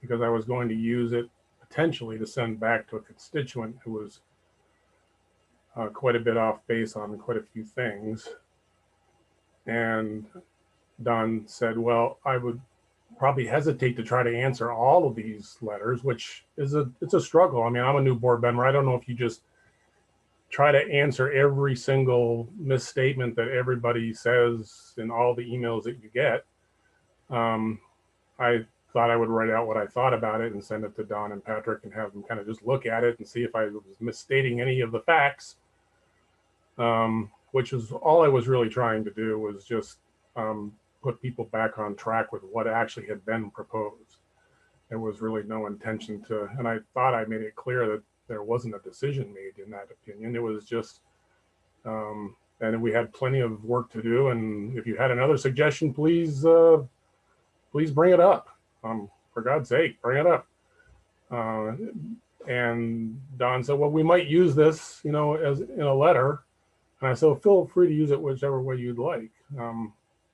because I was going to use it potentially to send back to a constituent who was quite a bit off base on quite a few things. And Don said, well, I would probably hesitate to try to answer all of these letters, which is it's a struggle. I mean, I'm a new board member. I don't know if you just try to answer every single misstatement that everybody says in all the emails that you get. I thought I would write out what I thought about it and send it to Don and Patrick and have them kind of just look at it and see if I was misstating any of the facts, which is all I was really trying to do, was just put people back on track with what actually had been proposed. There was really no intention to, and I thought I made it clear that there wasn't a decision made in that opinion. It was just, and we had plenty of work to do. And if you had another suggestion, please bring it up. For God's sake, bring it up. And Don said, well, we might use this, as in a letter. And I said, well, feel free to use it whichever way you'd like.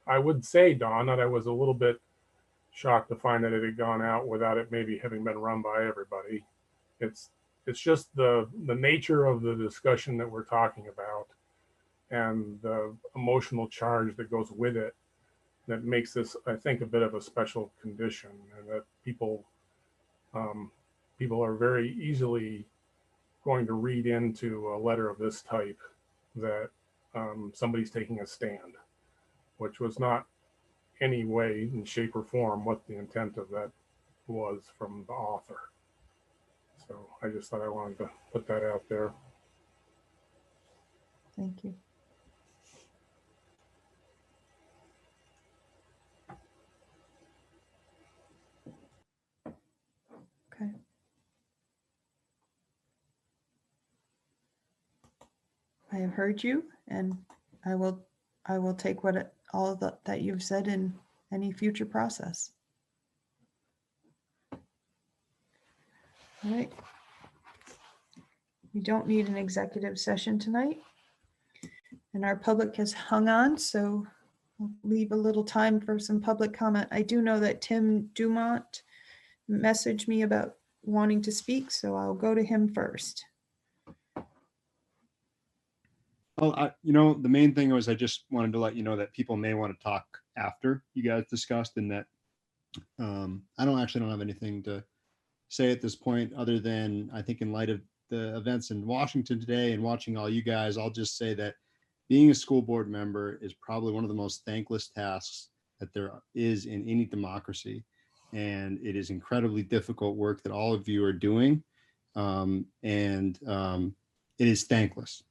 I would say, Don, that I was a little bit shocked to find that it had gone out without it maybe having been run by everybody. It's just the nature of the discussion that we're talking about and the emotional charge that goes with it that makes this, I think, a bit of a special condition, and that people are very easily going to read into a letter of this type that somebody's taking a stand, which was not any way in shape or form what the intent of that was from the author. So I just thought I wanted to put that out there. Thank you. Okay. I have heard you, and I will take all that you've said in any future process. All right. We don't need an executive session tonight, and our public has hung on, so we'll leave a little time for some public comment. I do know that Tim Dumont messaged me about wanting to speak, so I'll go to him first. Well, the main thing was I just wanted to let you know that people may want to talk after you guys discussed, and that I don't have anything to say at this point, other than I think in light of the events in Washington today and watching all you guys, I'll just say that being a school board member is probably one of the most thankless tasks that there is in any democracy. And it is incredibly difficult work that all of you are doing. It is thankless.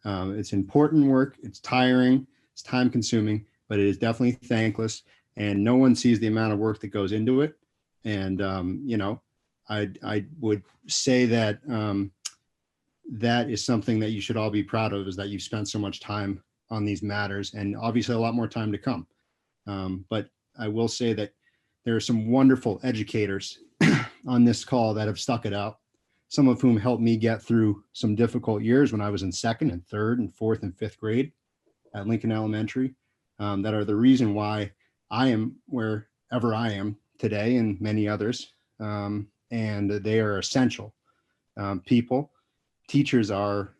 It's important work. It's tiring. It's time consuming, but it is definitely thankless. And no one sees the amount of work that goes into it. And, I would say that that is something that you should all be proud of, is that you've spent so much time on these matters, and obviously a lot more time to come. But I will say that there are some wonderful educators on this call that have stuck it out, some of whom helped me get through some difficult years when I was in second and third and fourth and fifth grade at Lincoln Elementary, that are the reason why I am wherever I am today, and many others. And they are essential people. Teachers are,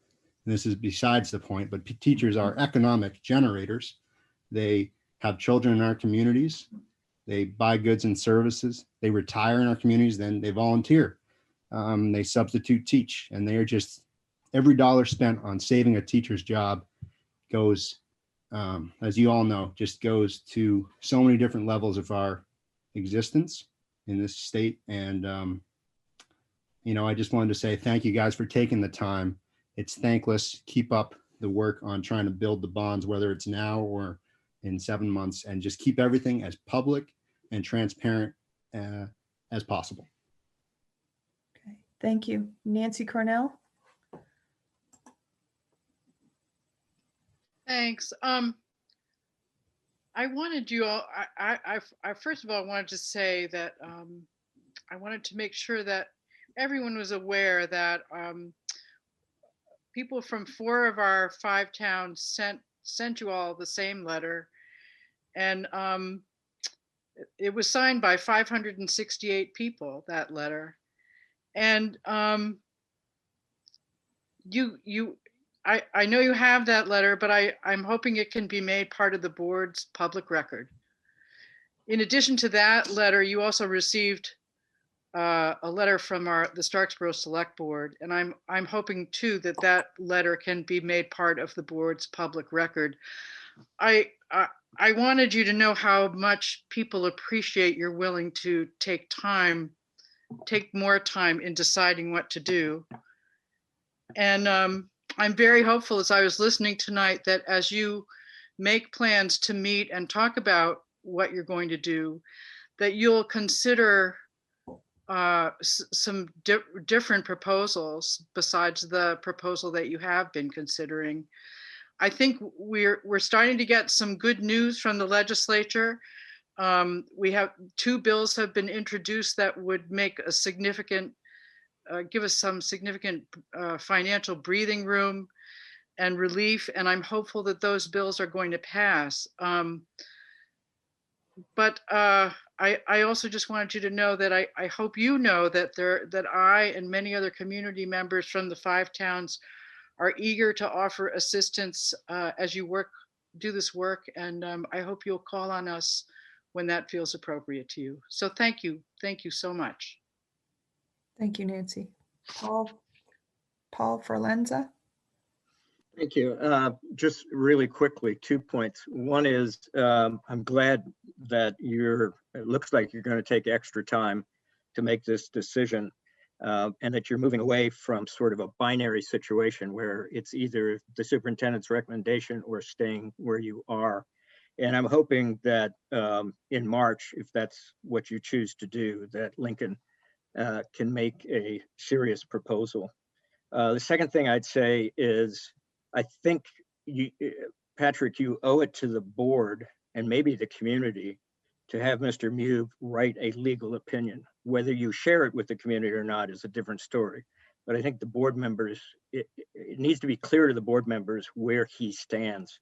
and this is besides the point, but teachers are economic generators. They have children in our communities. They buy goods and services. They retire in our communities, then they volunteer. They substitute teach, and they are just, every dollar spent on saving a teacher's job goes, as you all know, just goes to so many different levels of our existence in this state. And, I just wanted to say thank you guys for taking the time. It's thankless. Keep up the work on trying to build the bonds, whether it's now or in 7 months, and just keep everything as public and transparent as possible. Okay, thank you. Nancy Cornell. Thanks. I wanted you all, I first of all wanted to say that I wanted to make sure that everyone was aware that people from 4 of our 5 towns sent you all the same letter, and it was signed by 568 people, that letter. And I know you have that letter, but I'm hoping it can be made part of the board's public record. in addition to that letter, you also received a letter from the Starksboro Select Board, and I'm hoping too that that letter can be made part of the board's public record. I wanted you to know how much people appreciate you're willing to take more time in deciding what to do. And I'm very hopeful as I was listening tonight that as you make plans to meet and talk about what you're going to do, that you'll consider some different proposals besides the proposal that you have been considering. I think we're starting to get some good news from the legislature. We have 2 bills have been introduced that would make a significant, give us some significant financial breathing room and relief. And I'm hopeful that those bills are going to pass. But I also just wanted you to know that I hope you know that that I and many other community members from the 5 towns are eager to offer assistance as you do this work. And I hope you'll call on us when that feels appropriate to you. So thank you so much. Thank you, Nancy. Paul Forlenza. Thank you. Just really quickly, 2 points. One is I'm glad that it looks like you're going to take extra time to make this decision and that you're moving away from sort of a binary situation where it's either the superintendent's recommendation or staying where you are. And I'm hoping that in March, if that's what you choose to do, that Lincoln can make a serious proposal. The second thing I'd say is, I think Patrick, you owe it to the board and maybe the community to have Mr. Mew write a legal opinion. Whether you share it with the community or not is a different story. But I think the board members, it needs to be clear to the board members where he stands.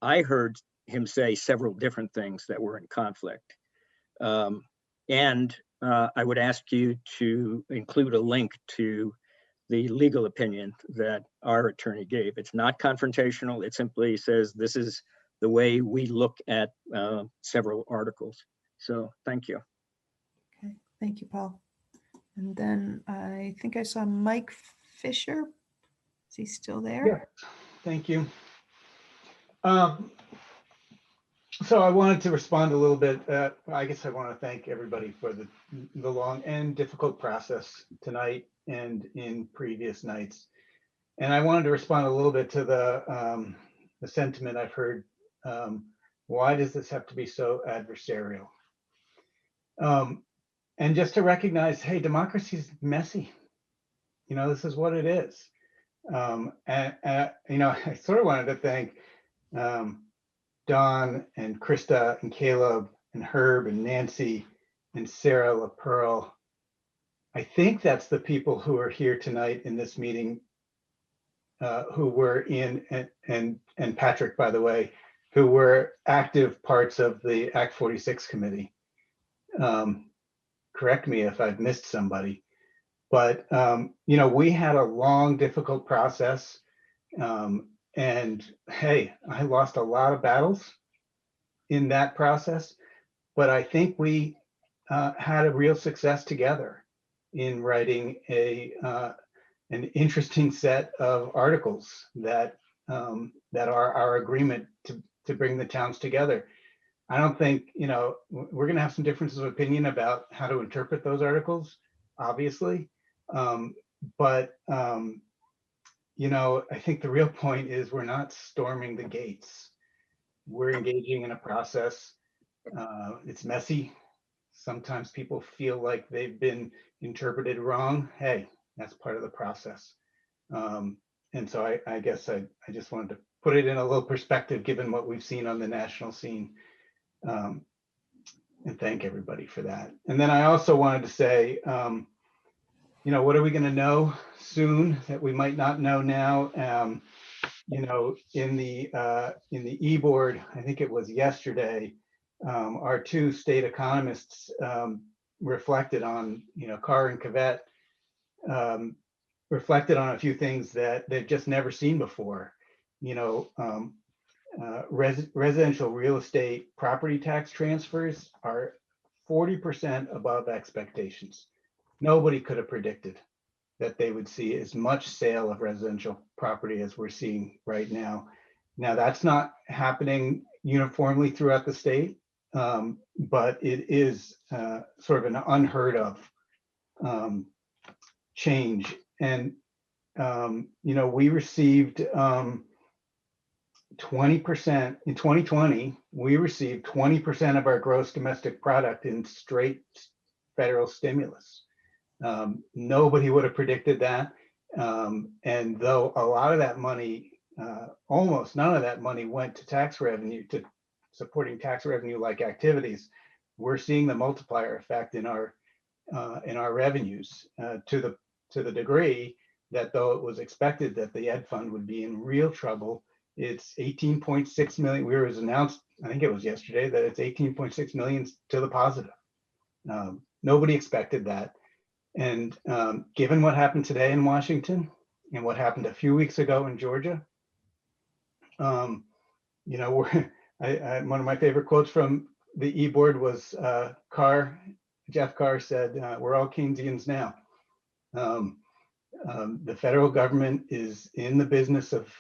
I heard him say several different things that were in conflict. And I would ask you to include a link to the legal opinion that our attorney gave. It's not confrontational. It simply says this is the way we look at several articles. So thank you. Okay, thank you, Paul. And then I think I saw Mike Fisher. Is he still there? Yeah, thank you. So I wanted to respond a little bit. I guess I want to thank everybody for the long and difficult process tonight and in previous nights. And I wanted to respond a little bit to the sentiment I've heard. Why does this have to be so adversarial? And just to recognize, hey, democracy is messy. You know, this is what it is. And you know, I sort of wanted to thank Don and Krista and Caleb and Herb and Nancy and Sarah LaPearl. I think that's the people who are here tonight in this meeting, who were in, and Patrick, by the way, who were active parts of the Act 46 committee. Correct me if I've missed somebody, but you know, we had a long, difficult process. And hey, I lost a lot of battles in that process, but I think we had a real success together in writing an interesting set of articles that that are our agreement to bring the towns together. I don't think, you know, we're going to have some differences of opinion about how to interpret those articles, obviously, but you know, I think the real point is we're not storming the gates. We're engaging in a process. It's messy. Sometimes people feel like they've been interpreted wrong. Hey, that's part of the process. And so I guess I just wanted to put it in a little perspective given what we've seen on the national scene. And thank everybody for that. And then I also wanted to say, you know, what are we going to know soon that we might not know now? You know, in the e-board, I think it was yesterday, our 2 state economists reflected on, you know, Carr and Cavett reflected on a few things that they've just never seen before. You know, residential real estate property tax transfers are 40% above expectations. Nobody could have predicted that they would see as much sale of residential property as we're seeing right now. Now, that's not happening uniformly throughout the state, but it is sort of an unheard of change. And, we received 20% in 2020, we received 20% of our gross domestic product in straight federal stimulus. Nobody would have predicted that. And though a lot of that money, almost none of that money went to tax revenue, to supporting tax revenue like activities, we're seeing the multiplier effect in our revenues to the degree that though it was expected that the ed fund would be in real trouble, it's 18.6 million. We were announced, I think it was yesterday, that it's 18.6 million to the positive. Nobody expected that. And given what happened today in Washington and what happened a few weeks ago in Georgia, one of my favorite quotes from the e-board was Jeff Carr said, "We're all Keynesians now." The federal government is in the business of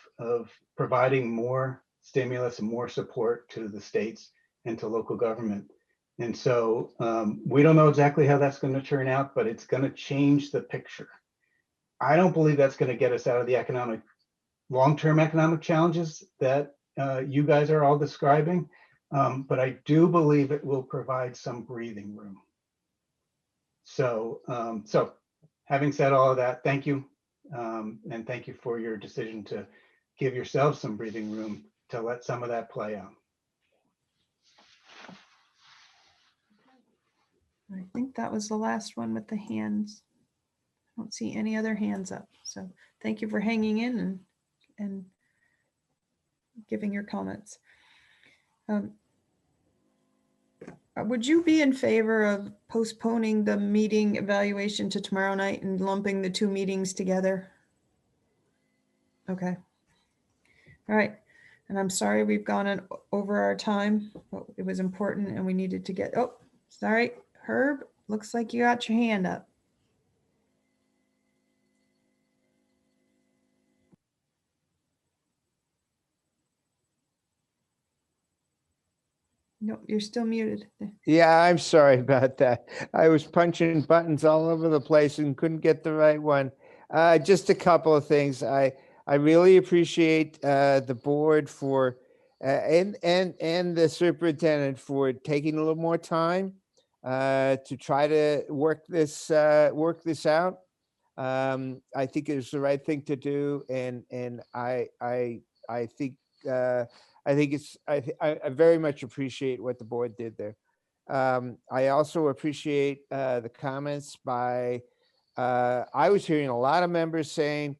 providing more stimulus and more support to the states and to local government. And so we don't know exactly how that's going to turn out, but it's going to change the picture. I don't believe that's going to get us out of the long-term economic challenges that you guys are all describing, but I do believe it will provide some breathing room. So having said all of that, thank you. And thank you for your decision to give yourselves some breathing room to let some of that play out. I think that was the last one with the hands. I don't see any other hands up. So thank you for hanging in and giving your comments. Would you be in favor of postponing the meeting evaluation to tomorrow night and lumping the two meetings together? Okay. All right. And I'm sorry we've gone over our time, but it was important and we needed to get, oh, sorry, Herb, looks like you got your hand up. Nope, you're still muted. Yeah, I'm sorry about that. I was punching buttons all over the place and couldn't get the right one. Just a couple of things. I really appreciate the board for and the superintendent for taking a little more time to try to work this out. I think it was the right thing to do, and I think. I very much appreciate what the board did there. I also appreciate the comments by, I was hearing a lot of members saying,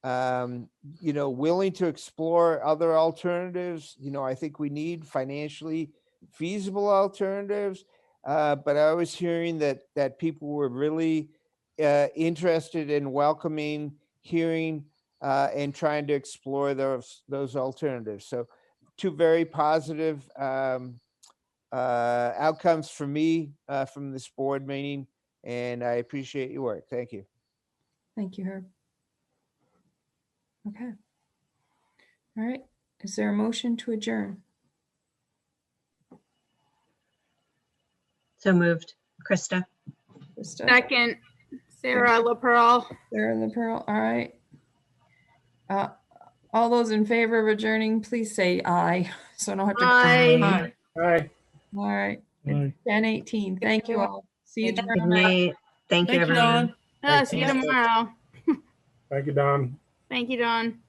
willing to explore other alternatives. I think we need financially feasible alternatives, but I was hearing that people were really interested in welcoming, hearing, and trying to explore those alternatives. So two very positive outcomes for me from this board meeting, and I appreciate your work. Thank you. Thank you, Herb. Okay. All right. Is there a motion to adjourn? So moved. Krista. Second, Sarah LaPearl. Sarah LaPearl. All right. All those in favor of adjourning, please say aye. So I don't have to. Aye. Aye. All right. Aye. 10:18. Thank you all. See you Good tomorrow. night. Thank you, everyone. See you tomorrow. Thank you, Don. Thank you, Dawn.